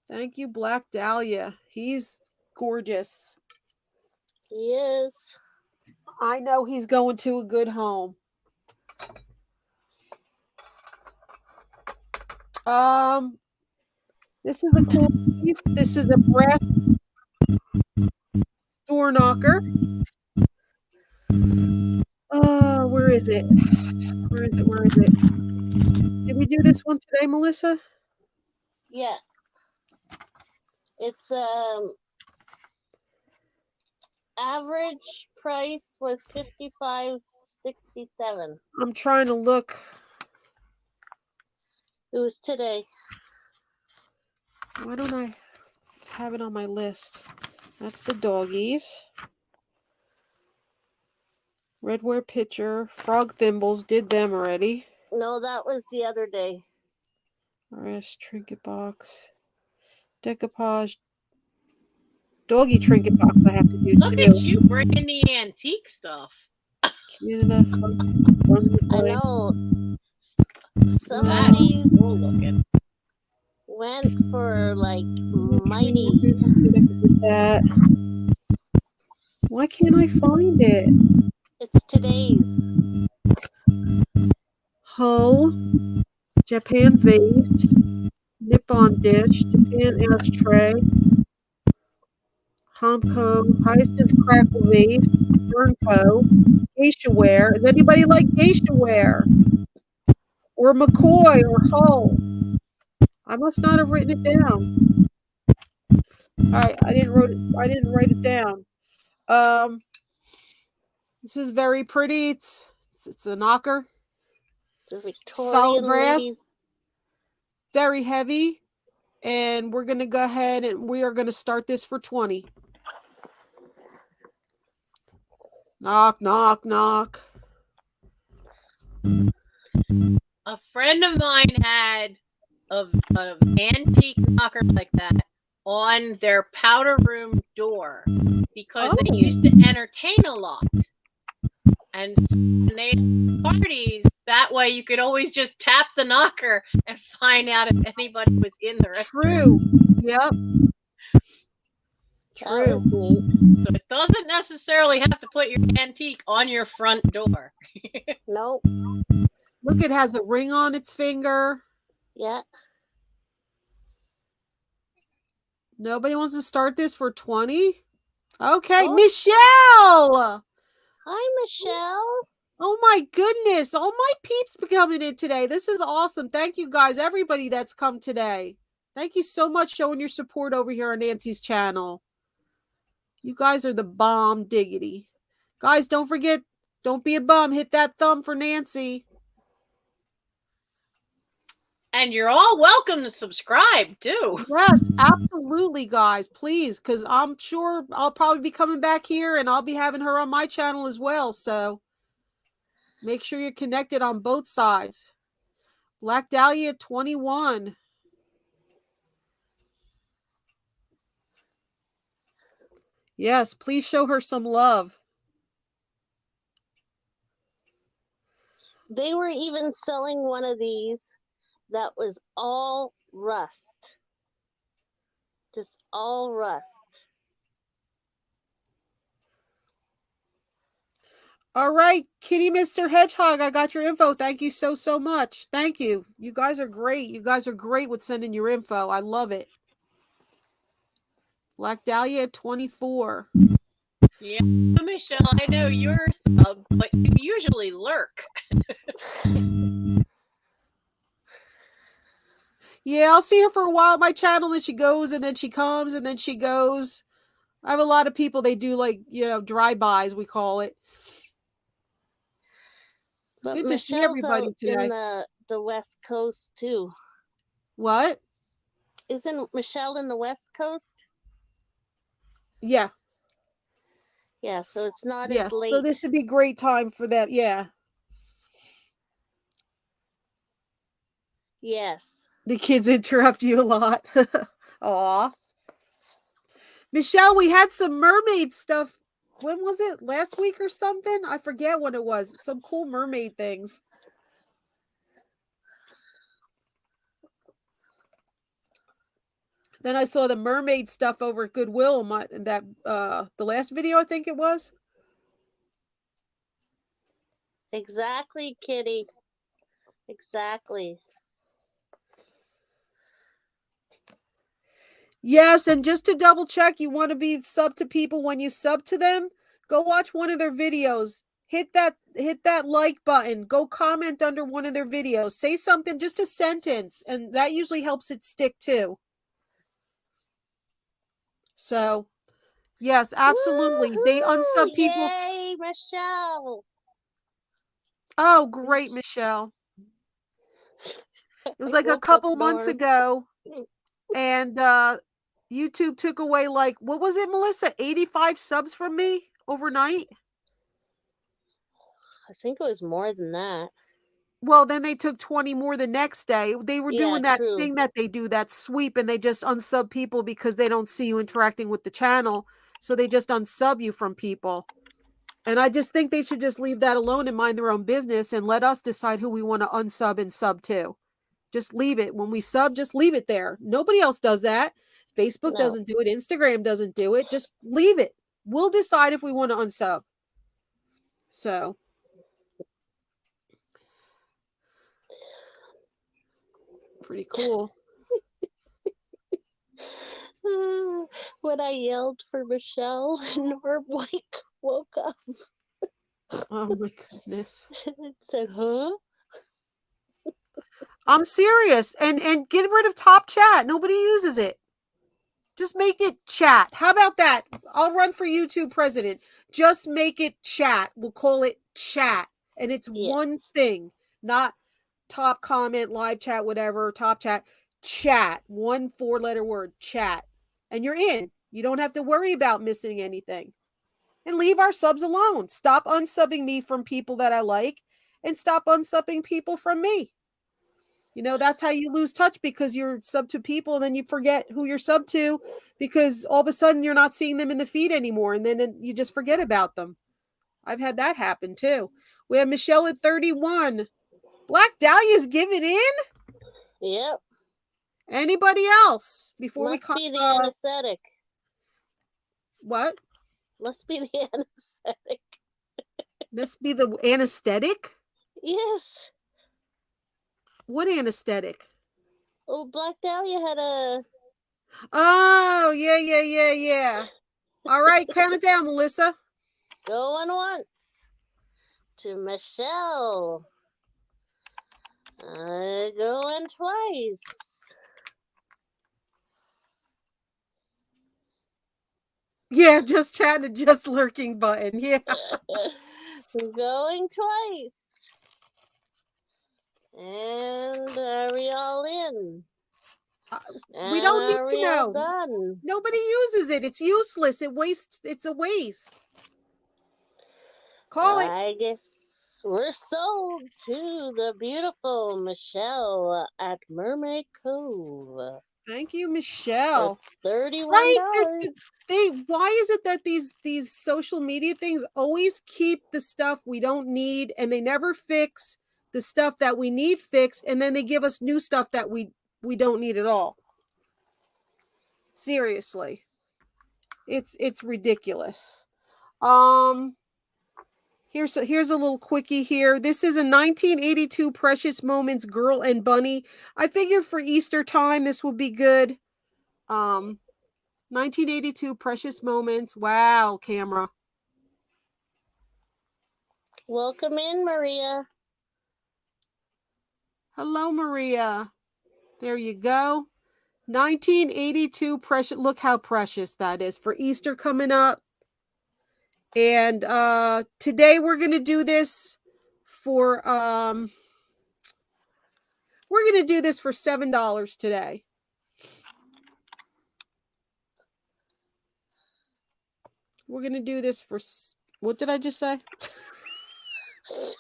Thank you, Black Dahlia. He's gorgeous. He is. I know he's going to a good home. This is a cool piece. This is a brass door knocker. Where is it? Where is it? Did we do this one today, Melissa? Yeah. It's average price was $55.67. I'm trying to look. It was today. Why don't I have it on my list? That's the doggies. Redware pitcher, frog thimbles, did them already. No, that was the other day. RS trinket box, decoupage, doggy trinket box. I have to do Look too. At you bringing the antique stuff. Canada. I know. Some of these went for like mighty. Let's see if I can get that. Why can't I find it? It's today's. Hull, Japan vase, Nippon dish, Japan ashtray, Homco, Hyacinth crackle vase, Burnco, geisha ware. Does anybody like geisha ware? Or McCoy or Hull? I must not have written it down. I didn't write it down. This is very pretty. It's a knocker. The Victorian Solid brass. ladies. Very heavy. And we're going to go ahead and we are going to start this for 20. Knock, knock, knock. A friend of mine had an antique knocker like that on their powder room door because they used to entertain a lot. And when they had parties, that way you could always just tap the knocker and find out if anybody was in the restaurant. True. Yep. True. So it doesn't necessarily have to put your antique on your front door. Nope. Look, it has a ring on its finger. Yeah. Nobody wants to start this for 20? Okay, Oh. Michelle! Hi, Michelle. Oh my goodness. All my peeps coming in today. This is awesome. Thank you guys, everybody that's come today. Thank you so much showing your support over here on Nancy's channel. You guys are the bomb diggity. Guys, don't forget, don't be a bum. Hit that thumb for Nancy. And you're all welcome to subscribe too. Yes, absolutely, guys. Please, because I'm sure I'll probably be coming back here and I'll be having her on my channel as well. So make sure you're connected on both sides. Black Dahlia 21. Yes, please show her some love. They were even selling one of these that was all rust. Just all rust. All right, Kitty Mr. Hedgehog, I got your info. Thank you so much. Thank you. You guys are great. You guys are great with sending your info. I love it. Black Dahlia 24. Yeah, Michelle, I know you're sub, but you usually lurk. Yeah, I'll see her for a while on my channel, and she goes, and then she comes, and then she goes. I have a lot of people, they do like, drive-bys, we call it. It's but good Michelle's to see everybody today. In the West Coast too. What? Isn't Michelle in the West Coast? Yeah. Yeah, so it's not as late. So this would be a great time for them. Yeah. Yes. The kids interrupt you a lot. Aw. Michelle, we had some mermaid stuff. When was it? Last week or something? I forget when it was. Some cool mermaid things. Then I saw the mermaid stuff over at Goodwill the last video, I think it was. Exactly, Kitty. Exactly. Yes, and just to double check, you want to be sub to people. When you sub to them, go watch one of their videos. Hit that like button. Go comment under one of their videos. Say something, just a sentence, and that usually helps it stick too. So, yes, absolutely. Woo-hoo! They unsub people. Yay, Michelle. Oh, great, Michelle. It was like a couple months ago, and YouTube took away, like, what was it, Melissa? 85 subs from me overnight? I think it was more than that. Well, then they took 20 more the next day. They were doing that thing that they do, that sweep, and they just unsub people because they don't see you interacting with the channel. So they just unsub you from people. And I just think they should just leave that alone and mind their own business and let us decide who we want to unsub and sub to. Just leave it. When we sub, just leave it there. Nobody else does that. Facebook doesn't do it. Instagram doesn't do it. Just leave it. We'll decide if we want to unsub. So. Pretty cool. When I yelled for Michelle, Norm woke up. Oh my goodness. It said, huh? I'm serious. And get rid of top chat. Nobody uses it. Just make it chat. How about that? I'll run for YouTube president. Just make it chat. We'll call it chat. And it's one thing, not top comment, live chat, whatever, top chat. Chat. 1 4-letter word. Chat. And you're in. You don't have to worry about missing anything. And leave our subs alone. Stop unsubbing me from people that I like, and stop unsubbing people from me. That's how you lose touch, because you're sub to people and then you forget who you're sub to, because all of a sudden you're not seeing them in the feed anymore, and then you just forget about them. I've had that happen too. We have Michelle at 31. Black Dahlia's giving in? Yep. Anybody else before Must be the anesthetic. What? Must be the anesthetic. Must be the anesthetic? Yes. What anesthetic? Oh, Black Dahlia had a... Oh, yeah. All right, count it down, Melissa. Going once. to Michelle. Going twice. Yeah, just chatting, just lurking button. Yeah. Going twice. And are we all in? We don't need to know. Done? Nobody uses it. It's useless. It's a waste. Call it. I guess we're sold to the beautiful Michelle at Mermaid Cove. Thank you, Michelle. $31. Right. Why is it that these social media things always keep the stuff we don't need, and they never fix the stuff that we need fixed, and then they give us new stuff that we don't need at all? Seriously. It's ridiculous. Here's a little quickie here. This is a 1982 Precious Moments Girl and Bunny. I figured for Easter time this would be good. 1982 Precious Moments. Wow, camera. Welcome in, Maria. Hello, Maria. There you go. 1982 Precious. Look how precious that is for Easter coming up. And today we're going to do this for $7 today. We're going to do this for, what did I just say? $7.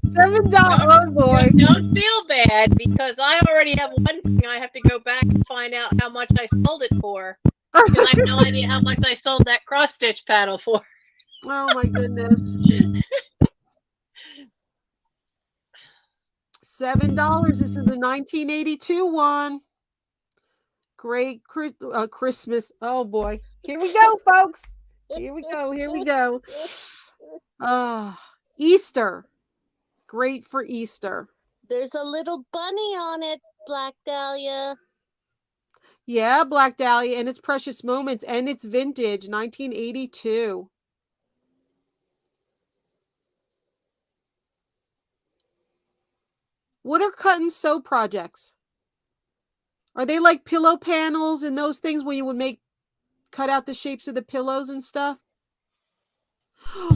$7. Oh boy. Don't feel bad, because I already have one thing. I have to go back and find out how much I sold it for. Because I have no idea how much I sold that cross stitch panel for. Oh my goodness. $7. This is a 1982 one. Great Christmas. Oh boy. Here we go, folks. Here we go. Easter. Great for Easter. There's a little bunny on it, Black Dahlia. Yeah, Black Dahlia, and it's Precious Moments, and it's vintage, 1982. What are cut and sew projects? Are they like pillow panels and those things where you would cut out the shapes of the pillows and stuff?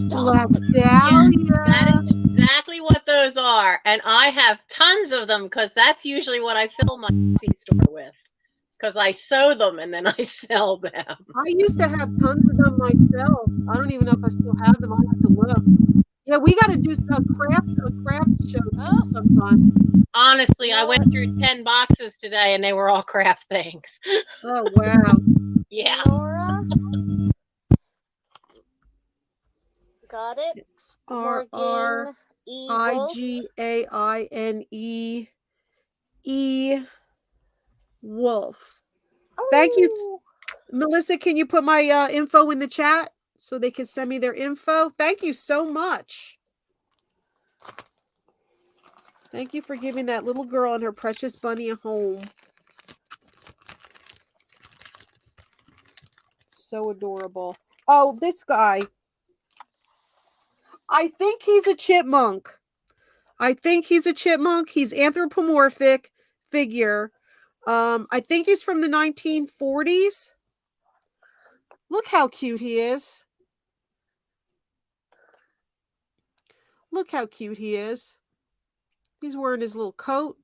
Black Dahlia. Yes, that is exactly what those are. And I have tons of them, because that's usually what I fill my Etsy store with. Because I sew them and then I sell them. I used to have tons of them myself. I don't even know if I still have them. I'll have to look. Yeah, we got to do a craft show too sometime. Honestly, I went through 10 boxes today and they were all craft things. Oh, wow. Yeah. Nora? Got it? RRIGAINE Wolf. Thank you. Melissa, can you put my info in the chat so they can send me their info? Thank you so much. Thank you for giving that little girl and her precious bunny a home. So adorable. Oh, this guy. I think he's a chipmunk. He's anthropomorphic figure. I think he's from the 1940s. Look how cute he is. Look how cute he is. He's wearing his little coat.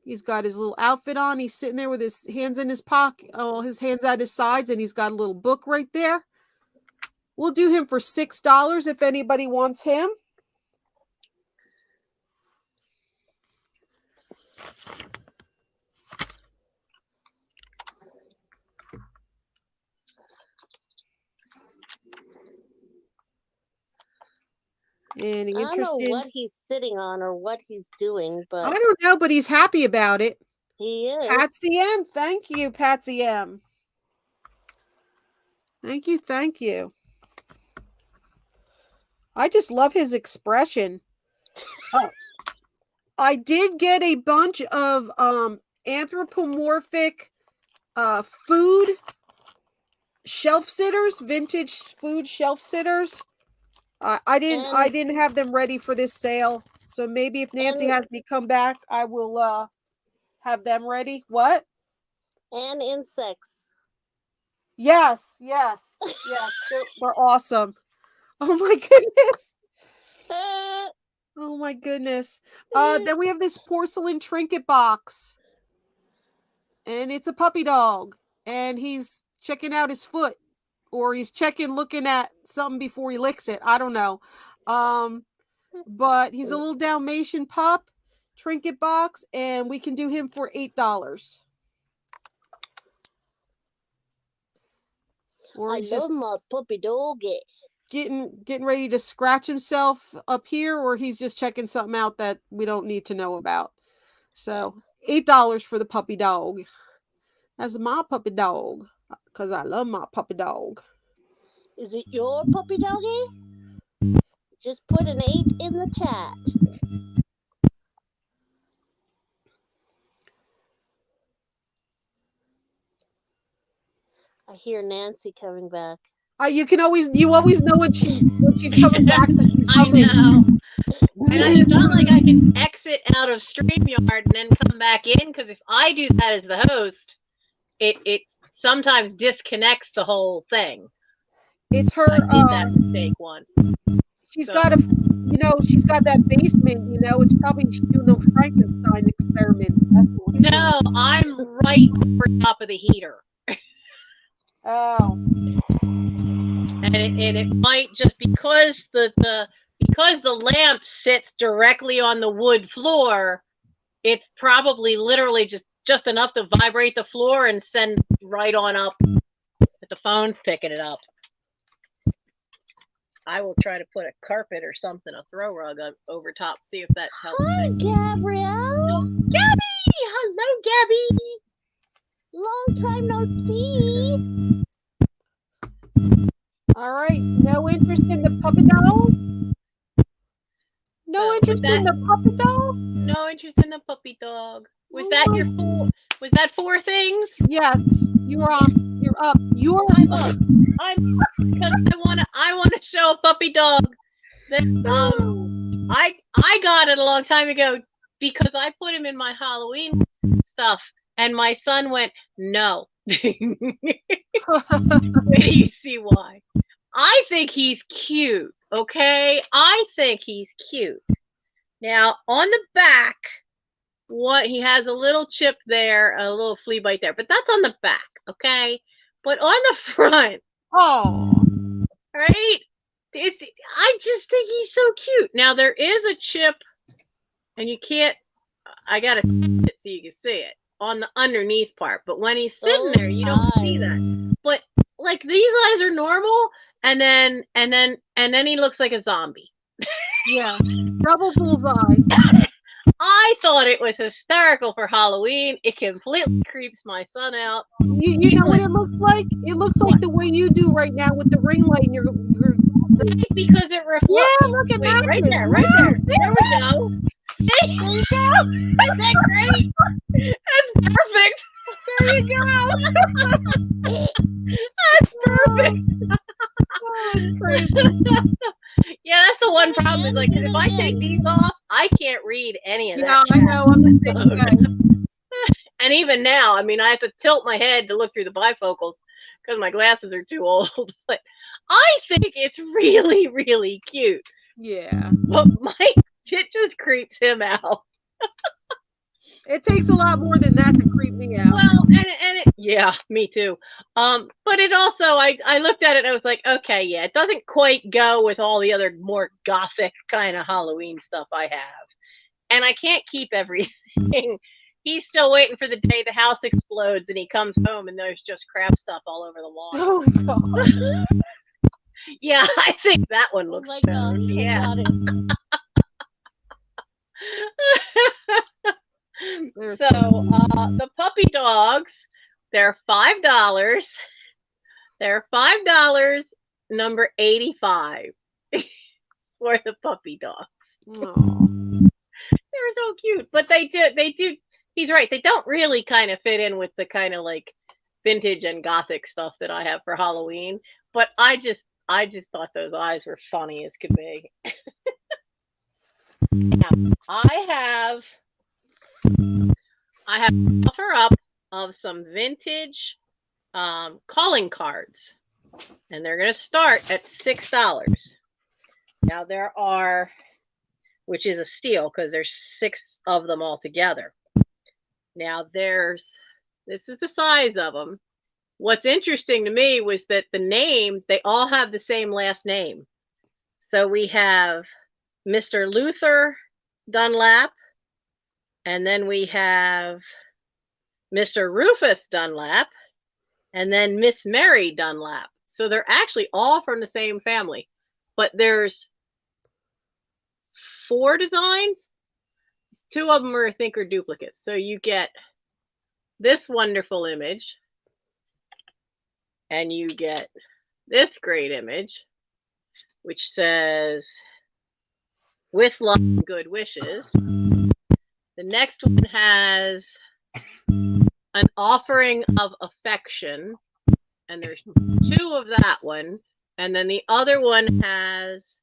He's got his little outfit on. He's sitting there with his hands in his pocket. Oh, his hands at his sides, and he's got a little book right there. We'll do him for $6 if anybody wants him. Any I don't know what he's sitting on or what he's doing, but I don't know, but he's happy about it. He is. Patsy M. Thank you, Patsy M. Thank you. I just love his expression. I did get a bunch of anthropomorphic food shelf sitters, vintage food shelf sitters. I didn't have them ready for this sale. So maybe if Nancy has me come back, I will have them ready. What? And insects. Yes. They're awesome. Oh my goodness. Oh my goodness. Then we have this porcelain trinket box. And it's a puppy dog. And he's checking out his foot. Or he's looking at something before he licks it. I don't know. But he's a little Dalmatian pup trinket box, and we can do him for $8. Or he's love my puppy doggy. Getting ready to scratch himself up here, or he's just checking something out that we don't need to know about. So $8 for the puppy dog. That's my puppy dog, because I love my puppy dog. Is it your puppy doggy? Just put an 8 in the chat. I hear Nancy coming back. You always know when she's coming back. She's coming. I know. And it's not like I can exit out of StreamYard and then come back in, because if I do that as the host, it sometimes disconnects the whole thing. It's her. I did that mistake once. She's got that basement. It's probably she's doing those Frankenstein experiments. No, I'm right over top of the heater. Oh. And it might just because the lamp sits directly on the wood floor, it's probably literally just enough to vibrate the floor and send right on up that the phone's picking it up. I will try to put a carpet or something, a throw rug over top, see if that helps. Hi, Gabrielle. Gabby! Hello, Gabby! Long time no see. All right. No interest in the puppy dog? No interest in the puppy dog? No interest in the puppy dog. Was that was that 4 things? Yes. You're up. I'm up. Because I wanna show a puppy dog that I got it a long time ago because I put him in my Halloween stuff and my son went, no. Wait till you see why. I think he's cute, okay? I think he's cute. Now, on the back, he has a little chip there, a little flea bite there, but that's on the back, okay? But on the front, right? I just think he's so cute. Now, there is a chip, and I got to see it so you can see it, on the underneath part. But when he's sitting there, you don't see that. But, like, these eyes are normal, and then he looks like a zombie. Yeah, double bullseye. I thought it was hysterical for Halloween. It completely creeps my son out. You know what it looks like? It looks like the way you do right now with the ring light in your because it reflects. Yeah, look at that. Right there. There we go. There you go. Isn't that great? That's perfect. There you go. That's perfect. Oh, that's crazy. Yeah, that's the one problem. Is like if I take these off, I can't read any of that. Yeah, I know. I'm the same way. And even now, I mean, I have to tilt my head to look through the bifocals because my glasses are too old. But I think it's really, really cute. Yeah. But it just creeps him out. It takes a lot more than that to creep me out. Well, yeah, me too. But it also, I looked at it and I was like, okay, yeah, it doesn't quite go with all the other more gothic kind of Halloween stuff I have. And I can't keep everything. He's still waiting for the day the house explodes and he comes home and there's just crap stuff all over the lawn. Oh, God. Yeah, I think that one looks oh my stoned. gosh, Yeah. I got it. So the puppy dogs, they're $5. They're $5, number 85 for the puppy dogs. They're so cute, but they do. He's right. They don't really kind of fit in with the kind of like vintage and gothic stuff that I have for Halloween. But I I just thought those eyes were funny as could be. Now, I have an offer up of some vintage calling cards, and they're going to start at $6. Now there are, which is a steal because there's 6 of them all together. Now this is the size of them. What's interesting to me was that the name, they all have the same last name. So we have Mr. Luther Dunlap, and then we have Mr. Rufus Dunlap, and then Miss Mary Dunlap. So they're actually all from the same family, but there's 4 designs. 2 of them I think are duplicates. So you get this wonderful image, and you get this great image, which says, "With love and good wishes." The next one has an offering of affection, and there's 2 of that one. And then the other one has,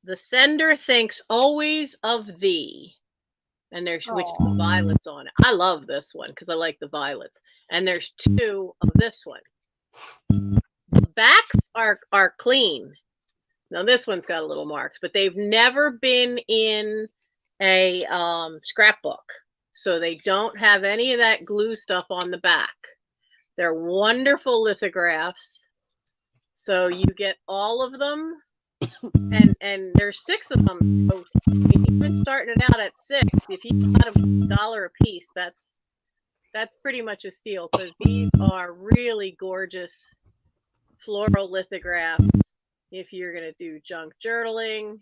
"The sender thinks always of thee." And there's which the violets on it. I love this one because I like the violets. And there's 2 of this one. The backs are clean. Now this one's got a little marks, but they've never been in a scrapbook. So they don't have any of that glue stuff on the back. They're wonderful lithographs. So you get all of them. And there's 6 of them. So even starting it out at 6, if you got a $1 a piece, that's pretty much a steal, because these are really gorgeous floral lithographs if you're going to do junk journaling,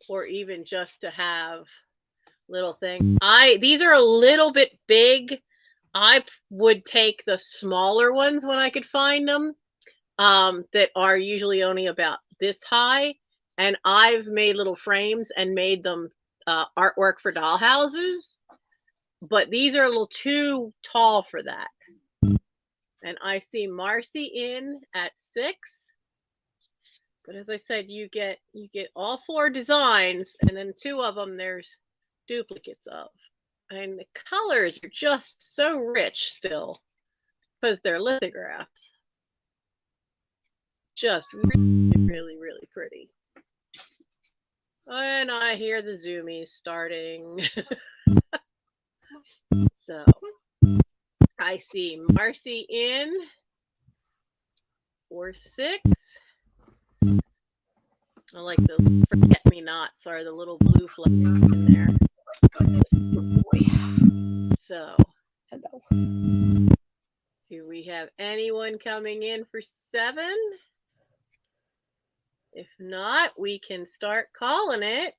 or even just to have little things. These are a little bit big. I would take the smaller ones when I could find them, that are usually only about this high. And I've made little frames and made them artwork for dollhouses. But these are a little too tall for that. And I see Marcy in at 6. But as I said, you get all 4 designs, and then 2 of them there's duplicates of. And the colors are just so rich still because they're lithographs. Just really, really, really pretty. And I hear the zoomies starting. So I see Marcy in for 6. I like the forget-me-nots, are the little blue flags in there. So, hello. Do we have anyone coming in for 7? If not, we can start calling it.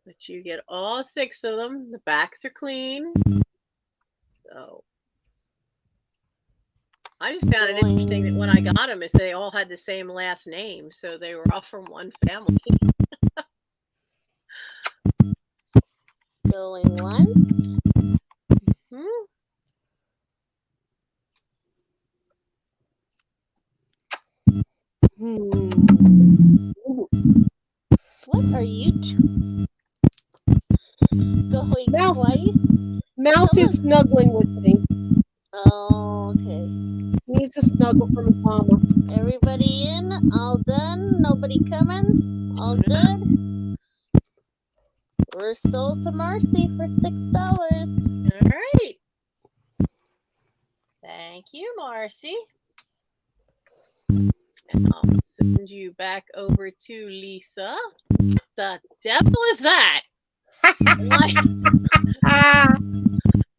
But you get all 6 of them. The backs are clean. So I just found it interesting that when I got them, is they all had the same last name, so they were all from one family. Going once. What are you doing? Going twice? Mouse is snuggling with me. Oh, okay. He needs a snuggle from his mama. Everybody in? All done? Nobody coming? All good? We're sold to Marcy for $6. All right. Thank you, Marcy. And I'll send you back over to Lisa. What the devil is that?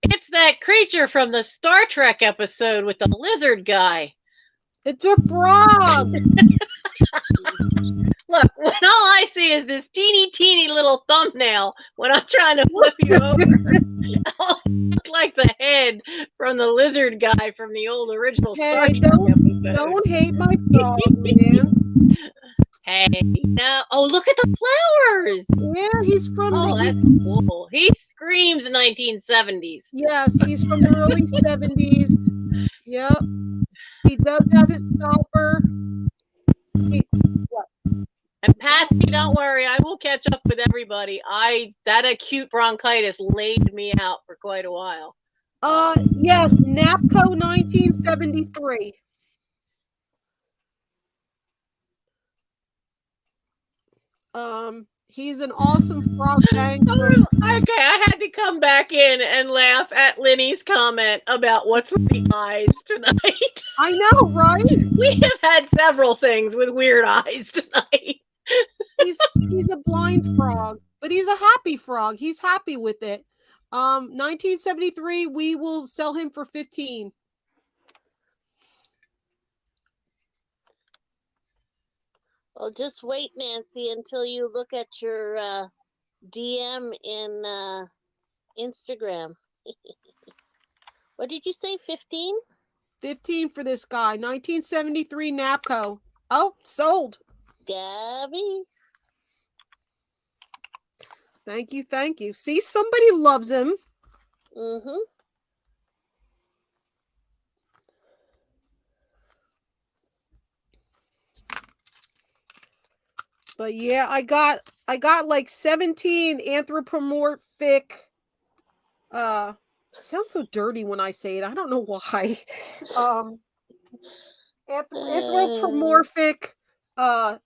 It's that creature from the Star Trek episode with the lizard guy. It's a frog. Look, when all I see is this teeny little thumbnail when I'm trying to flip you over. Look like the head from the lizard guy from the old original Star Trek episode. Don't hate my frog, man. Hey, no. Oh, look at the flowers. Yeah, he's from that's cool. He screams 1970s. Yes, he's from the early 70s. Yep. He does have his stopper. What? And Patsy, don't worry, I will catch up with everybody. That acute bronchitis laid me out for quite a while. Yes, NAPCO 1973. He's an awesome frog dangler. Okay, I had to come back in and laugh at Linny's comment about what's with the eyes tonight. I know, right? We have had several things with weird eyes tonight. He's a blind frog, but he's a happy frog. He's happy with it. 1973, we will sell him for 15. Well, just wait, Nancy, until you look at your DM in Instagram. What did you say, 15? 15 for this guy. 1973 NAPCO. Oh, sold. Gabby. Thank you, thank you. See, somebody loves him. Mm-hmm. But yeah, I got like 17 anthropomorphic. It sounds so dirty when I say it. I don't know why. Anthropomorphic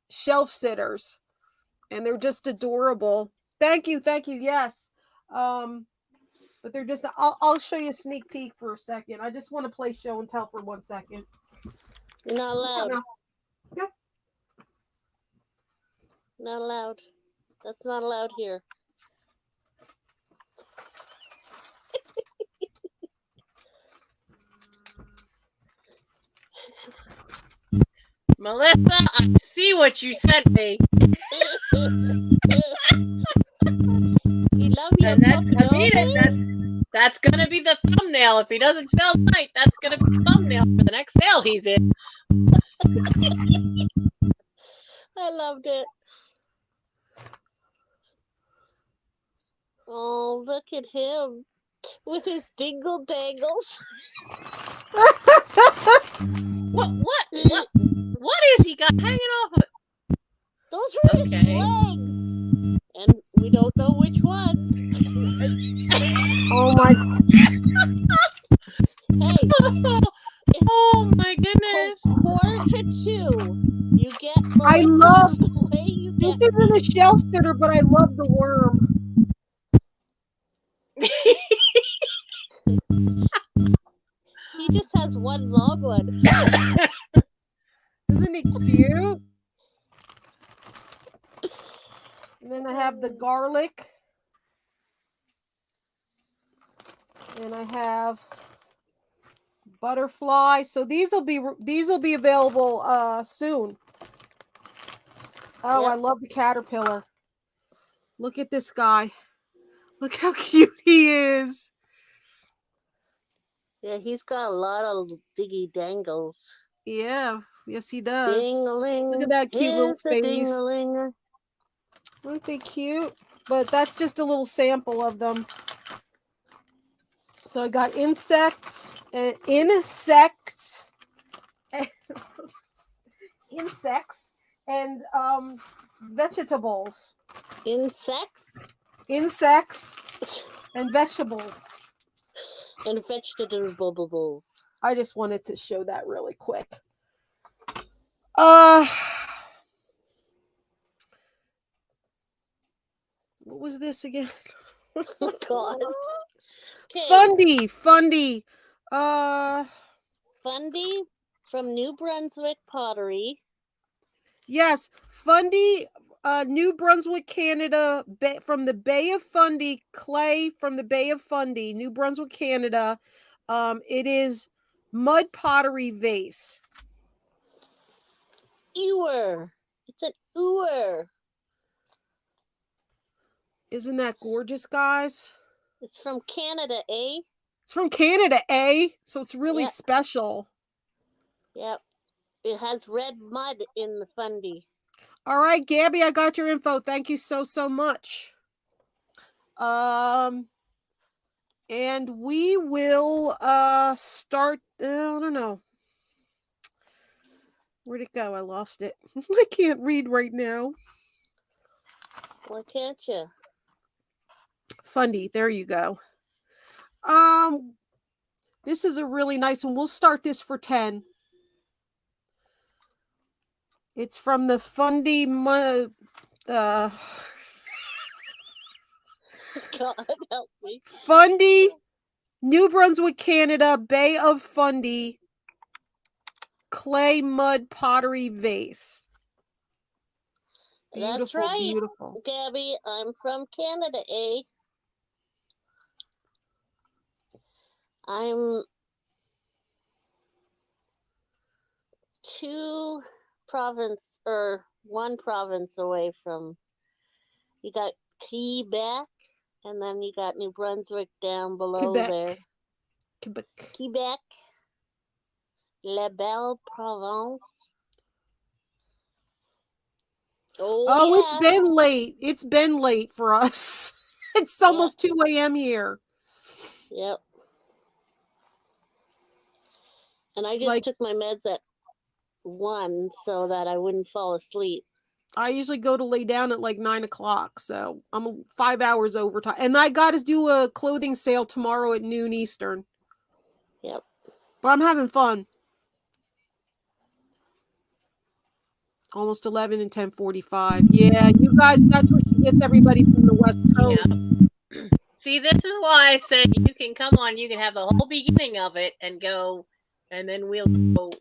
shelf sitters, and they're just adorable. Thank you, yes. But they're just. I'll show you a sneak peek for a second. I just want to play show and tell for 1 second. You're not allowed. Yeah. Not allowed. That's not allowed here. Melissa, I see what you sent me. You love your puppy, that's gonna be the thumbnail. If he doesn't sell tonight, that's gonna be the thumbnail for the next sale he's in. I loved it. Oh, look at him with his dingle dangles. What is he got hanging off of? Those are his legs, and we don't know which ones. Oh my! Hey! Oh my goodness! 1/4 to 2. You get. I love the way you this. Get. Isn't a shelf sitter, but I love the worm. He just has one long one. Isn't it cute? And then I have the garlic. And I have butterfly. So these will be available soon. Oh, yep. I love the caterpillar. Look at this guy. Look how cute he is. Yeah, he's got a lot of diggy dangles. Yeah, yes he does. Ding-a-ling. Look at that cute little face. Ding-a-ling. Aren't they cute? But that's just a little sample of them. So I got insects, and vegetables. Insects and vegetables. And vegetables. I just wanted to show that really quick. What was this again? Oh God. Okay. Fundy. Fundy from New Brunswick Pottery. Yes, Fundy, New Brunswick, Canada, from the Bay of Fundy, clay from the Bay of Fundy, New Brunswick, Canada. It is mud pottery vase. Ewer. It's an ewer. Isn't that gorgeous, guys? It's from Canada, eh? It's from Canada, eh? So it's really special. Yep. It has red mud in the Fundy. All right, Gabby, I got your info. Thank you so much. And we will start, I don't know. Where'd it go? I lost it. I can't read right now. Why can't you? Fundy, there you go. This is a really nice one. We'll start this for 10. It's from the Fundy God help me. Fundy, New Brunswick, Canada, Bay of Fundy, clay mud pottery vase. Beautiful, That's right, beautiful. Gabby. I'm from Canada, eh? I'm one province away from. You got Quebec, and then you got New Brunswick down below there. Quebec, La Belle Province. Oh, yeah. It's been late. It's been late for us. It's almost 2 a.m. here. Yep. And I just took my meds at 1 so that I wouldn't fall asleep. I usually go to lay down at like 9 o'clock, so I'm 5 hours overtime. And I got to do a clothing sale tomorrow at noon Eastern. Yep. But I'm having fun. Almost 11 and 10:45. Yeah, you guys, that's what she gets everybody from the West Coast. Yeah. See, this is why I said you can come on, you can have the whole beginning of it and go, and then we'll go,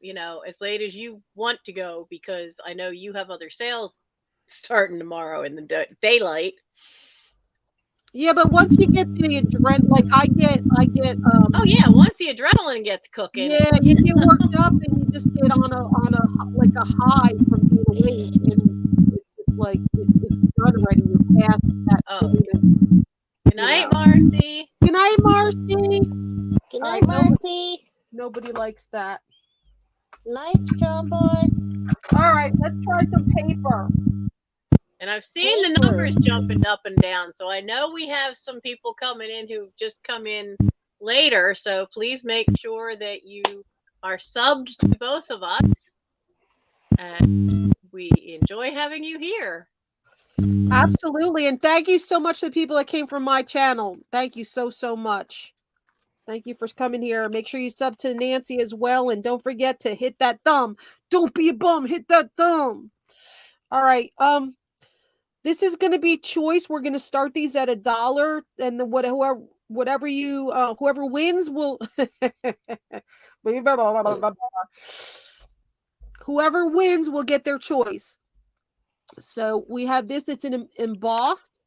as late as you want to go, because I know you have other sales starting tomorrow in the daylight. Yeah, but once you get the adrenaline, like I get. Oh yeah, once the adrenaline gets cooking. Yeah, you get worked up and you just get on a high from being awake, and it's like it's done already. You're past that. Oh. Good night, Marcy. Good night, Marcy. Good night, Marcy. Nobody likes that. Night, John Boy. All right, let's try some paper. And I've seen the numbers jumping up and down, so I know we have some people coming in who just come in later. So please make sure that you are subbed to both of us. And we enjoy having you here. Absolutely. And thank you so much to the people that came from my channel. Thank you so much. Thank you for coming here. Make sure you sub to Nancy as well. And don't forget to hit that thumb. Don't be a bum. Hit that thumb. All right. This is going to be choice. We're going to start these at $1, and then whoever wins will whoever wins will get their choice. So we have this. It's an embossed,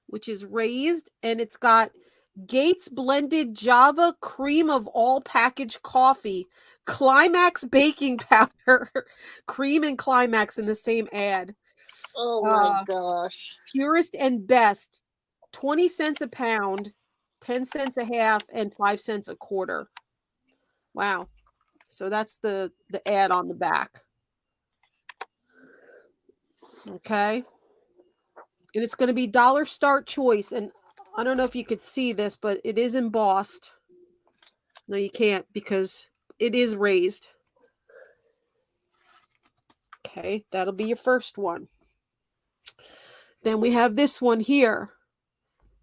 which is raised, and it's got Gates blended Java cream of all packaged coffee, Climax baking powder, cream and Climax in the same ad. Oh my gosh. Purest and best, 20 cents a pound, 10 cents a half, and 5 cents a quarter. Wow. So that's the ad on the back. Okay. And it's going to be dollar start choice. And I don't know if you could see this, but it is embossed. No, you can't because it is raised. Okay. That'll be your first one. Then we have this one here.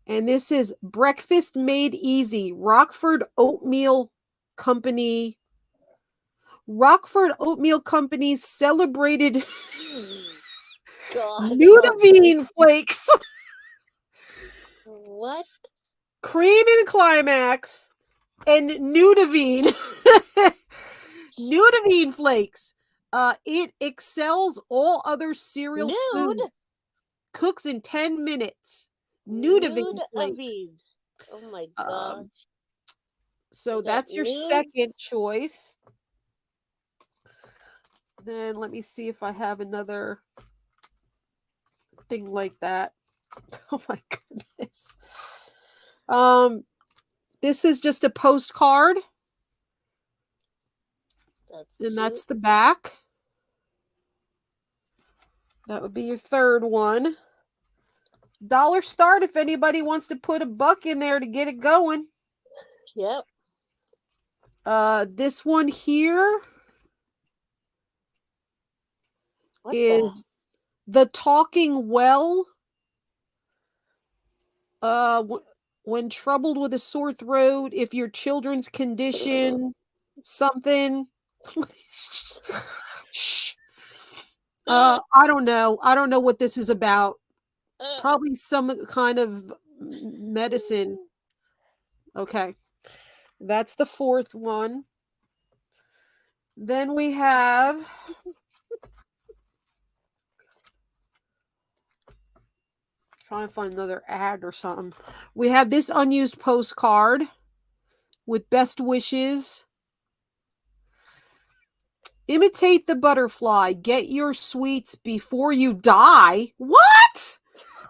And this is Breakfast Made Easy, Rockford Oatmeal Company's celebrated Nudavine flakes. What? Cream and Climax and Nudavine. Nudavine flakes. It excels all other cereal foods. Cooks in 10 minutes. Nudavine flakes. Oh my god. So that's your second choice. Then let me see if I have another thing like that. Oh my goodness. This is just a postcard. That's the back. That would be your third one. Dollar start if anybody wants to put $1 in there to get it going. Yep. This one here is the talking well. When troubled with a sore throat, if your children's condition, something. I don't know. I don't know what this is about. Probably some kind of medicine. Okay. That's the fourth one. Then we have trying to find another ad or something. We have this unused postcard with best wishes. Imitate the butterfly. Get your sweets before you die. What?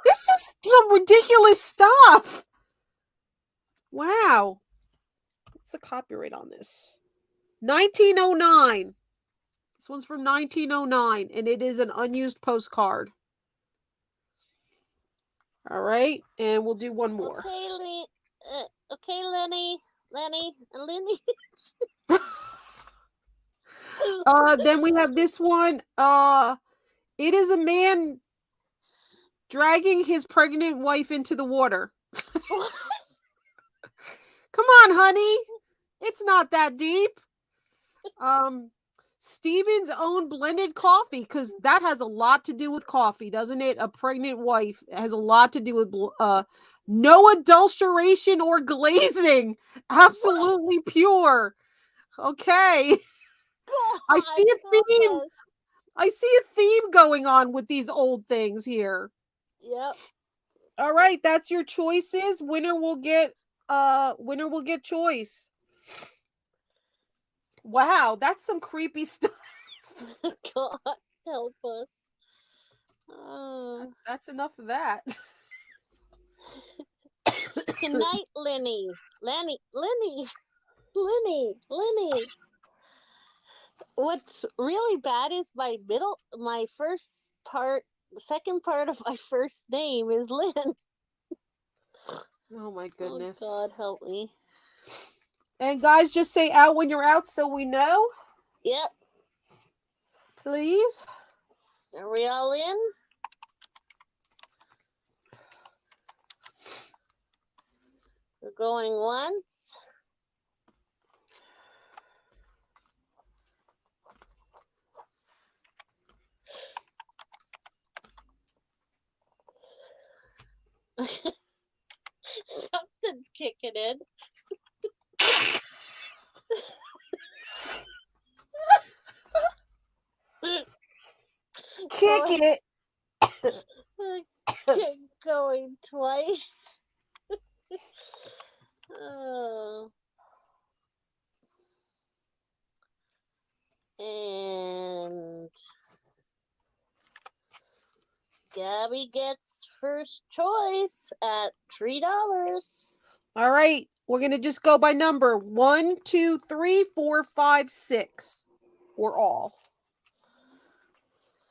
This is some ridiculous stuff. Wow. What's the copyright on this? 1909. This one's from 1909, and it is an unused postcard. All right, and we'll do one more. Okay, Lenny. Then we have this one. It is a man dragging his pregnant wife into the water. Come on, honey. It's not that deep. Steven's own blended coffee, because that has a lot to do with coffee, doesn't it? A pregnant wife has a lot to do with no adulteration or glazing. Absolutely pure. Okay. God, I see a theme. I see a theme going on with these old things here. Yep. All right, that's your choices. Winner will get choice. Wow, that's some creepy stuff. God help us. That's enough of that. Good night, Lenny. What's really bad is my second part of my first name is Lynn. Oh my goodness. Oh, God help me. And guys, just say out when you're out so we know. Yep. Please. Are we all in? We're going once. Something's kicking in. Kick it. Going twice. Oh. And Gabby gets first choice at $3. All right. We're going to just go by number 1, 2, 3, 4, 5, 6. Or all.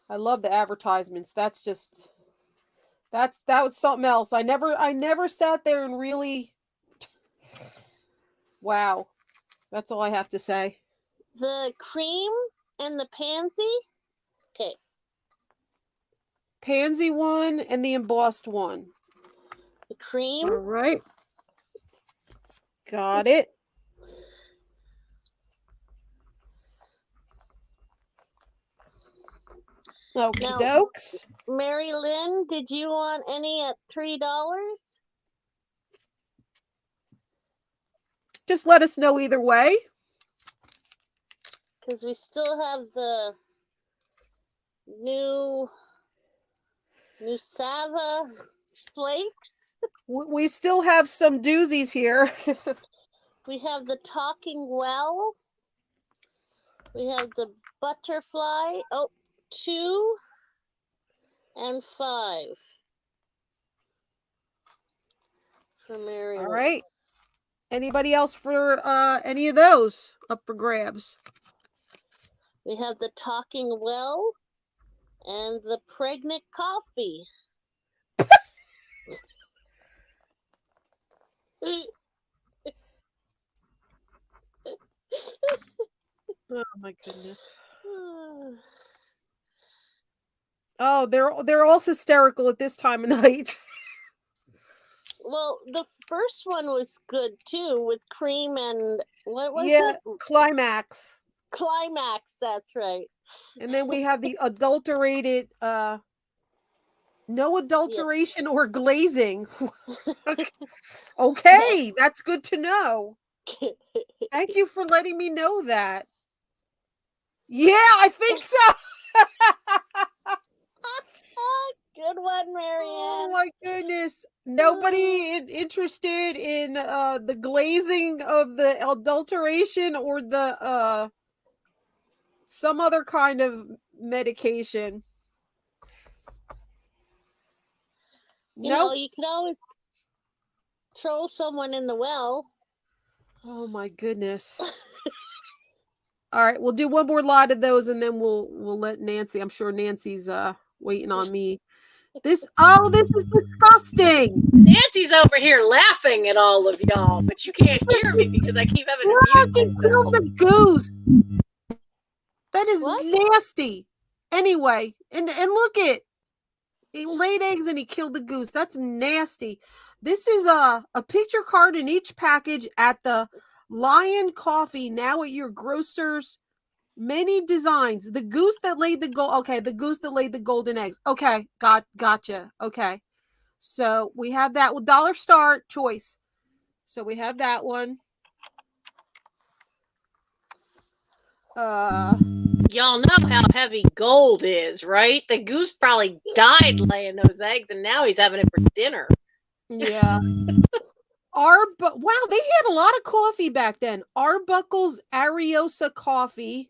I love the advertisements. That was something else. I never sat there and really. Wow. That's all I have to say. The cream and the pansy. Okay. Pansy one and the embossed one. The cream. All right. Got it. Okie dokes. Mary Lynn, did you want any at $3? Just let us know either way. Because we still have the new Sava flakes. We still have some doozies here. We have the talking well. We have the butterfly. Oh, 2 and 5 for Mary. All right. Anybody else for any of those up for grabs? We have the talking well and the pregnant coffee. Oh my goodness. Oh, they're all hysterical at this time of night. Well, the first one was good too, with cream and what was Yeah, it? Climax. Climax, that's right. And then we have the adulterated, no adulteration or glazing. Okay, that's good to know. Thank you for letting me know that. Yeah, I think so. Good one, Marianne. Oh my goodness. Nobody interested in the glazing of the adulteration or the some other kind of medication. You know, you could always throw someone in the well. Oh my goodness. All right, we'll do one more lot of those and then we'll let Nancy. I'm sure Nancy's waiting on me. This is disgusting. Nancy's over here laughing at all of y'all, but you can't hear me because I keep having to mute Kill myself. the goose. That is What? nasty. Anyway, and look it. He laid eggs and he killed the goose. That's nasty. This is a picture card in each package at the Lion Coffee, now at your grocer's. Many designs. The goose that laid the gold. Okay, the goose that laid the golden eggs. Okay, gotcha. Okay, so we have that with Dollar Star choice. So we have that one. Y'all know how heavy gold is, right? The goose probably died laying those eggs, and now he's having it for dinner. Yeah. Wow, they had a lot of coffee back then. Arbuckle's Ariosa coffee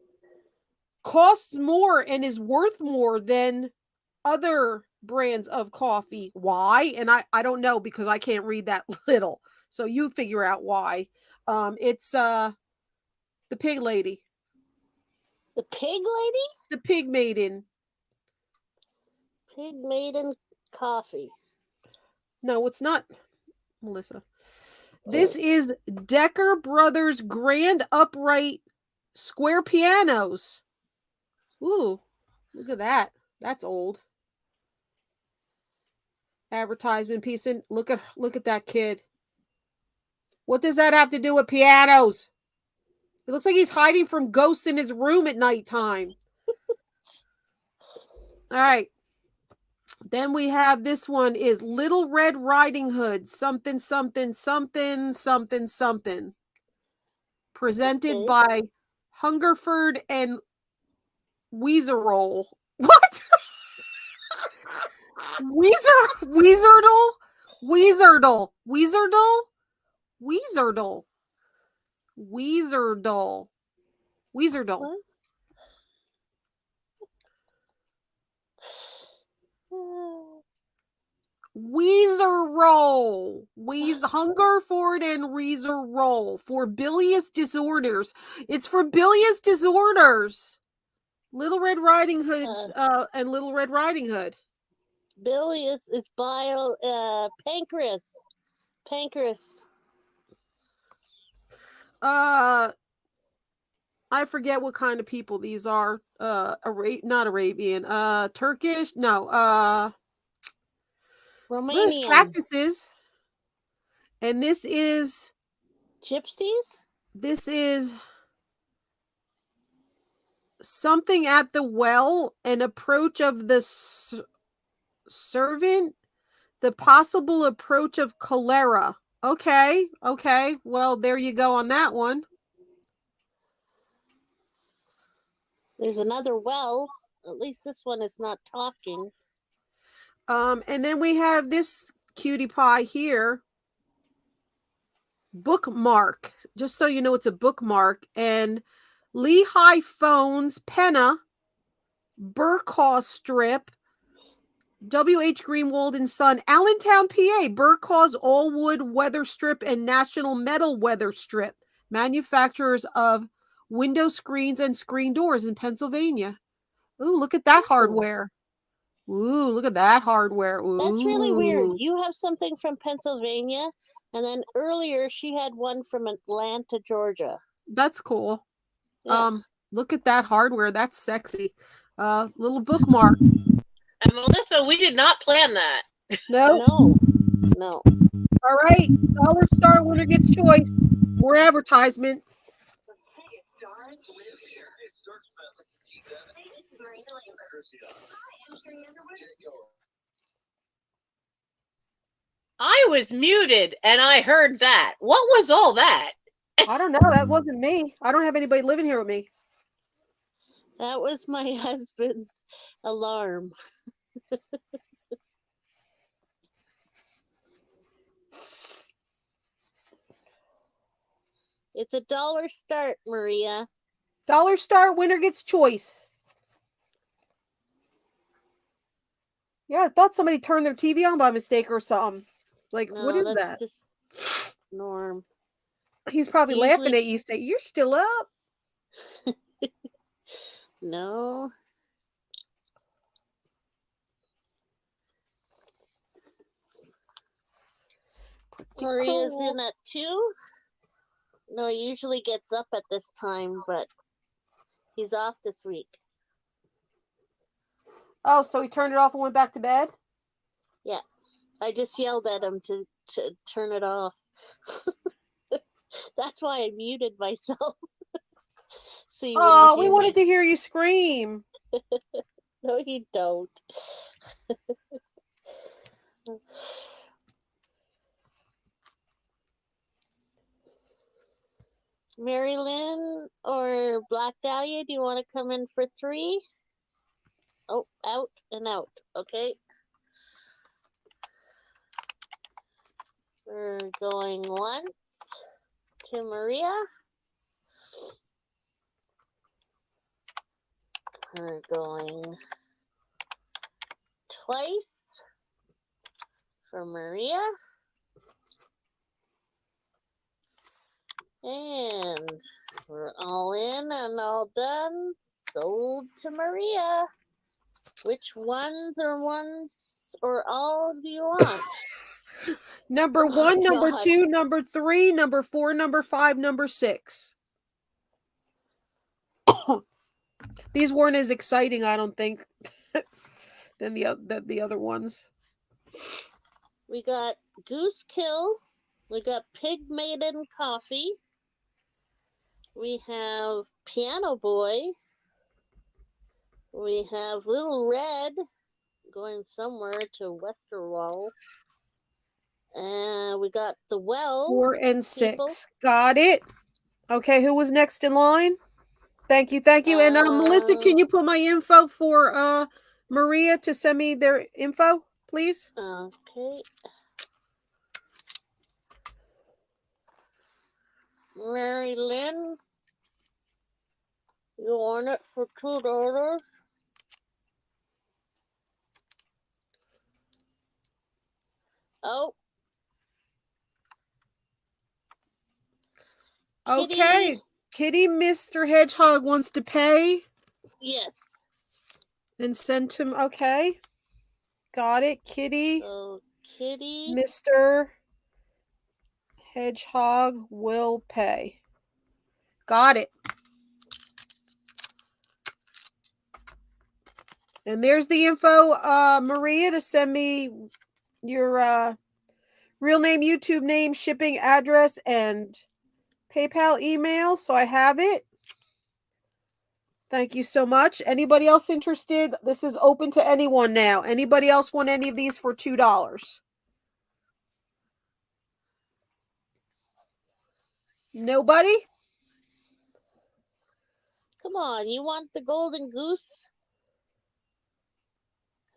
costs more and is worth more than other brands of coffee. Why? And I don't know because I can't read that little. So you figure out why. It's the pig lady. The pig lady? The pig maiden. Pig maiden coffee. No, it's not, Melissa. This is Decker Brothers Grand Upright Square Pianos. Ooh, look at that. That's old. Advertisement piece. And look at that kid. What does that have to do with pianos? It looks like he's hiding from ghosts in his room at nighttime. All right. Then we have this one is Little Red Riding Hood. Something. Presented by Hungerford and Weezerroll. What? Weezerdle? Weezerroll. Hungerford and Weezerroll for bilious disorders. It's for bilious disorders. Little Red Riding Hood's and Little Red Riding Hood. Bilious, it's bile, pancreas. I forget what kind of people these are. Not Arabian. Turkish. No. Romanian. Cactuses. And this is gypsies. This is something at the well. An approach of the servant. The possible approach of cholera. Okay. Well, there you go on that one. There's another well. At least this one is not talking. And then we have this cutie pie here. Bookmark. Just so you know, it's a bookmark. And Lehigh Phones, Penna, Burkaw Strip, W.H. Greenwald and Son, Allentown, PA, Burkaw's All Wood Weather Strip and National Metal Weather Strip, manufacturers of window screens and screen doors in Pennsylvania. Ooh, look at that hardware. Ooh, look at that hardware. Ooh. That's really weird. You have something from Pennsylvania, and then earlier she had one from Atlanta, Georgia. That's cool. Yeah. Look at that hardware. That's sexy. Little bookmark. And Melissa, we did not plan that. No. No. All right. Dollar Star winner gets choice. More advertisement. I was muted and I heard that. What was all that? I don't know. That wasn't me. I don't have anybody living here with me. That was my husband's alarm. It's a dollar start, Maria. Dollar Star winner gets choice. Yeah, I thought somebody turned their TV on by mistake or something. Like, No, what is that's that? just Norm. He's probably laughing at you. Say, you're still up. No. Maria's in at 2. No, he usually gets up at this time, but he's off this week. Oh, so he turned it off and went back to bed? Yeah. I just yelled at him to turn it off. That's why I muted myself. So oh, we wanted to hear you scream. No, you don't. Mary Lynn or Black Dahlia, do you want to come in for 3? Oh, out and out. Okay. We're going once to Maria. We're going twice for Maria. And we're all in and all done. Sold to Maria. Which ones or all do you want? Number 1, number 2, number 3, number 4, number 5, number 6. These weren't as exciting, I don't think, than the other ones. We got Goose Kill. We got Pig Maiden Coffee. We have Piano Boy. We have Little Red going somewhere to Westerwald. And we got The Well. 4 and 6. People. Got it. Okay, who was next in line? Thank you. And Melissa, can you put my info for Maria to send me their info, please? Okay. Mary Lynn, you want it for $2? Oh. Okay. Kitty Mr. Hedgehog wants to pay. Yes. And send him. Okay. Got it. Kitty. So, Kitty. Mr. Hedgehog will pay. Got it. And there's the info, Maria, to send me your real name, YouTube name, shipping address, and PayPal email. So I have it. Thank you so much. Anybody else interested? This is open to anyone now. Anybody else want any of these for $2? Nobody? Come on, you want the golden goose?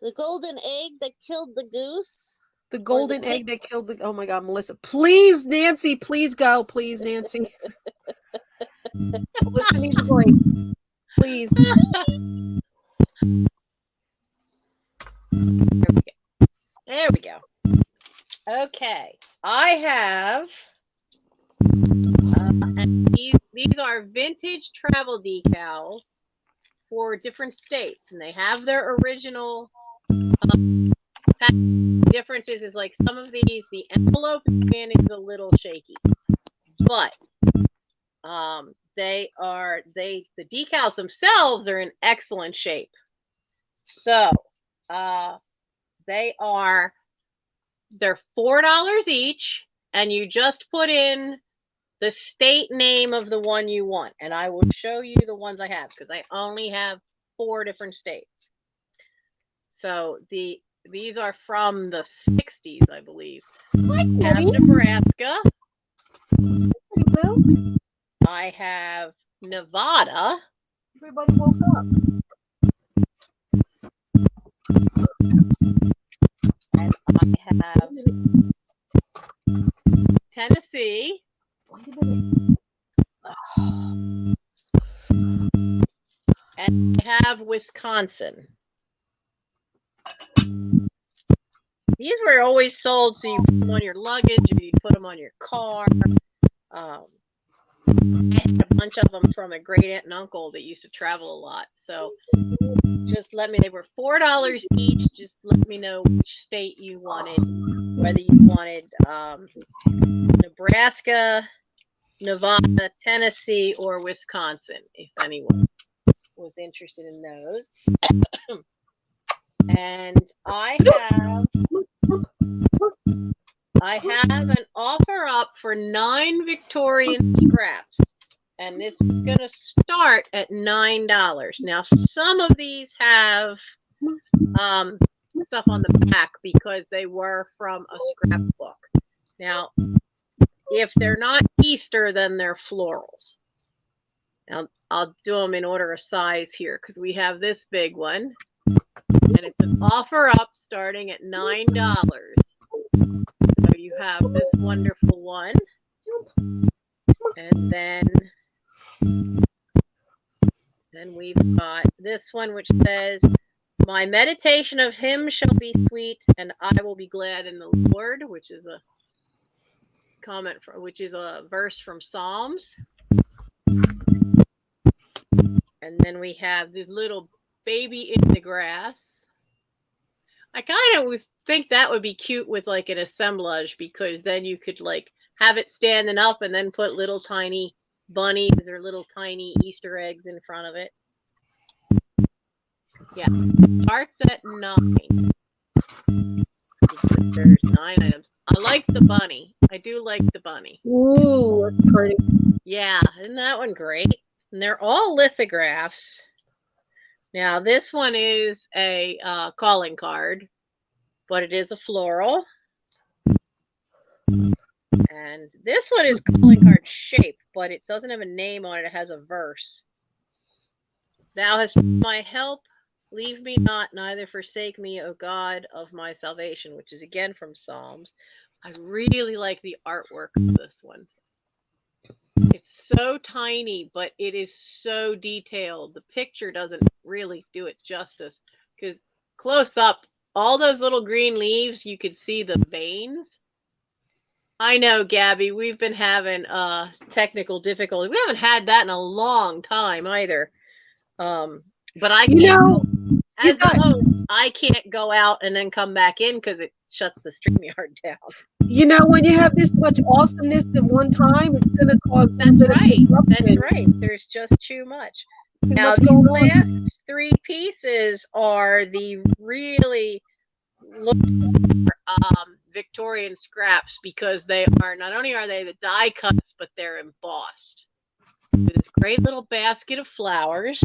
The golden egg that killed the goose? The golden egg that killed the... Oh my God, Melissa. Please, Nancy, please go. Please, Nancy. Melissa needs a break. Please. There we go. Okay. I have... and these are vintage travel decals for different states, and they have their original differences. Is like some of these, the envelope is a little shaky, but the decals themselves are in excellent shape. So they're $4 each, and you just put in the state name of the one you want. And I will show you the ones I have because I only have 4 different states. So these are from the 60s, I believe. I have Nebraska. I have Nevada. Everybody woke up. And I have Tennessee. And I have Wisconsin. These were always sold so you put them on your luggage or you put them on your car. I had a bunch of them from a great aunt and uncle that used to travel a lot. So just let me, they were $4 each. Just let me know which state you wanted, whether you wanted Nebraska, Nevada, Tennessee, or Wisconsin, if anyone was interested in those. And I have an offer up for 9 Victorian scraps, and this is going to start at $9. Now, some of these have stuff on the back because they were from a scrapbook. Now, if they're not Easter, then they're florals. Now, I'll do them in order of size here because we have this big one, and it's an offer up starting at $9. So you have this wonderful one, and then we've got this one which says, "My meditation of him shall be sweet, and I will be glad in the Lord," which is a comment from, which is a verse from Psalms. And then we have this little baby in the grass. I kind of think that would be cute with like an assemblage, because then you could like have it standing up and then put little tiny bunnies or little tiny Easter eggs in front of it. Yeah, starts at 9. Because there's 9 items. I like the bunny. I do like the bunny. Ooh, that's pretty. Yeah, isn't that one great? And they're all lithographs. Now, this one is a calling card, but it is a floral. And this one is calling card shape, but it doesn't have a name on it. It has a verse. "Thou hast been my help. Leave me not, neither forsake me, O God of my salvation," which is again from Psalms. I really like the artwork of this one. It's so tiny, but it is so detailed. The picture doesn't really do it justice, because close up, all those little green leaves, you could see the veins. I know, Gabby, we've been having technical difficulty. We haven't had that in a long time either. But I can't, as the host, I can't go out and then come back in because it shuts the StreamYard down. You know, when you have this much awesomeness at one time, it's going to cause. That's right. That's right. There's just too much. Now, these last 3 pieces are the really Victorian scraps, because they are, not only are they the die cuts, but they're embossed. So this great little basket of flowers.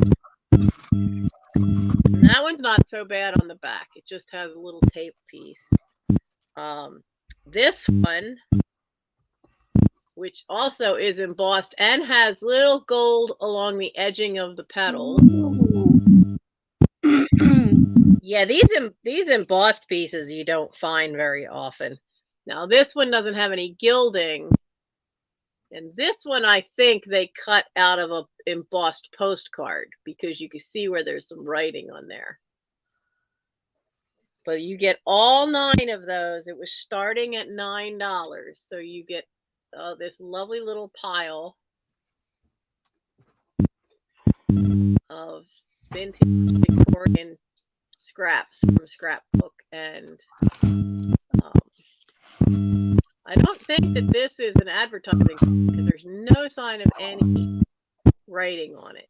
And that one's not so bad on the back. It just has a little tape piece. This one, which also is embossed and has little gold along the edging of the petals. Yeah, these embossed pieces you don't find very often. Now, this one doesn't have any gilding. And this one, I think they cut out of a embossed postcard, because you can see where there's some writing on there. But you get all 9 of those. It was starting at $9. So you get this lovely little pile of vintage Victorian scraps from Scrapbook. And I don't think that this is an advertising, because there's no sign of any writing on it.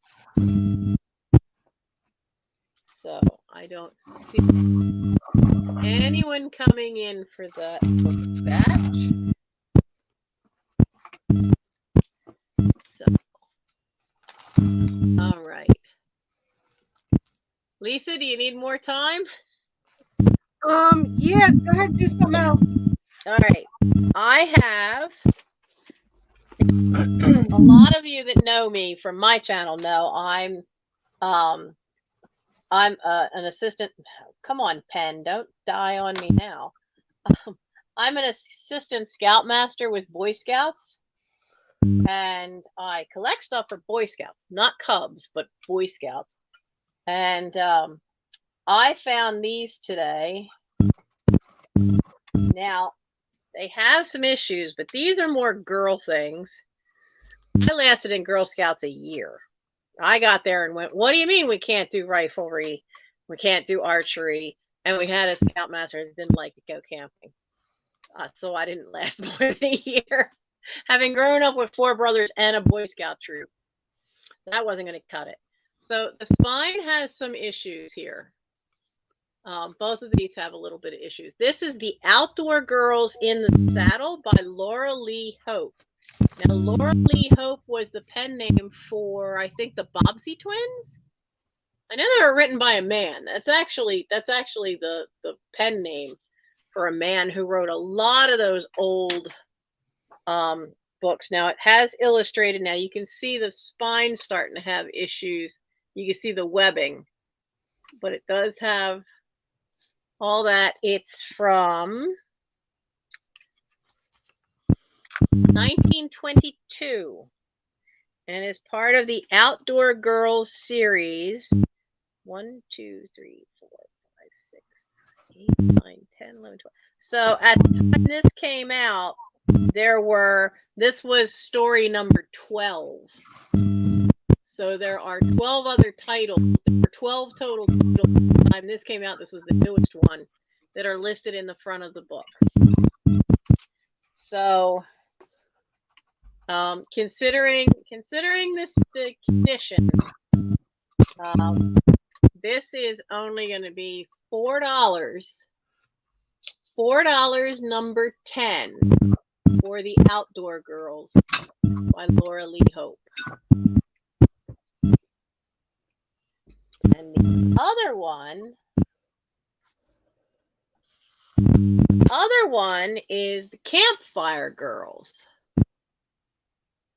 So I I don't see anyone coming in for that batch. So, all right. Lisa, do you need more time? Yeah, go ahead, do something else. All right. I have a lot of you that know me from my channel know I'm an assistant. Come on, pen, don't die on me now. I'm an assistant scoutmaster with Boy Scouts, and I collect stuff for Boy Scouts, not Cubs, but Boy Scouts. And I found these today. Now, they have some issues, but these are more girl things. I lasted in Girl Scouts a year. I got there and went, what do you mean we can't do riflery? We can't do archery? And we had a scoutmaster that didn't like to go camping. So I didn't last more than a year. Having grown up with 4 brothers and a Boy Scout troop, that wasn't going to cut it. So the spine has some issues here. Both of these have a little bit of issues. This is The Outdoor Girls in the Saddle by Laura Lee Hope. Now, Laura Lee Hope was the pen name for, I think, the Bobbsey twins. I know they were written by a man. That's actually the pen name for a man who wrote a lot of those old books. Now, it has illustrated. Now, you can see the spine starting to have issues. You can see the webbing, but it does have all that. It's from 1922 and is part of the Outdoor Girls series. 1, 2, 3, 4, 5, 6, 8, 9, 10, 11, 12. So at the time this came out, this was story number 12. So there are 12 other titles. There were 12 total titles at the time this came out. This was the newest one that are listed in the front of the book. So considering the condition, this is only going to be $4. $4 number 10 for The Outdoor Girls by Laura Lee Hope. And the other one is The Campfire Girls.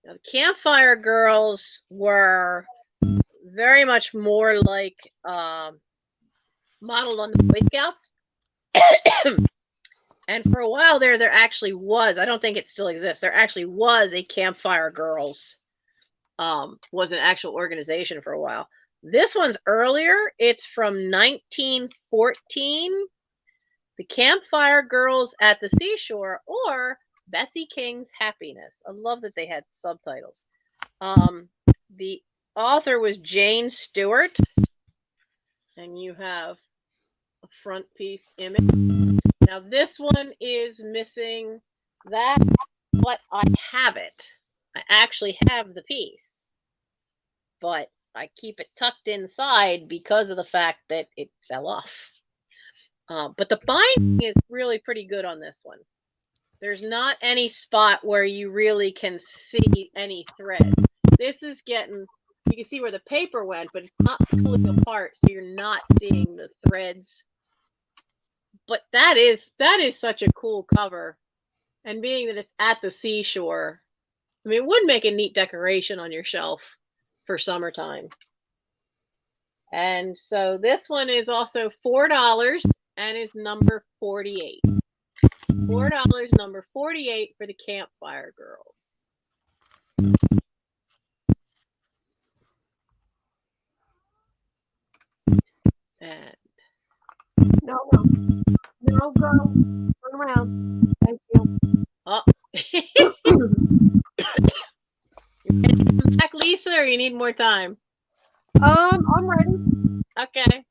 Now, the Campfire Girls were very much more like modeled on the Boy Scouts. And for a while there actually was, I don't think it still exists, there actually was a Campfire Girls, was an actual organization for a while. This one's earlier. It's from 1914. The Campfire Girls at the Seashore, or Bessie King's Happiness. I love that they had subtitles. The author was Jane Stewart, and you have a front piece image. Now this one is missing that, but I have it. I actually have the piece, but I keep it tucked inside because of the fact that it fell off. But the binding is really pretty good on this one. There's not any spot where you really can see any thread. This is getting, you can see where the paper went, but it's not pulling apart, so you're not seeing the threads. But that is such a cool cover. And being that it's at the seashore, I mean, it would make a neat decoration on your shelf for summertime. And so this one is also $4 and is number 48. $4, number 48 for the Campfire Girls. And no, go. Turn around. Thank you. Oh. You ready to come back, Lisa, or you need more time? I'm ready. Okay.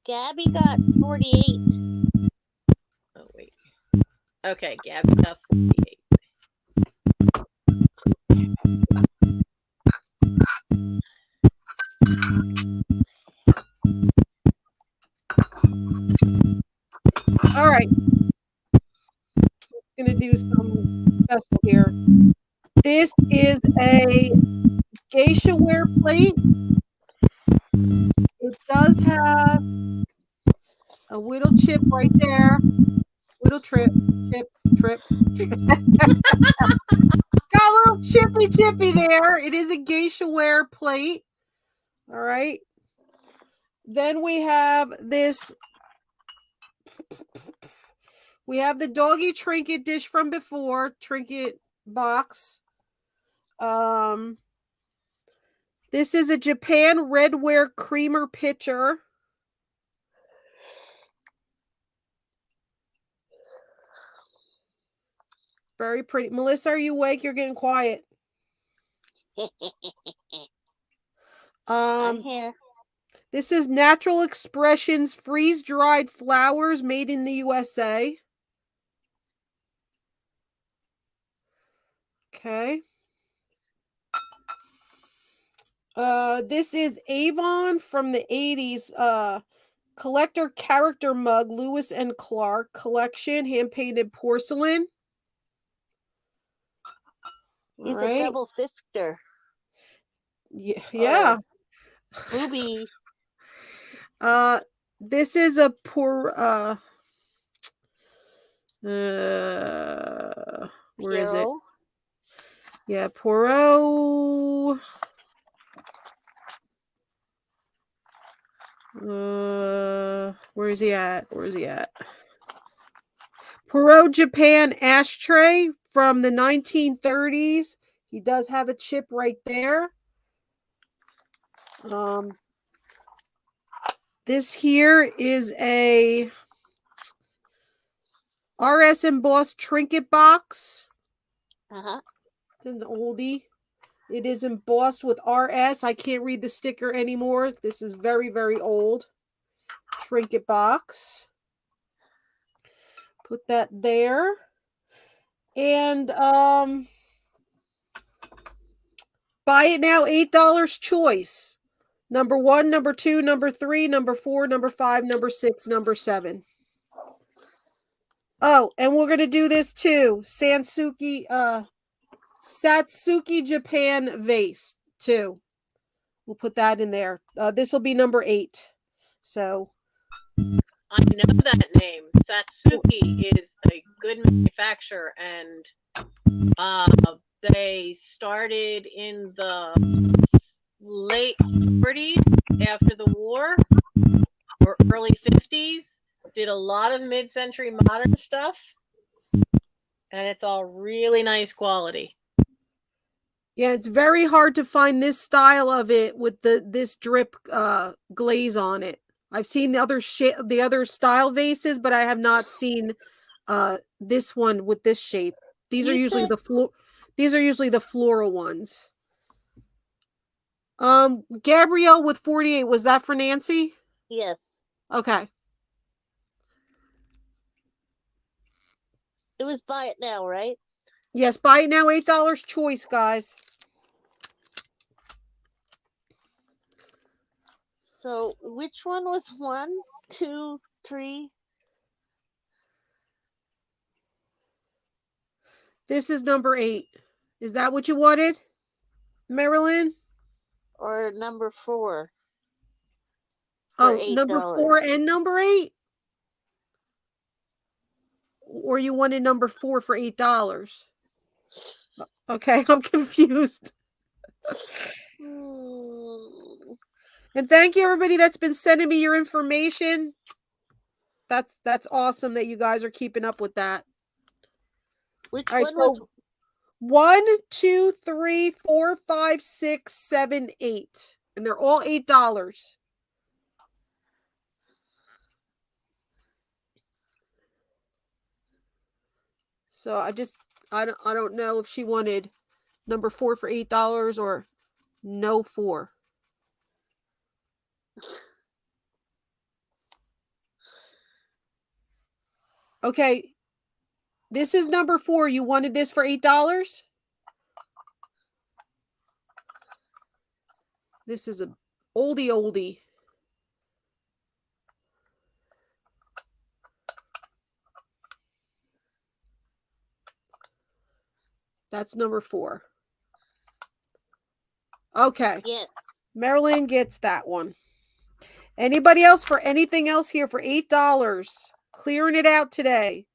Gabby got 48. Oh, wait. Okay, Gabby got 48. a geisha ware plate. It does have a whittle chip right there. Whittle trip. Got a little chippy there. It is a geisha ware plate. All right. Then we have this. We have the doggy trinket dish from before, trinket box. This is a Japan redware creamer pitcher. Very pretty. Melissa, are you awake? You're getting quiet. I'm here. This is Natural Expressions freeze-dried flowers made in the USA. Okay. This is Avon from the 80s. Collector character mug, Lewis and Clark collection, hand-painted porcelain. He's a double fister. Yeah. Booby. This is a where is it? Yeah, Poro. Where is he at? Poro Japan ashtray from the 1930s. He does have a chip right there. This here is a RS embossed trinket box. It's an oldie. It is embossed with RS. I can't read the sticker anymore. This is very, very old. Trinket box. Put that there. And buy it now, $8 choice. Number 1, number 2, number 3, number 4, number 5, number 6, number 7. Oh, and we're gonna do this too. Satsuki Japan vase too. We'll put that in there. This will be number 8. So I know that name. Satsuki is a good manufacturer, and they started in the late 40s after the war, or early 50s. Did a lot of mid-century modern stuff, and it's all really nice quality. Yeah, it's very hard to find this style of it with this drip glaze on it. I've seen the other style vases, but I have not seen this one with this shape. These are usually the floral ones. Gabrielle with 48, was that for Nancy? Yes. Okay. It was buy it now, right? Yes, buy it now, $8 choice, guys. So which one was 1, 2, 3? This is number 8. Is that what you wanted, Marilyn? Or number 4? Oh, number 4 and number 8? Or you wanted number 4 for $8? Okay, I'm confused. And thank you, everybody that's been sending me your information. That's awesome that you guys are keeping up with that. Which one was 1, 2, 3, 4, 5, 6, 7, 8, and they're all $8. So I don't know if she wanted number 4 for $8 or no 4. Okay. This is number 4. You wanted this for $8? This is a oldie. That's number 4. Okay. Yes. Marilyn gets that one. Anybody else for anything else here for $8? Clearing it out today.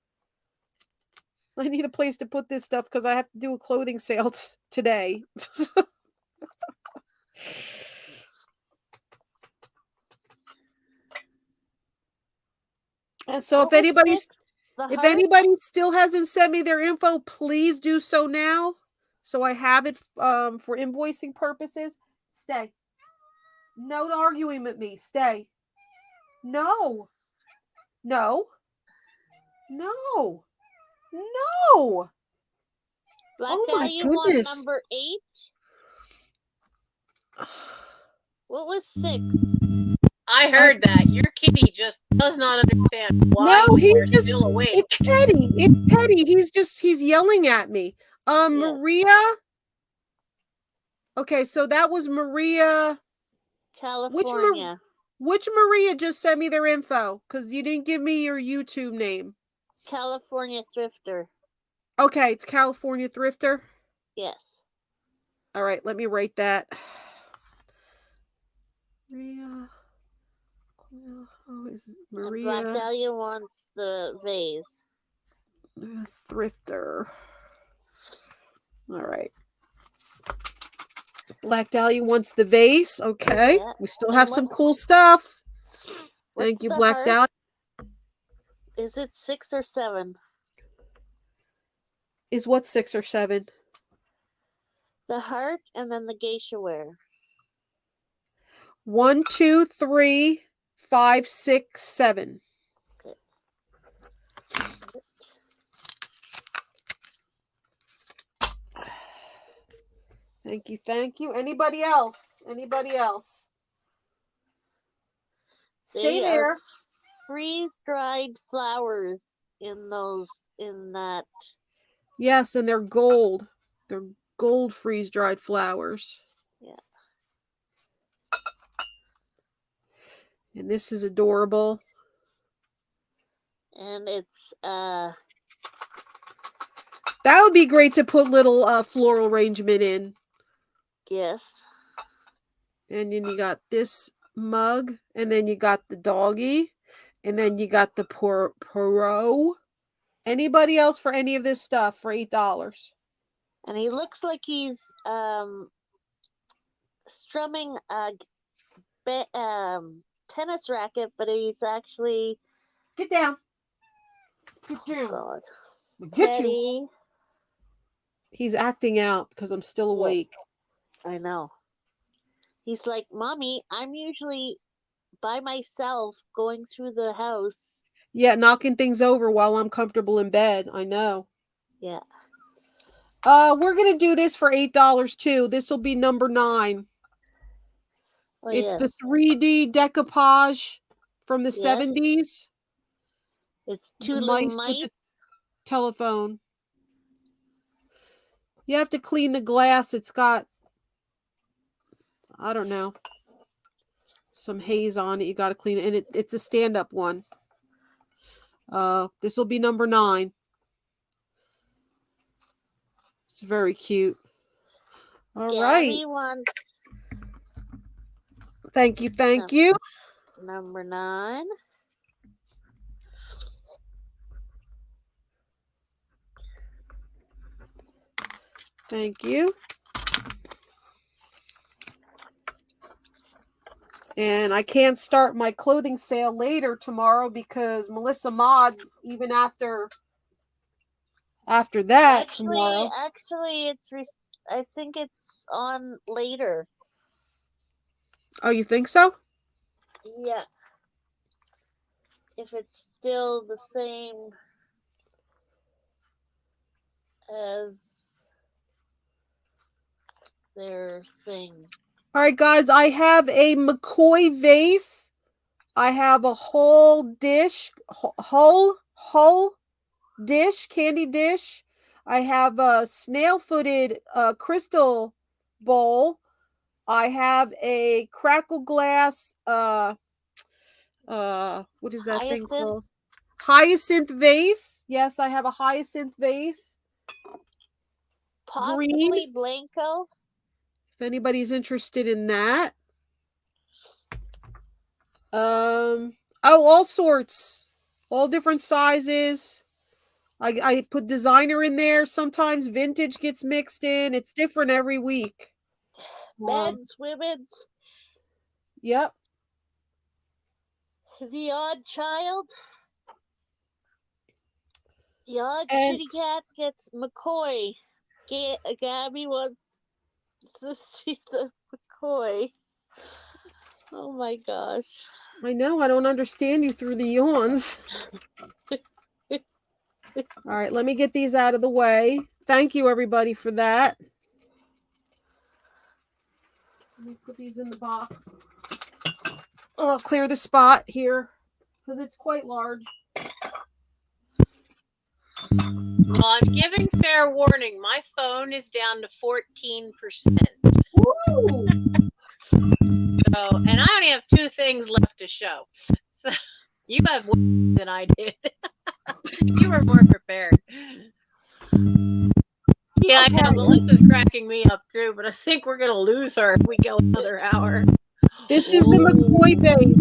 I need a place to put this stuff because I have to do a clothing sale today. And so if anybody still hasn't sent me their info, please do so now. So I have it for invoicing purposes. Stay. No arguing with me. Stay. No. No. No. No. Black Oh my Dahlia want goodness. number 8. What was 6? I heard that. Your kitty just does not understand why you're still awake. It's Teddy. It's Teddy. He's yelling at me. Yeah. Maria. Okay, so that was Maria. California. Which Maria just sent me their info? Because you didn't give me your YouTube name. California Thrifter. Okay, it's California Thrifter. Yes. All right, let me write that. Maria. Oh, is Maria? And Black Dahlia wants the vase. Thrifter. All right. Black Dahlia wants the vase. Okay. Yeah. We still have some cool stuff. Thank you, Black Dahlia. Is it 6 or 7? Is what 6 or 7? The heart and then the geisha wear. 1, 2, 3, 5, 6, 7. Okay. Thank you, thank you. Anybody else? Anybody else? Stay there. Freeze-dried flowers in that. Yes, and they're gold. They're gold freeze-dried flowers. Yeah. And this is adorable. And it's that would be great to put little floral arrangement in. Yes. And then you got this mug, and then you got the doggy, and then you got the Poro. Anybody else for any of this stuff for $8? And he looks like he's strumming a tennis racket, but he's actually... Get down. Get down. God. Get Teddy. You. He's acting out because I'm still awake. I know. He's like, Mommy, I'm usually by myself going through the house. Yeah, knocking things over while I'm comfortable in bed. I know. Yeah. We're going to do this for $8 too. This will be number 9. Oh, it's the 3D decoupage from the 70s. It's 2 little mice. With the telephone. You have to clean the glass. It's got, I don't know, some haze on it. You got to clean it. And it's a stand-up one. This will be number 9. It's very cute. All right. Wants thank you. Thank you. Number 9. Thank you. And I can't start my clothing sale later tomorrow because Melissa mods even after that tomorrow. Actually, I think it's on later. Oh, you think so? Yeah. If it's still the same as their thing. All right, guys, I have a McCoy vase. I have a whole dish, whole dish, candy dish. I have a snail-footed crystal bowl. I have a crackle glass, what is that thing called? Hyacinth vase. Yes, I have a hyacinth vase. Possibly Blanco. if anybody's interested in that. Oh, all sorts, all different sizes. I put designer in there. Sometimes vintage gets mixed in. It's different every week. Men's, women's. Yep. The Odd Child. The Odd And- Kitty Cat gets McCoy. Gabby wants to see the McCoy. Oh my gosh. I know, I don't understand you through the yawns. All right, let me get these out of the way. Thank you, everybody, for that. Let me put these in the box. Oh, I'll clear the spot here because it's quite large. Well, I'm giving fair warning. My phone is down to 14%. Woo! So, and I only have 2 things left to show. So, you have more than I did. You were more prepared. Yeah, Okay. I know Melissa's cracking me up too, but I think we're gonna lose her if we go another hour. This is the McCoy base.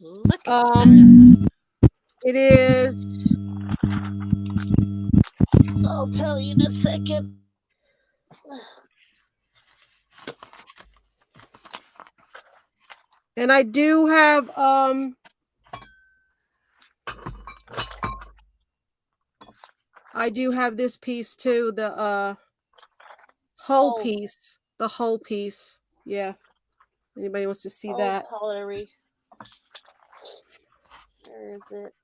Look at that. It is. I'll tell you in a second. And I do have this piece too, the hull piece. The hull piece. Yeah. Anybody wants to see that? Colory. Where is it?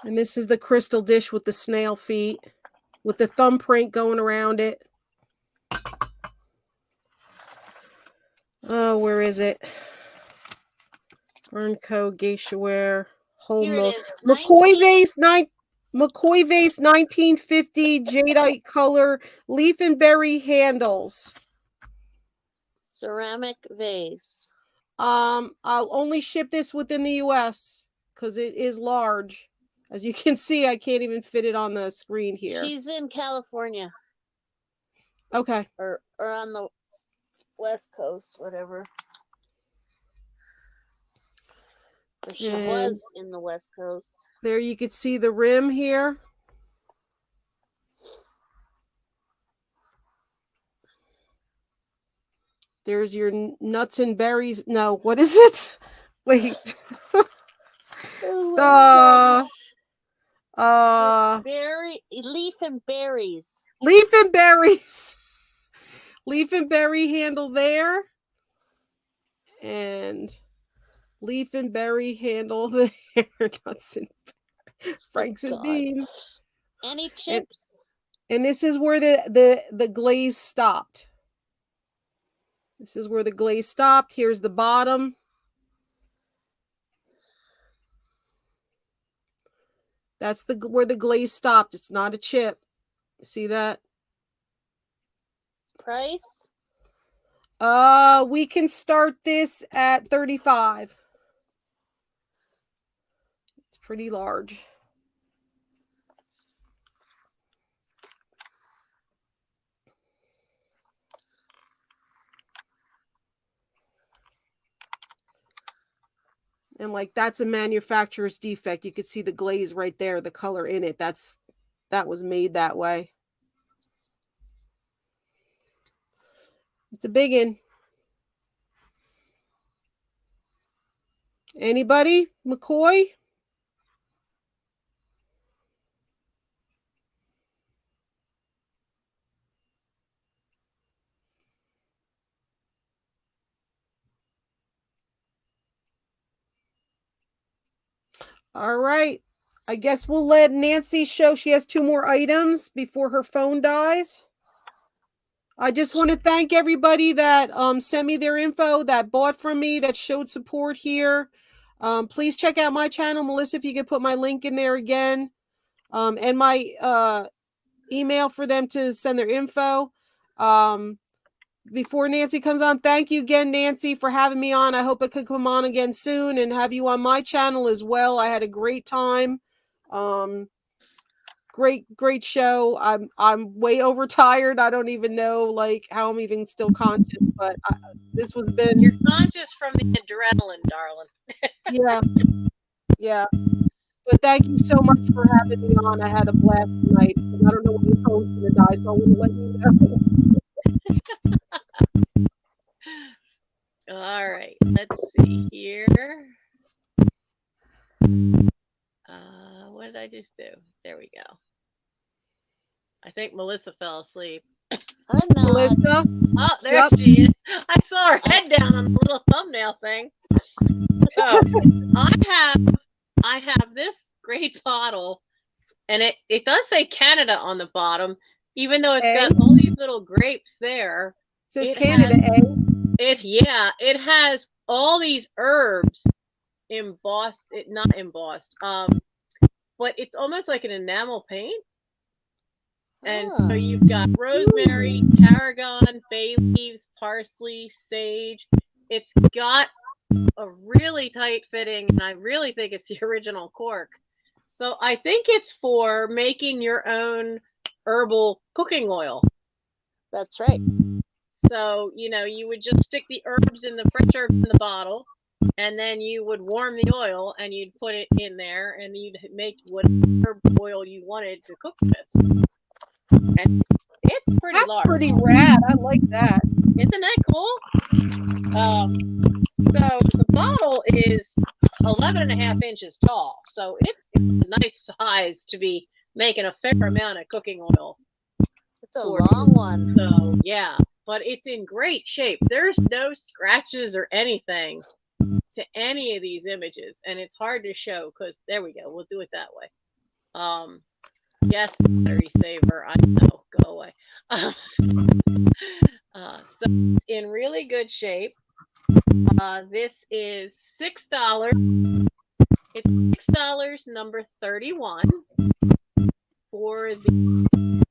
And this is the crystal dish with the snail feet, with the thumbprint going around it. Oh, where is it? Burnco, geisha ware, whole Here it is. McCoy vase, McCoy vase 1950 jadeite color, leaf and berry handles. Ceramic vase. I'll only ship this within the US because it is large. As you can see, I can't even fit it on the screen here. She's in California. Okay. Or on the West Coast, whatever. Or she was in the West Coast. There you could see the rim here. There's your nuts and berries. No, what is it? Wait. Leaf and berries. Leaf and berries. Leaf and berry handle there. And leaf and berry handle there. Nuts and Franks and beans. Any chips? And this is where the glaze stopped. This is where the glaze stopped. Here's the bottom. That's where the glaze stopped. It's not a chip. See that? Price? We can start this at $35. It's pretty large. And like that's a manufacturer's defect. You could see the glaze right there, the color in it. That was made that way. It's a big one. Anybody? McCoy? All right. I guess we'll let Nancy show. She has 2 more items before her phone dies. I just want to thank everybody that sent me their info, that bought from me, that showed support here. Please check out my channel. Melissa, if you could put my link in there again. And my email for them to send their info. Before Nancy comes on, thank you again, Nancy, for having me on. I hope I could come on again soon and have you on my channel as well. I had a great time. great show. I'm way overtired. I don't even know like how I'm even still conscious, but this was been. You're conscious from the adrenaline, darling. Yeah. But thank you so much for having me on. I had a blast tonight. I don't know when your phone's gonna die, so I want to let you know. All right, let's see here. What did I just do? There we go. I think Melissa fell asleep. I'm not. Melissa? Oh, there she is. I saw her head down on the little thumbnail thing. So I have this great bottle, and it does say Canada on the bottom, even though it's got all these little grapes there. It says Canada, it has all these herbs embossed, not embossed, but it's almost like an enamel paint. And so you've got rosemary, tarragon, bay leaves, parsley, sage. It's got a really tight fitting, and I really think it's the original cork. So I think it's for making your own herbal cooking oil. That's right. So, you would just stick the herbs in the fresh herbs in the bottle, and then you would warm the oil, and you'd put it in there, and you'd make whatever oil you wanted to cook with. And it's pretty large. That's pretty rad. I like that. Isn't that cool? So the bottle is 11.5 inches tall. So it's a nice size to be making a fair amount of cooking oil. It's a long one. So yeah, but it's in great shape. There's no scratches or anything to any of these images, and it's hard to show because there we go. We'll do it that way. Yes, battery saver. I know. Go away. So it's in really good shape. This is $6. It's $6, number 31, for the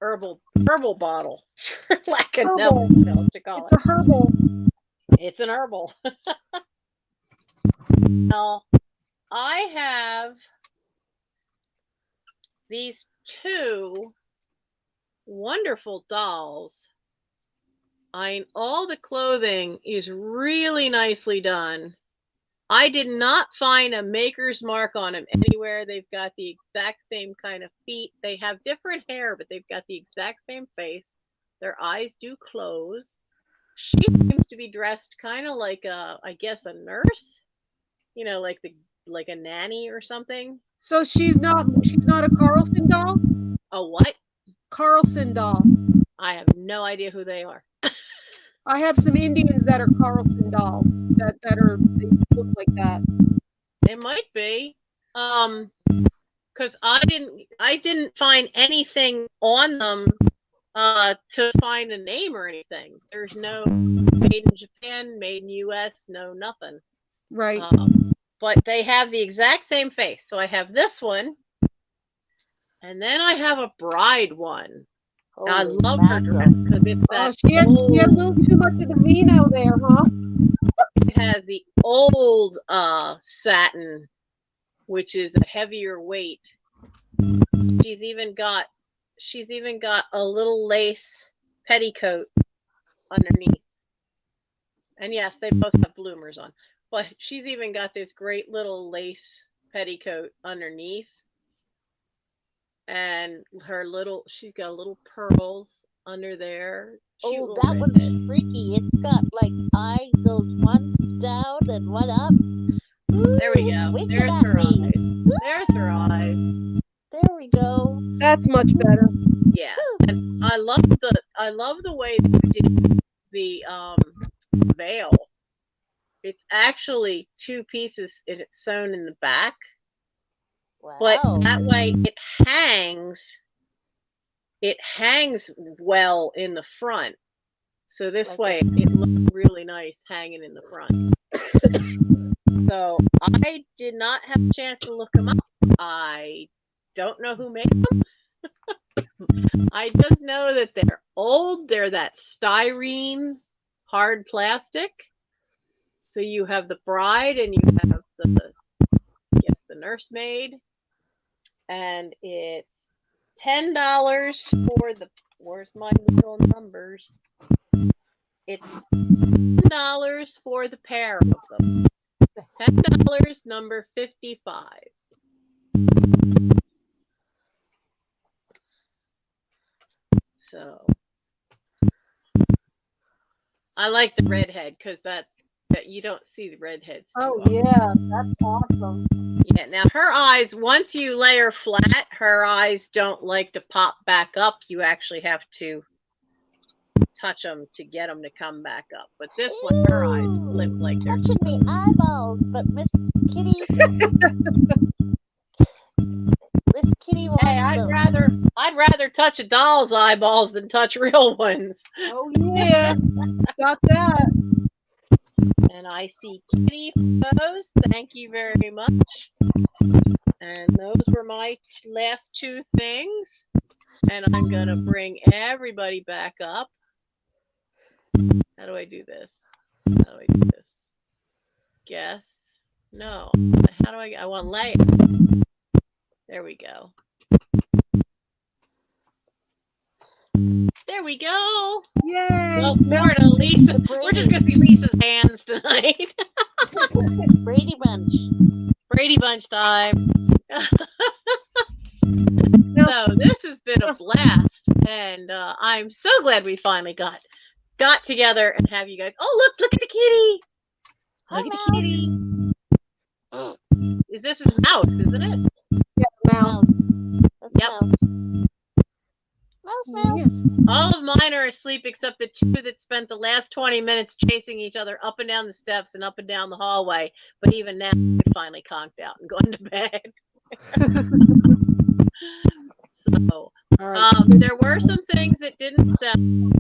herbal bottle. Lack of nothing else to call it. It's a herbal. It's an herbal. Now, I have these two wonderful dolls. All the clothing is really nicely done. I did not find a maker's mark on them anywhere. They've got the exact same kind of feet. They have different hair, but they've got the exact same face. Their eyes do close. She seems to be dressed kind of like I guess a nurse, like a nanny or something. So she's not a Carlson doll? A what? Carlson doll. I have no idea who they are. I have some Indians that are Carlson dolls they look like that. They might be. Because I didn't find anything on them to find a name or anything. There's no made in Japan, made in US, no nothing. Right. But they have the exact same face. So I have this one, and then I have a bride one. I love her dress because it's that. She had a little too much of the vino there, huh? It has the old satin, which is a heavier weight. She's even got a little lace petticoat underneath. And yes, they both have bloomers on. But she's even got this great little lace petticoat underneath. And she's got little pearls under there. Oh, that one's freaky. It's got like eye goes one down and one up. Ooh, there we go. There's her eyes. There's her eyes. There we go. That's much better. Yeah. And I love the way they did the veil. It's actually two pieces and it's sewn in the back. Wow. But that way it hangs well in the front. So this way it looks really nice hanging in the front. So I did not have a chance to look them up. I don't know who made them. I just know that they're old. They're that styrene hard plastic. So you have the bride and you have the nursemaid. and it's $10 for the, where's my little numbers? It's $10 for the pair of them. $10, number 55. So I like the redhead because that you don't see the redheads. Oh yeah, that's awesome. Yeah, now her eyes, once you lay her flat, her eyes don't like to pop back up. You actually have to touch them to get them to come back up. But this one, her eyes flip like they're touching the eyeballs, but Miss Kitty wants Hey, I'd rather touch a doll's eyeballs than touch real ones. Oh yeah, got that. And I see Kitty photos. Thank you very much. And those were my last two things. And I'm going to bring everybody back up. How do I do this? How do I do this? Guests? No. How do I want layer. There we go. There we go. Yay. Well, sort of, Lisa. We're just going to see Lisa's hands tonight. Brady Bunch. Brady Bunch time. So this has been a blast, and I'm so glad we finally got together and have you guys. Oh, look at the kitty. Look at the kitty. Is this his mouse, isn't it? Yeah, mouse. That's Yep. Mouse. All of mine are asleep except the two that spent the last 20 minutes chasing each other up and down the steps and up and down the hallway. But even now, they finally conked out and gone to bed. So, there were some things that didn't sell,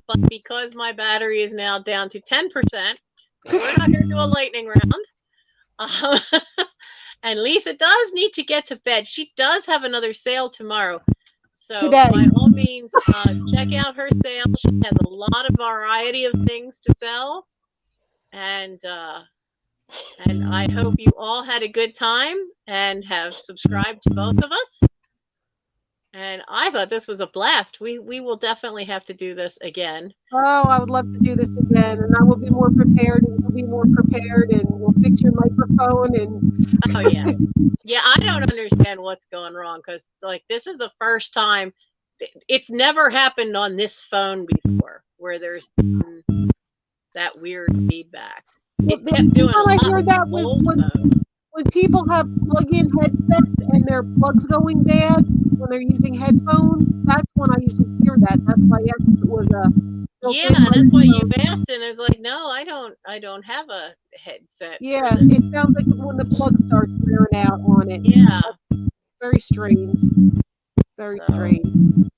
but because my battery is now down to 10%, we're not going to do a lightning round. And Lisa does need to get to bed. She does have another sale tomorrow. So Today. by all means, check out her sale. She has a lot of variety of things to sell. And I hope you all had a good time and have subscribed to both of us. And I thought this was a blast. We will definitely have to do this again. Oh, I would love to do this again, and I will be more prepared, and you'll be more prepared, and we'll fix your microphone. And oh yeah, yeah. I don't understand what's going wrong because like this is the first time. It's never happened on this phone before where there's that weird feedback. It kept doing a lot I heard that was when people have plug-in headsets and their plugs going bad when they're using headphones. That's when I usually hear that. That's why I asked if it was a yeah. That's why you asked, and it's like no, I don't have a headset. Yeah, it sounds like when the plug starts wearing out on it. Yeah, that's very strange. Very strange.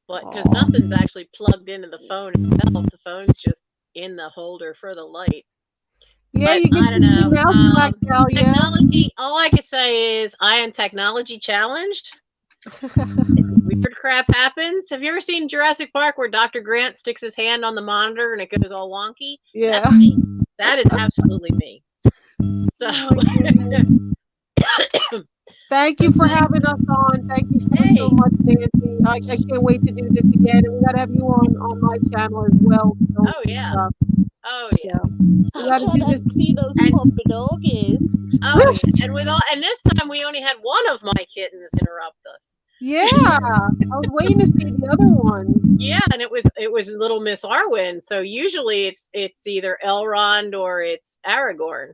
But because nothing's actually plugged into the phone itself, the phone's just in the holder for the light. Yeah, but you get I don't know. Technology. All I can say is I am technology challenged. Weird crap happens. Have you ever seen Jurassic Park where Dr. Grant sticks his hand on the monitor and it goes all wonky? Yeah. That's me. That is absolutely me. So. Thank you for having us on. Thank you so much, Nancy. I can't wait to do this again. And we got to have you on my channel as well. Oh, yeah. Oh, yeah. We got to do this. See those puppy doggies. Oh, and this time we only had one of my kittens interrupt us. Yeah, I was waiting to see the other ones. Yeah, and it was little Miss Arwen. So usually it's either Elrond or it's Aragorn.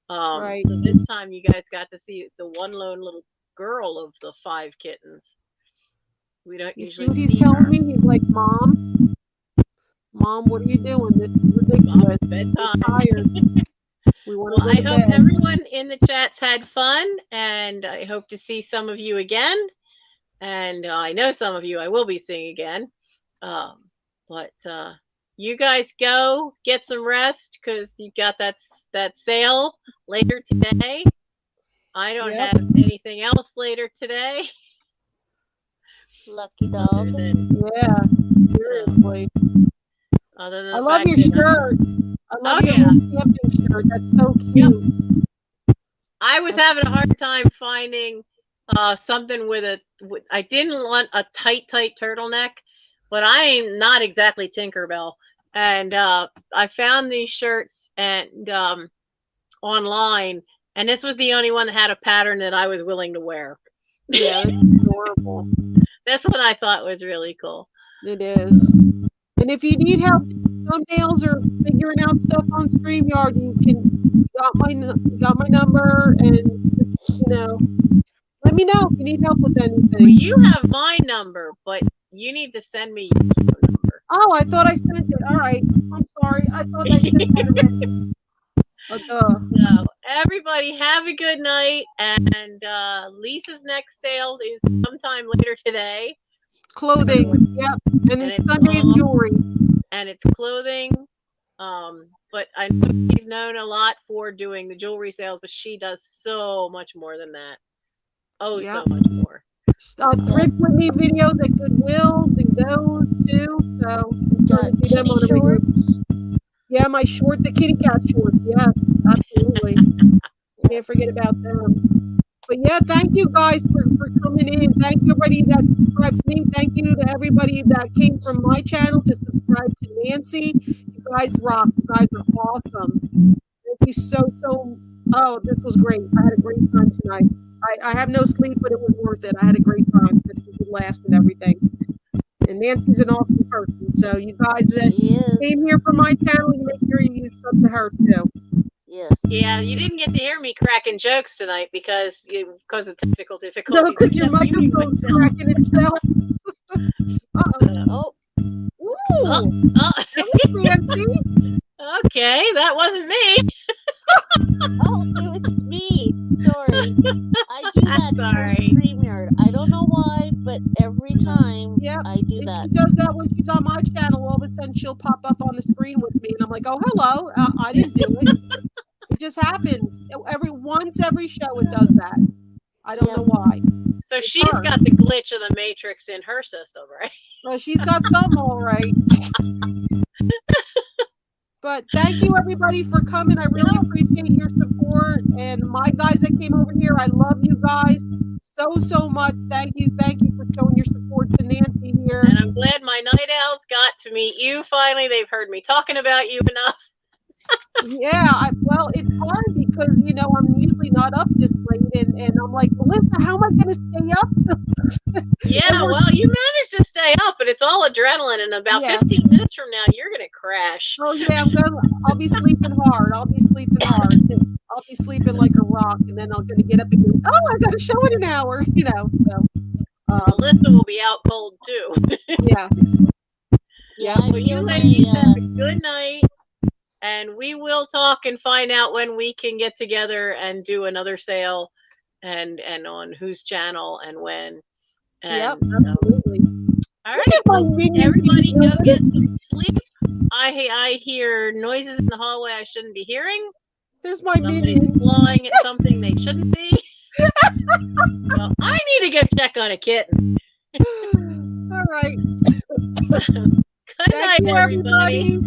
Right. So this time you guys got to see the one lone little girl of the 5 kittens. We don't usually see what he's telling me? He's like, Mom, what are you doing? This is ridiculous. Bedtime. We're tired. We want to go to I hope bed. everyone in the chats had fun, and I hope to see some of you again. And I know some of you I will be seeing again. But you guys go get some rest because you've got that sale later today. I don't have anything else later today. Lucky dog. Yeah, seriously. Other than I love your shirt. I love your camping shirt. That's so cute. Yep. I was having a hard time finding something with I didn't want a tight turtleneck, but I ain't not exactly Tinkerbell. And I found these shirts and online, and this was the only one that had a pattern that I was willing to wear. Yeah, that's adorable. That's what I thought was really cool. It is. And if you need help doing thumbnails or figuring out stuff on StreamYard, you got my number, and just, let me know if you need help with anything. Well, you have my number, but you need to send me your number. Oh, I thought I sent it. All right. I'm sorry. I thought I sent it already. So everybody have a good night, and Lisa's next sale is sometime later today. Clothing, yep, and then Sunday's jewelry. And it's clothing, but I know she's known a lot for doing the jewelry sales, but she does so much more than that. Oh, so much more. Thrift with me videos at Goodwill, do those too. So do them on shorts. Yeah, my short, the kitty cat shorts. Yes, absolutely. Can't forget about them. But yeah, thank you guys for coming in. Thank you everybody that subscribed to me. Thank you to everybody that came from my channel to subscribe to Nancy. You guys rock. You guys are awesome. Thank you so. Oh, this was great. I had a great time tonight. I have no sleep, but it was worth it. I had a great time. Good laughs and everything. And Nancy's an awesome person. So you guys that came here from my channel, make sure you sub to her too. Yes. Yeah, you didn't get to hear me cracking jokes tonight because of technical difficulties. No, because your microphone's cracking itself. Oh. Ooh. That was fancy. Okay, that wasn't me. Oh, it's me. Sorry. I do that through StreamYard. I don't know why, but every time I do that. She does that when she's on my channel. All of a sudden, she'll pop up on the screen with me, and I'm like, "Oh, hello! I didn't do it. It just happens every show. It does that. I don't know why." So she's got the glitch of the Matrix in her system, right? Well, she's got some, all right. But thank you everybody for coming. I really appreciate your support. And my guys that came over here, I love you guys so much. Thank you for showing your support to Nancy here. And I'm glad my night owls got to meet you finally. They've heard me talking about you enough. Yeah, well, it's hard because, I'm usually not up this late. And I'm like, Melissa, how am I going to stay up? Yeah, well, you managed to stay up, but it's all adrenaline. And about 15 minutes from now, you're going to crash. Oh, yeah, I'll be sleeping hard. I'll be sleeping like a rock. And then I'm going to get up and go, I got a show in an hour, So, Melissa will be out cold, too. Yeah. Well, you ladies have a good night. And we will talk and find out when we can get together and do another sale and on whose channel and when. And, absolutely. All right. Everybody go get some sleep. I hear noises in the hallway I shouldn't be hearing. There's my minion clawing at something they shouldn't be. Well, I need to go check on a kitten. All right. Good night, everybody.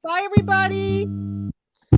Bye, everybody.